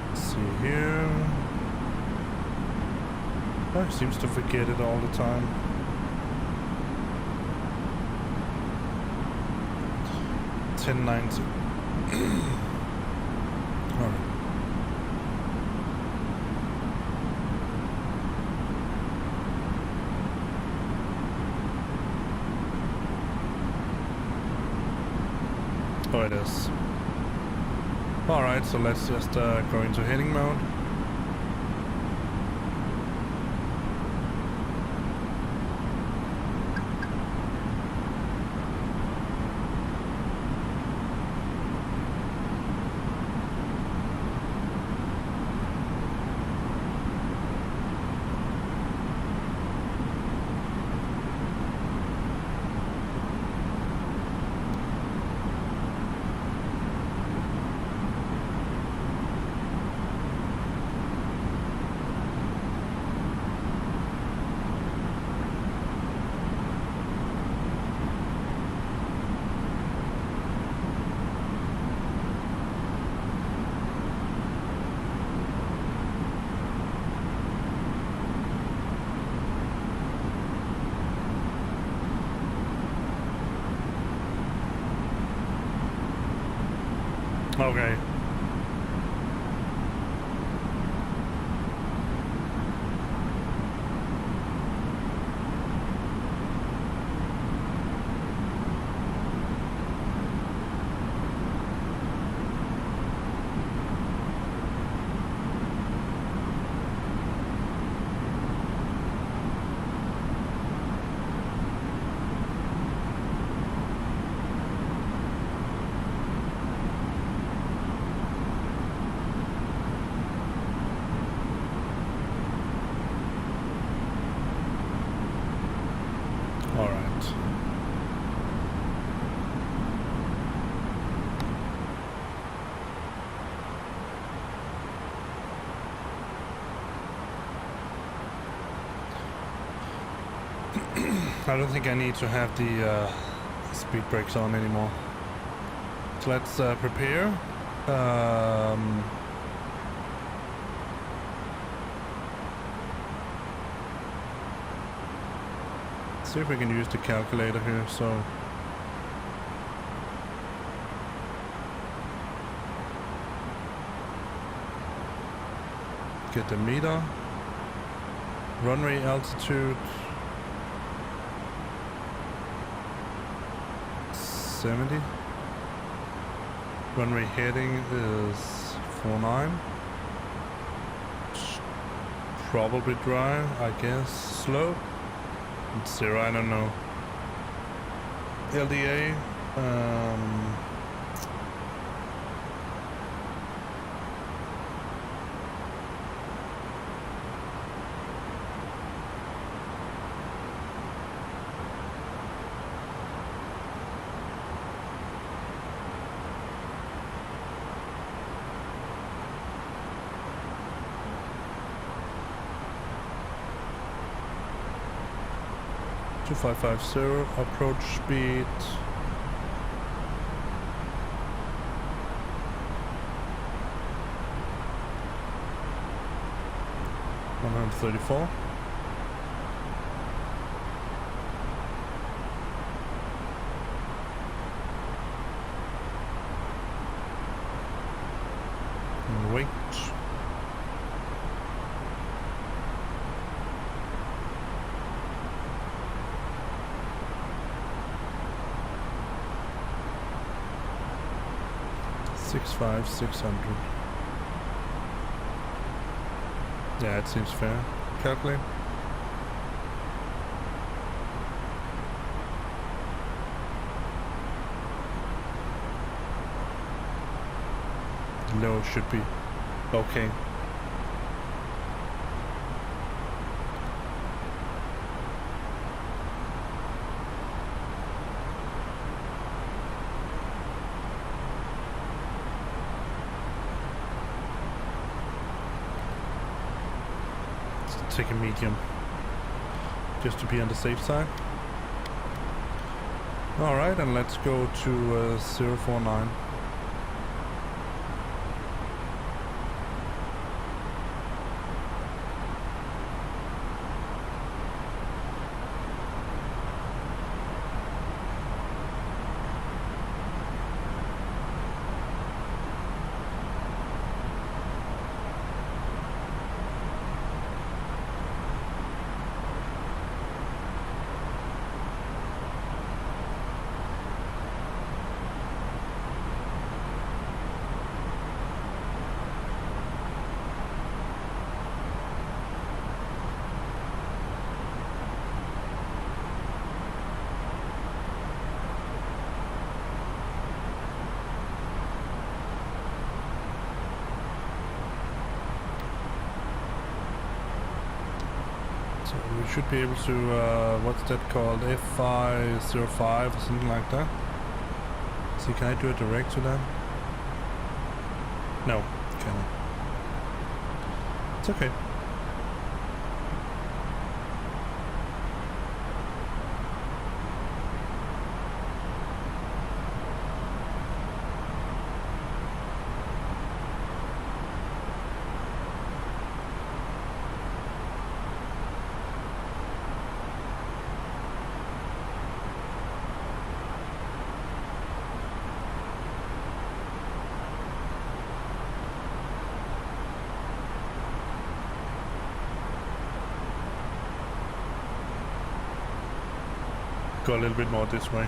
Let's see here... Oh, seems to forget it all the time. A20nx. Alright. Oh, it is. Alright, so let's just go into heading mode. Okay. All right. I don't think I need to have the speed brakes on anymore. So let's prepare. See if we can use the calculator here. So get the meter, runway altitude 70, runway heading is 49, probably dry, I guess, slow, it's 0, I don't know. LDA, 2550, approach speed 134. And wait. $6,500. Yeah, it seems fair. Calculate. Low should be okay. Take a medium just to be on the safe side. Alright, and let's go to 049. We should be able to, what's that called, F505 or something like that. See, can I do it direct to that? No, cannot. It's okay. go a little bit more this way.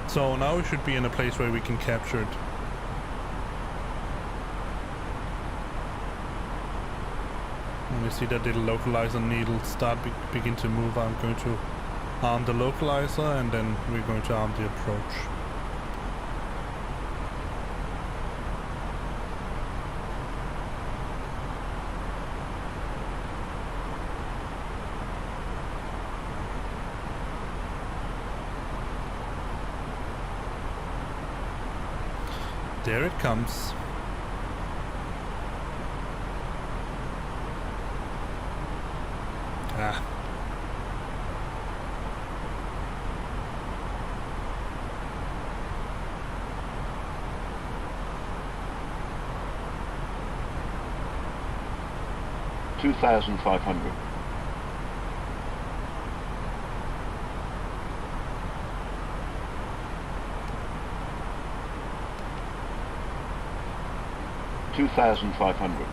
So now we should be in a place where we can capture it. When we see that little localizer needle begin to move, I'm going to arm the localizer and then we're going to arm the approach. There it comes. Ah. $2,500. $2,500.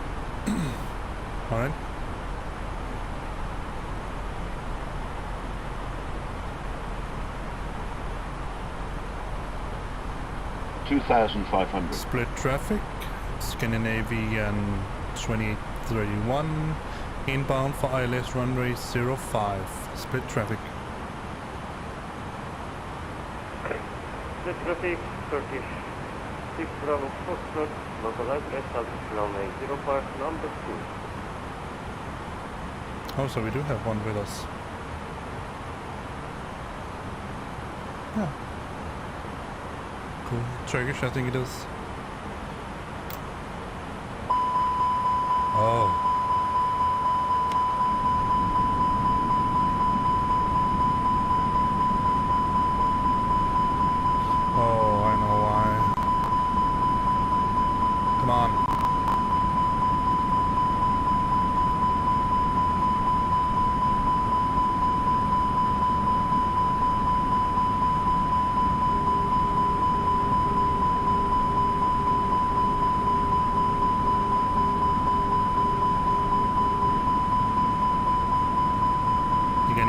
All right. $2,500. Split traffic, Scandinavian 2831, inbound for ILS runway 05. Split traffic. Split traffic, Turkish 6 Bravo Foxtrot, localized rest altitude runway 05, number 2. Oh, so we do have one with us. Yeah. Cool. Turkish, I think it is. Oh. Oh, I know why. Come on.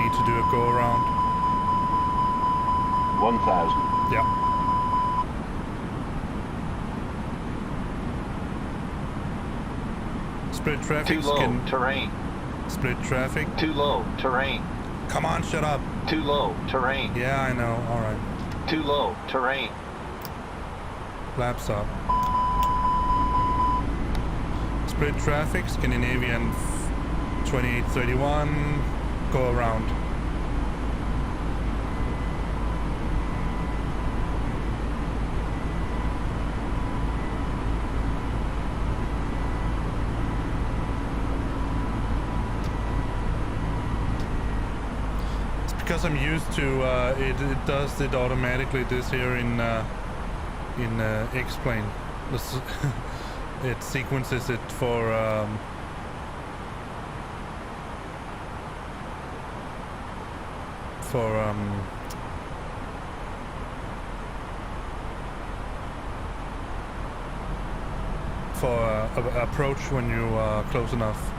To do a go around. 1,000. Yeah. Split traffic. Too low. Terrain. Split traffic. Too low. Terrain. Come on, shut up. Too low. Terrain. Yeah, I know. All right. Too low. Terrain. Flaps up. Split traffic. Scandinavian 2831. Go around. Because I'm used to it does it automatically this here in X-Plane. It sequences it for approach when you are close enough.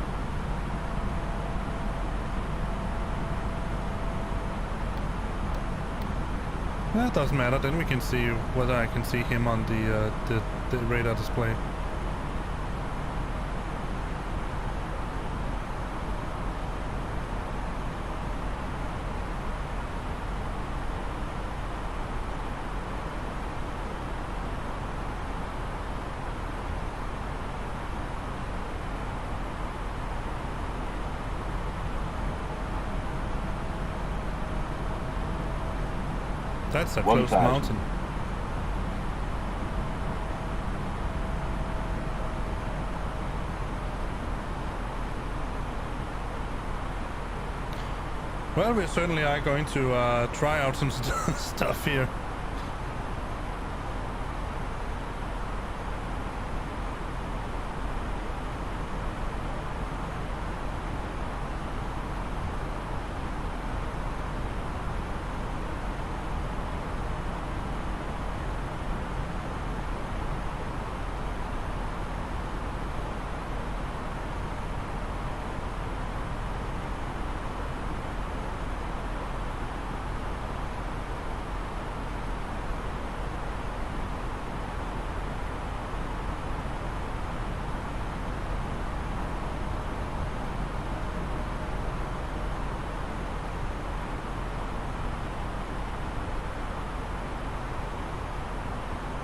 That doesn't matter, then we can see whether I can see him on the radar display. That's a close mountain. Well, we certainly are going to try out some stuff here.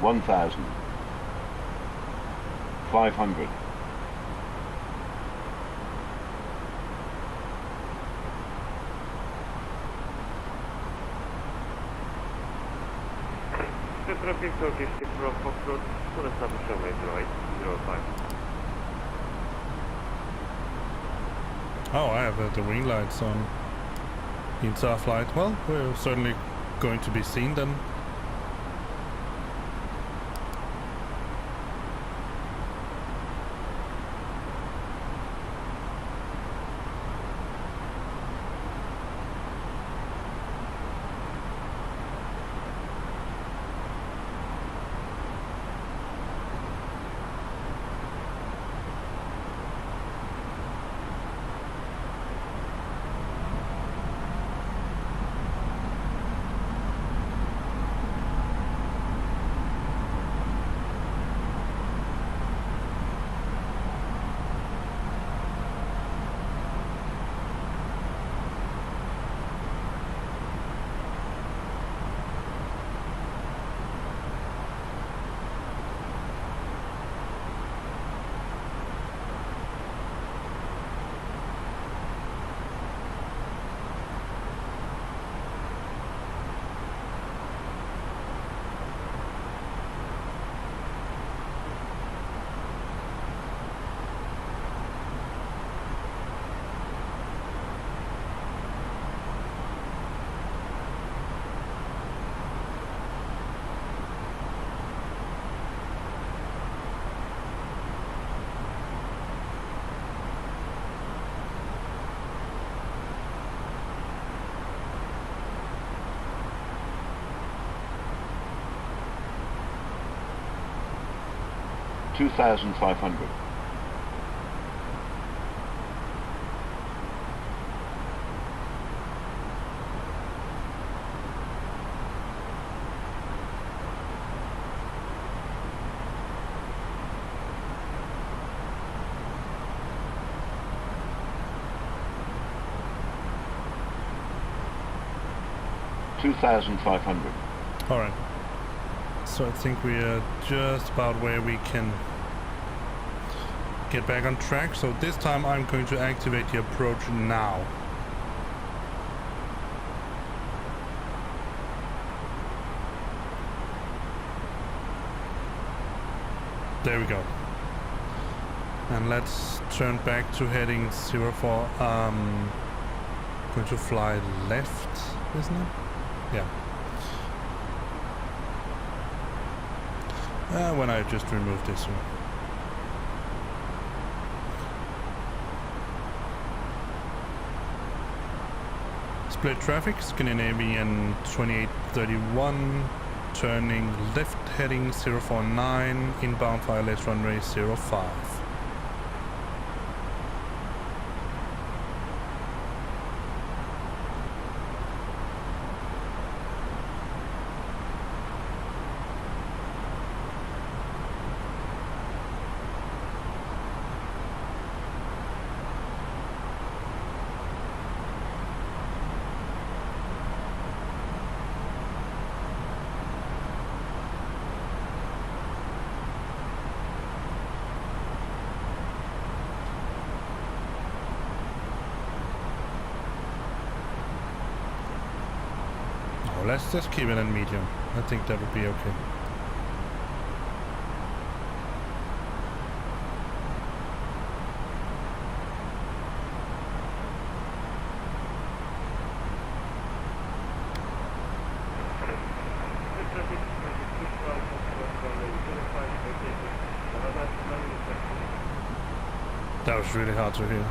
$1,500. Traffic Turkish from Foxtrot, full establishment right, 05. Oh, I have the wing lights on the entire flight. Well, we're certainly going to be seen then. $2,500. $2,500. All right. So I think we are just about where we can get back on track. So this time I'm going to activate the approach now. There we go. And let's turn back to heading 04. Going to fly left, isn't it? Yeah. When I just removed this one. Split traffic, Scandinavian 2831, turning left heading 049, inbound via left runway 05. Let's just keep it in medium. I think that would be okay. was really hard to hear.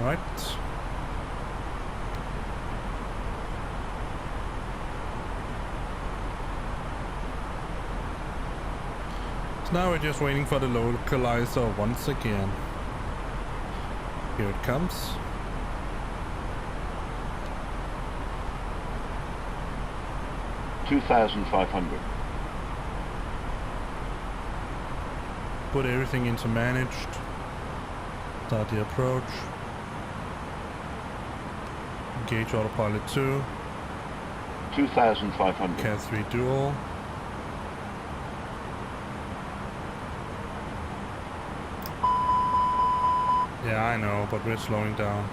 Right. So now we're just waiting for the localizer once again. Here it comes. $2,500. Put everything into managed. Start the approach. Engage autopilot 2. 2,500. Cat 3 dual. Yeah, I know, but we're slowing down.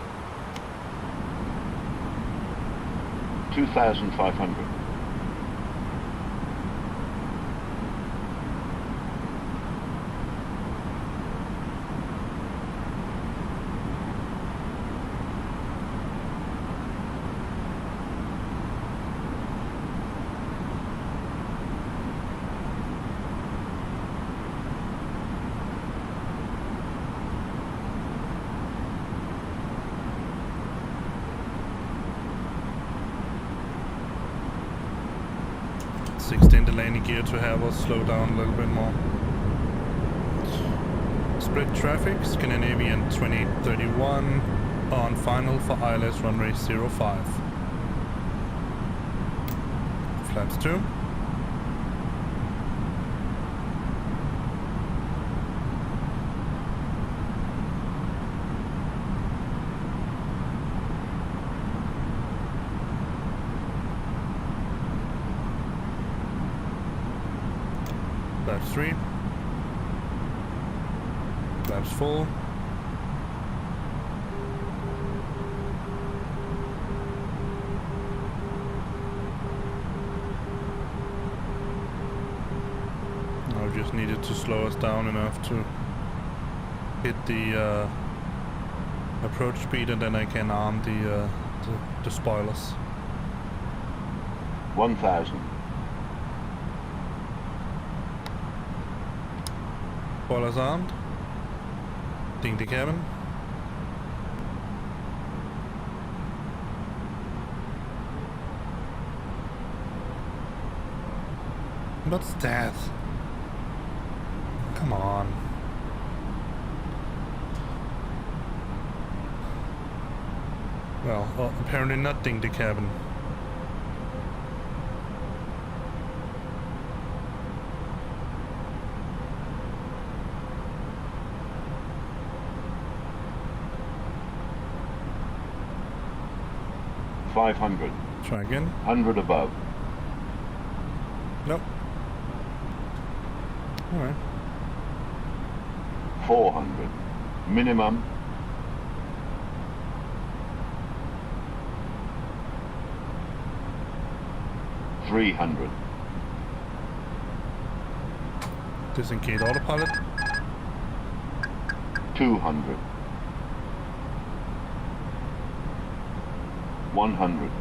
2,500. Extend the landing gear to have us slow down a little bit more. Split traffic, Scandinavian 2831 on final for ILS runway 05. Flaps 2. Flaps 3. Flaps full. I just needed to slow us down enough to hit the approach speed, and then I can arm the spoilers. 1,000. Spoilers armed. Ding the cabin. What's that? Come on. Well, apparently not ding the cabin. $500. Try again. 100 above. Nope. Alright. 400. Minimum. $300. Disengage autopilot. 200. 100.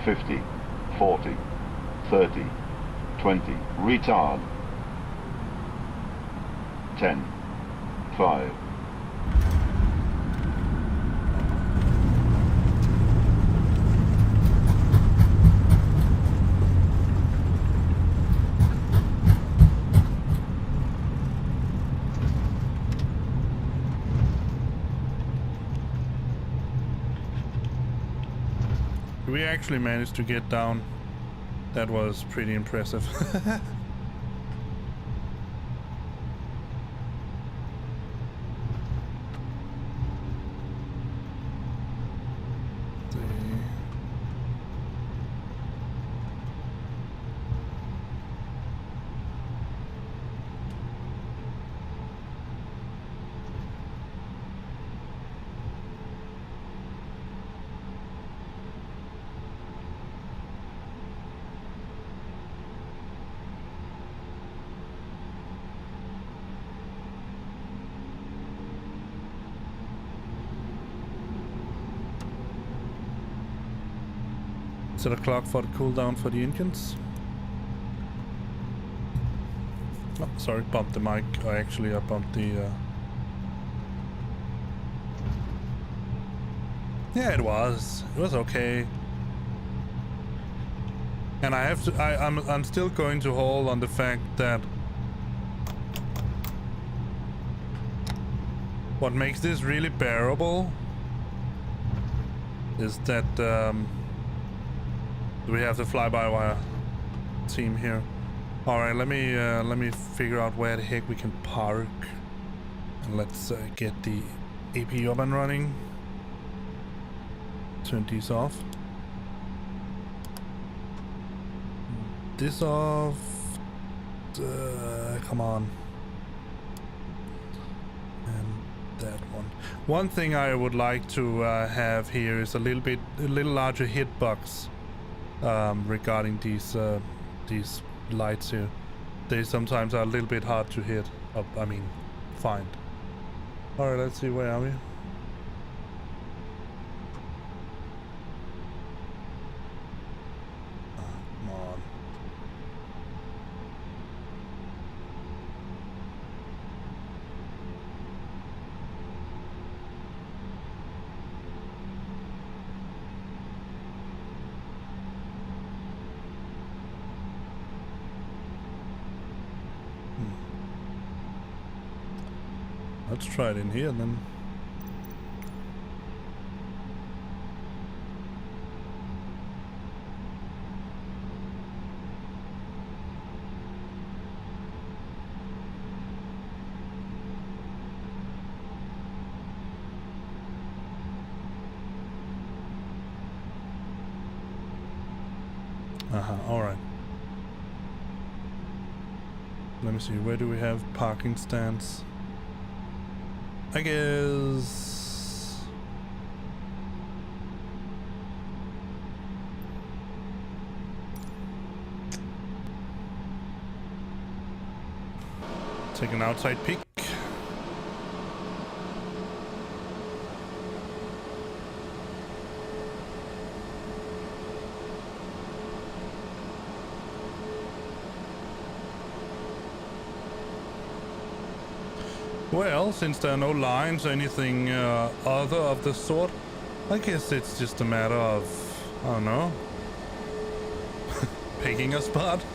50. 40. 30. 20. Retard. 10. 5. We actually managed to get down. That was pretty impressive. Set a clock for the cooldown for the engines. Oh, sorry, bumped the mic. Or actually, I bumped the... Yeah, it was. It was okay. And I have to... I'm still going to hold on the fact that... What makes this really bearable is that we have the fly-by-wire team here. All right, let me figure out where the heck we can park, and let's get the AP up and running. Turn these off. This off. Come on. And that one. One thing I would like to have here is a little larger hitbox regarding these lights here. They sometimes are a little bit hard to hit. I mean, find. All right, let's see, where are we? Come on. Let's try it in here then. All right. Let me see, where do we have parking stands? I guess... Take an outside peek. Well, since there are no lines or anything other of the sort, I guess it's just a matter of, I don't know, picking a spot.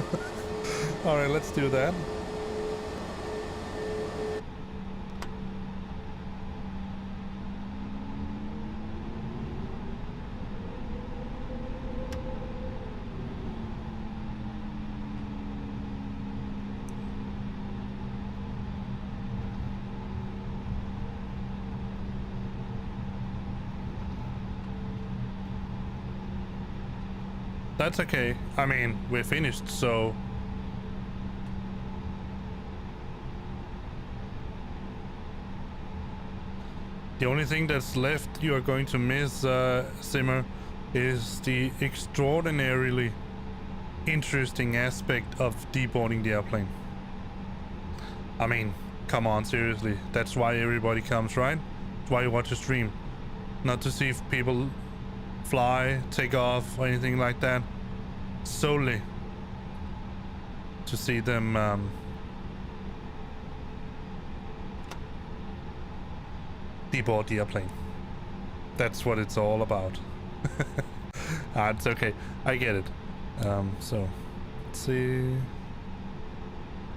Alright, let's do that. That's okay. I mean, we're finished, so... The only thing that's left you are going to miss, Simmer, is the extraordinarily interesting aspect of deboarding the airplane. I mean, come on, seriously. That's why everybody comes, right? That's why you watch a stream. Not to see if people fly, take off, or anything like that. Solely to see them deboard the airplane. That's what it's all about. It's okay, I get it. So let's see.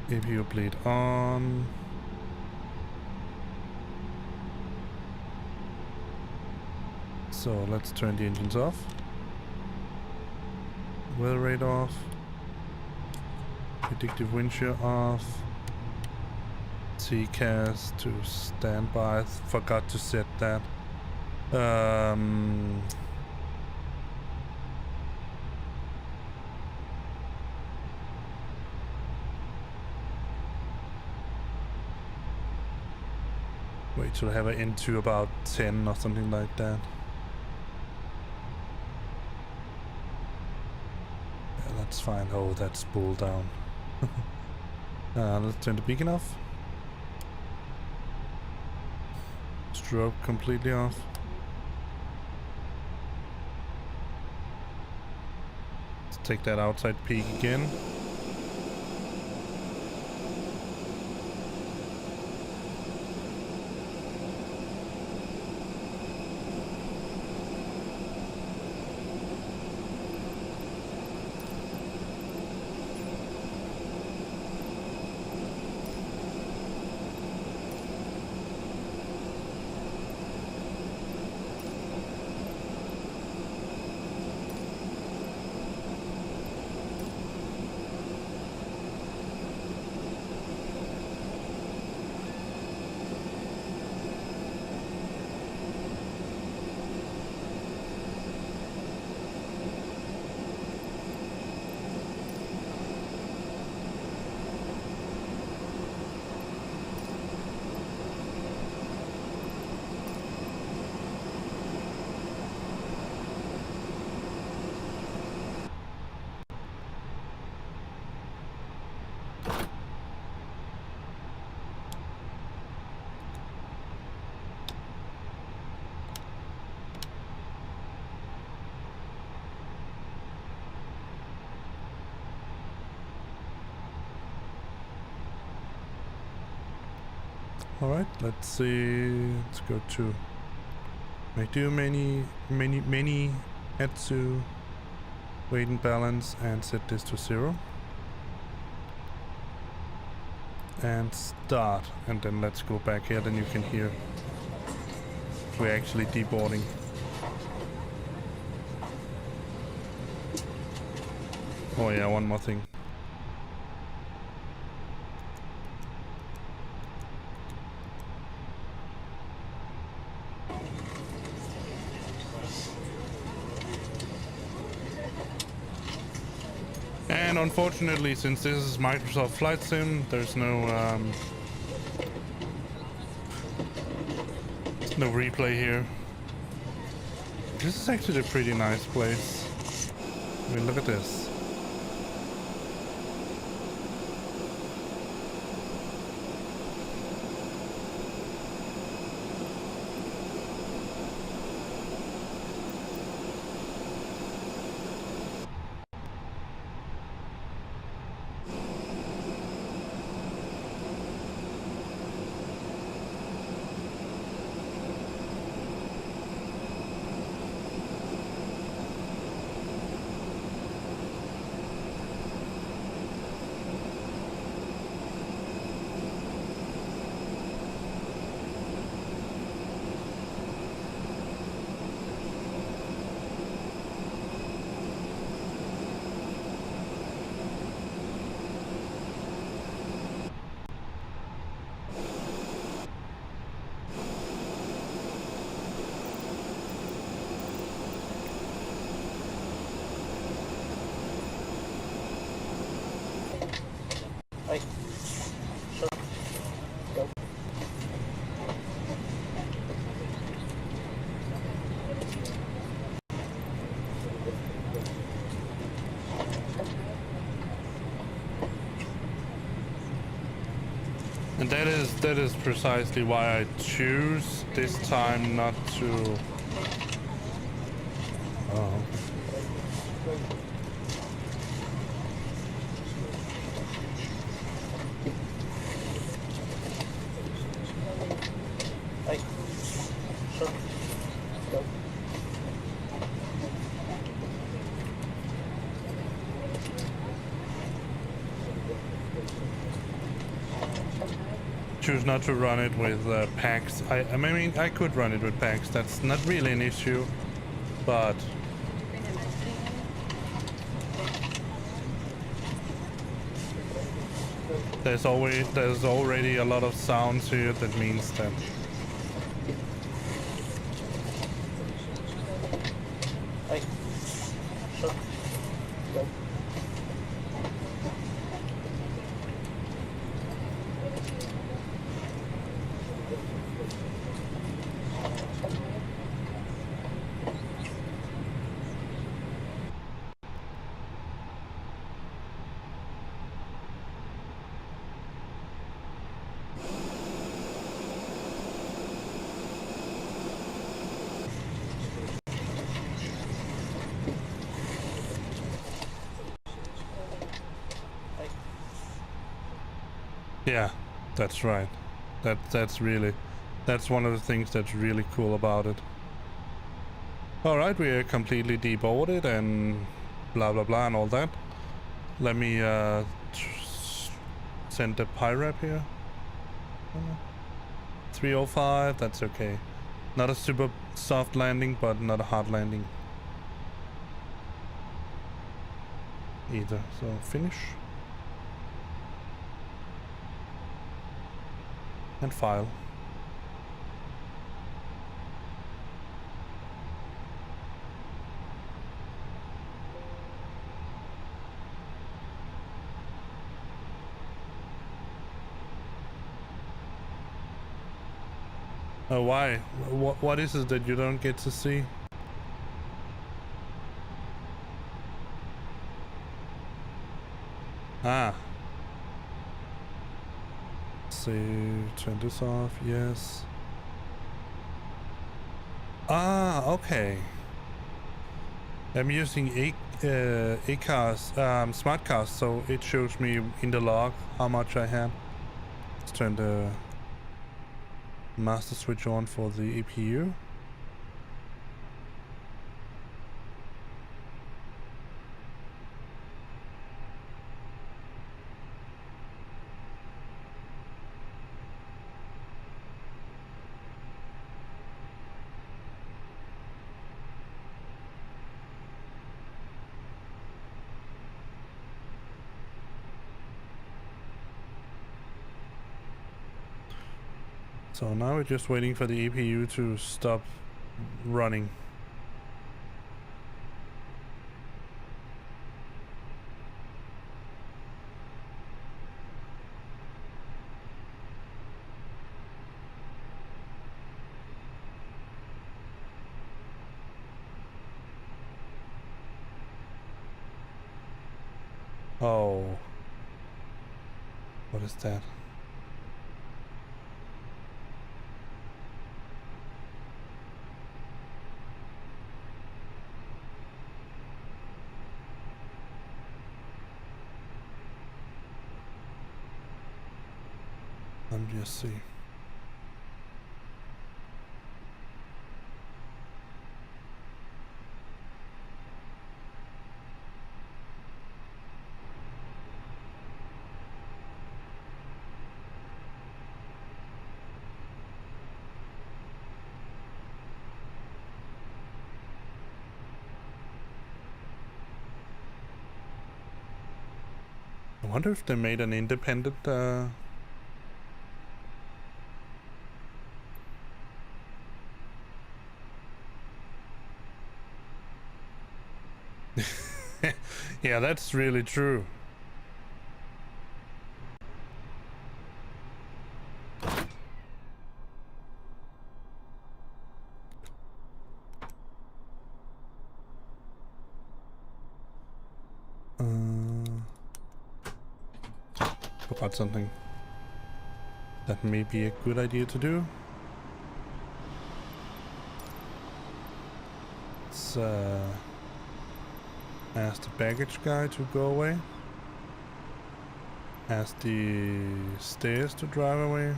APU bleed on. So let's turn the engines off. Weather rate off. Predictive wind shear off. TCAS to standby. Forgot to set that. Wait till I have an N2 about 10 or something like that. That's fine. Oh, that's spool down. Let's turn the beacon off. Strobe completely off. take that outside peak again. Alright, let's see. Let's go to many head to weight and balance and set this to 0. And start, and then let's go back here, then you can hear we're actually deboarding. Oh yeah, one more thing. And unfortunately, since this is Microsoft Flight Sim, there's no replay here. This is actually a pretty nice place. I mean, look at this. And that is precisely why I choose this time not to. Oh. Choose not to run it with packs. I mean, I could run it with packs. That's not really an issue, but there's already a lot of sounds here. That means that Yeah, that's right. That's one of the things that's really cool about it. Alright, we are completely deboarded and blah blah blah and all that. Let me send the PIRAP here. 305, that's okay. Not a super soft landing, but not a hard landing either. So finish. And file. Why? What is it that you don't get to see? Ah. Let's see, turn this off, yes. Ah, okay. I'm using EKCH smart cast, so it shows me in the log how much I had. Let's turn the master switch on for the EPU. So now we're just waiting for the EPU to stop running. Oh. What is that? Let me just see. I wonder if they made an independent yeah, that's really true. Forgot something that may be a good idea to do. Let's ask the baggage guy to go away. Ask the stairs to drive away.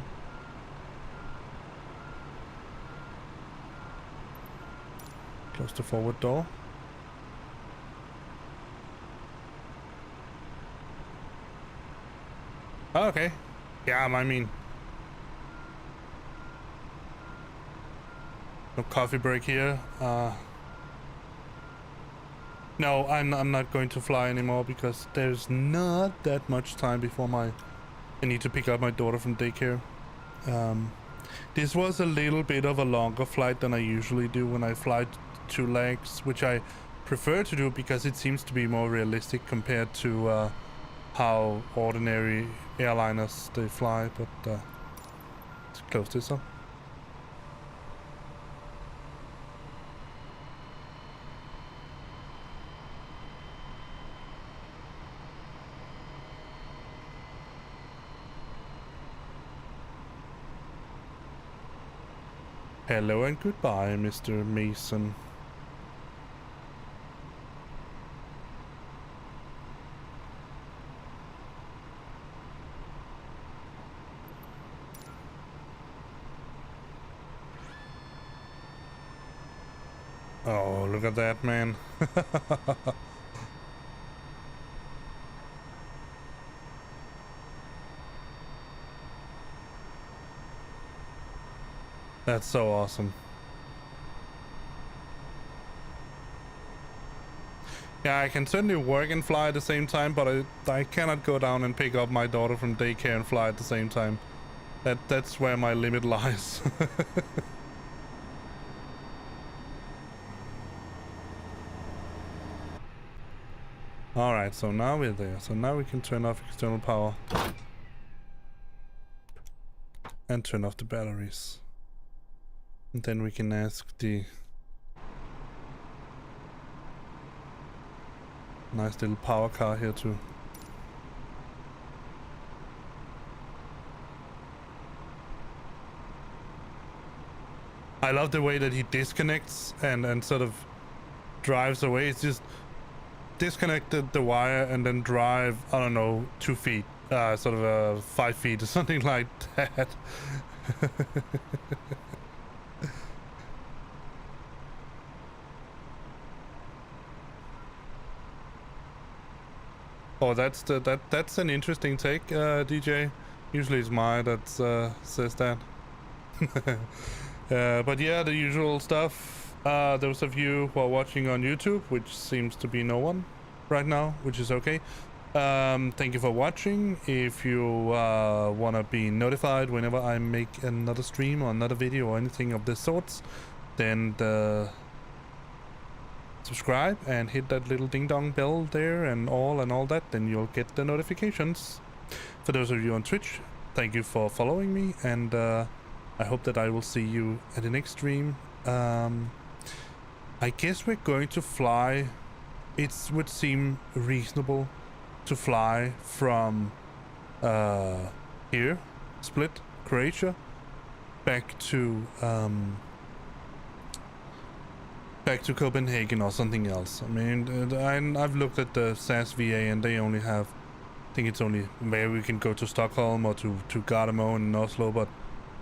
Close the forward door. Oh, okay. Yeah, I mean, no coffee break here. No, I'm not going to fly anymore because there's not that much time before I need to pick up my daughter from daycare. This was a little bit of a longer flight than I usually do when I fly 2 legs, which I prefer to do because it seems to be more realistic compared to how ordinary airliners they fly. But let's close this up. Hello and goodbye, Mr. Mason. Oh, look at that, man. That's so awesome. Yeah, I can certainly work and fly at the same time, but I cannot go down and pick up my daughter from daycare and fly at the same time. That's where my limit lies. Alright, so now we're there. So now we can turn off external power. And turn off the batteries. And then we can ask the nice little power car here too. I love the way that he disconnects and sort of drives away. It's just disconnected the wire and then drive, I don't know, 2 feet, sort of 5 feet or something like that. Oh, that's an interesting take, DJ. Usually it's Maya that says that. But yeah, the usual stuff. Those of you who are watching on YouTube, which seems to be no one right now, which is okay. Thank you for watching. If you want to be notified whenever I make another stream or another video or anything of this sorts, then subscribe and hit that little ding dong bell there and all that, then you'll get the notifications. For those of you on Twitch, thank you for following me, and I hope that I will see you at the next stream. I guess we're going to fly. It would seem reasonable to fly from here, Split, Croatia, back to Copenhagen or something else. I mean, I've looked at the SASva and they only have, I think it's only where we can go to Stockholm or to Gardermoen in Oslo, but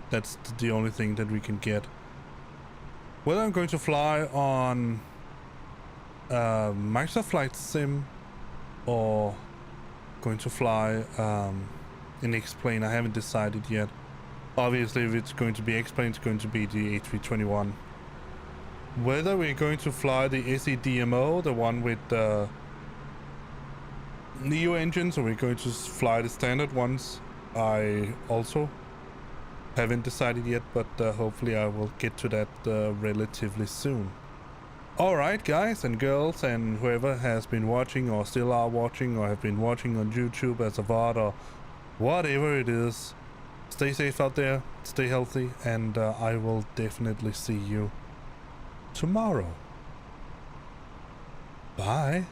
that's the only thing that we can get. Whether I'm going to fly on Microsoft Flight Sim or going to fly in X-Plane, I haven't decided yet. Obviously, if it's going to be X-Plane, it's going to be the A321. Whether we're going to fly the SADMO, the one with the Neo engines, or we're going to fly the standard ones, I also haven't decided yet, but hopefully I will get to that relatively soon. Alright guys and girls and whoever has been watching or still are watching or have been watching on YouTube as a VOD or whatever it is, stay safe out there, stay healthy, and I will definitely see you tomorrow. Bye.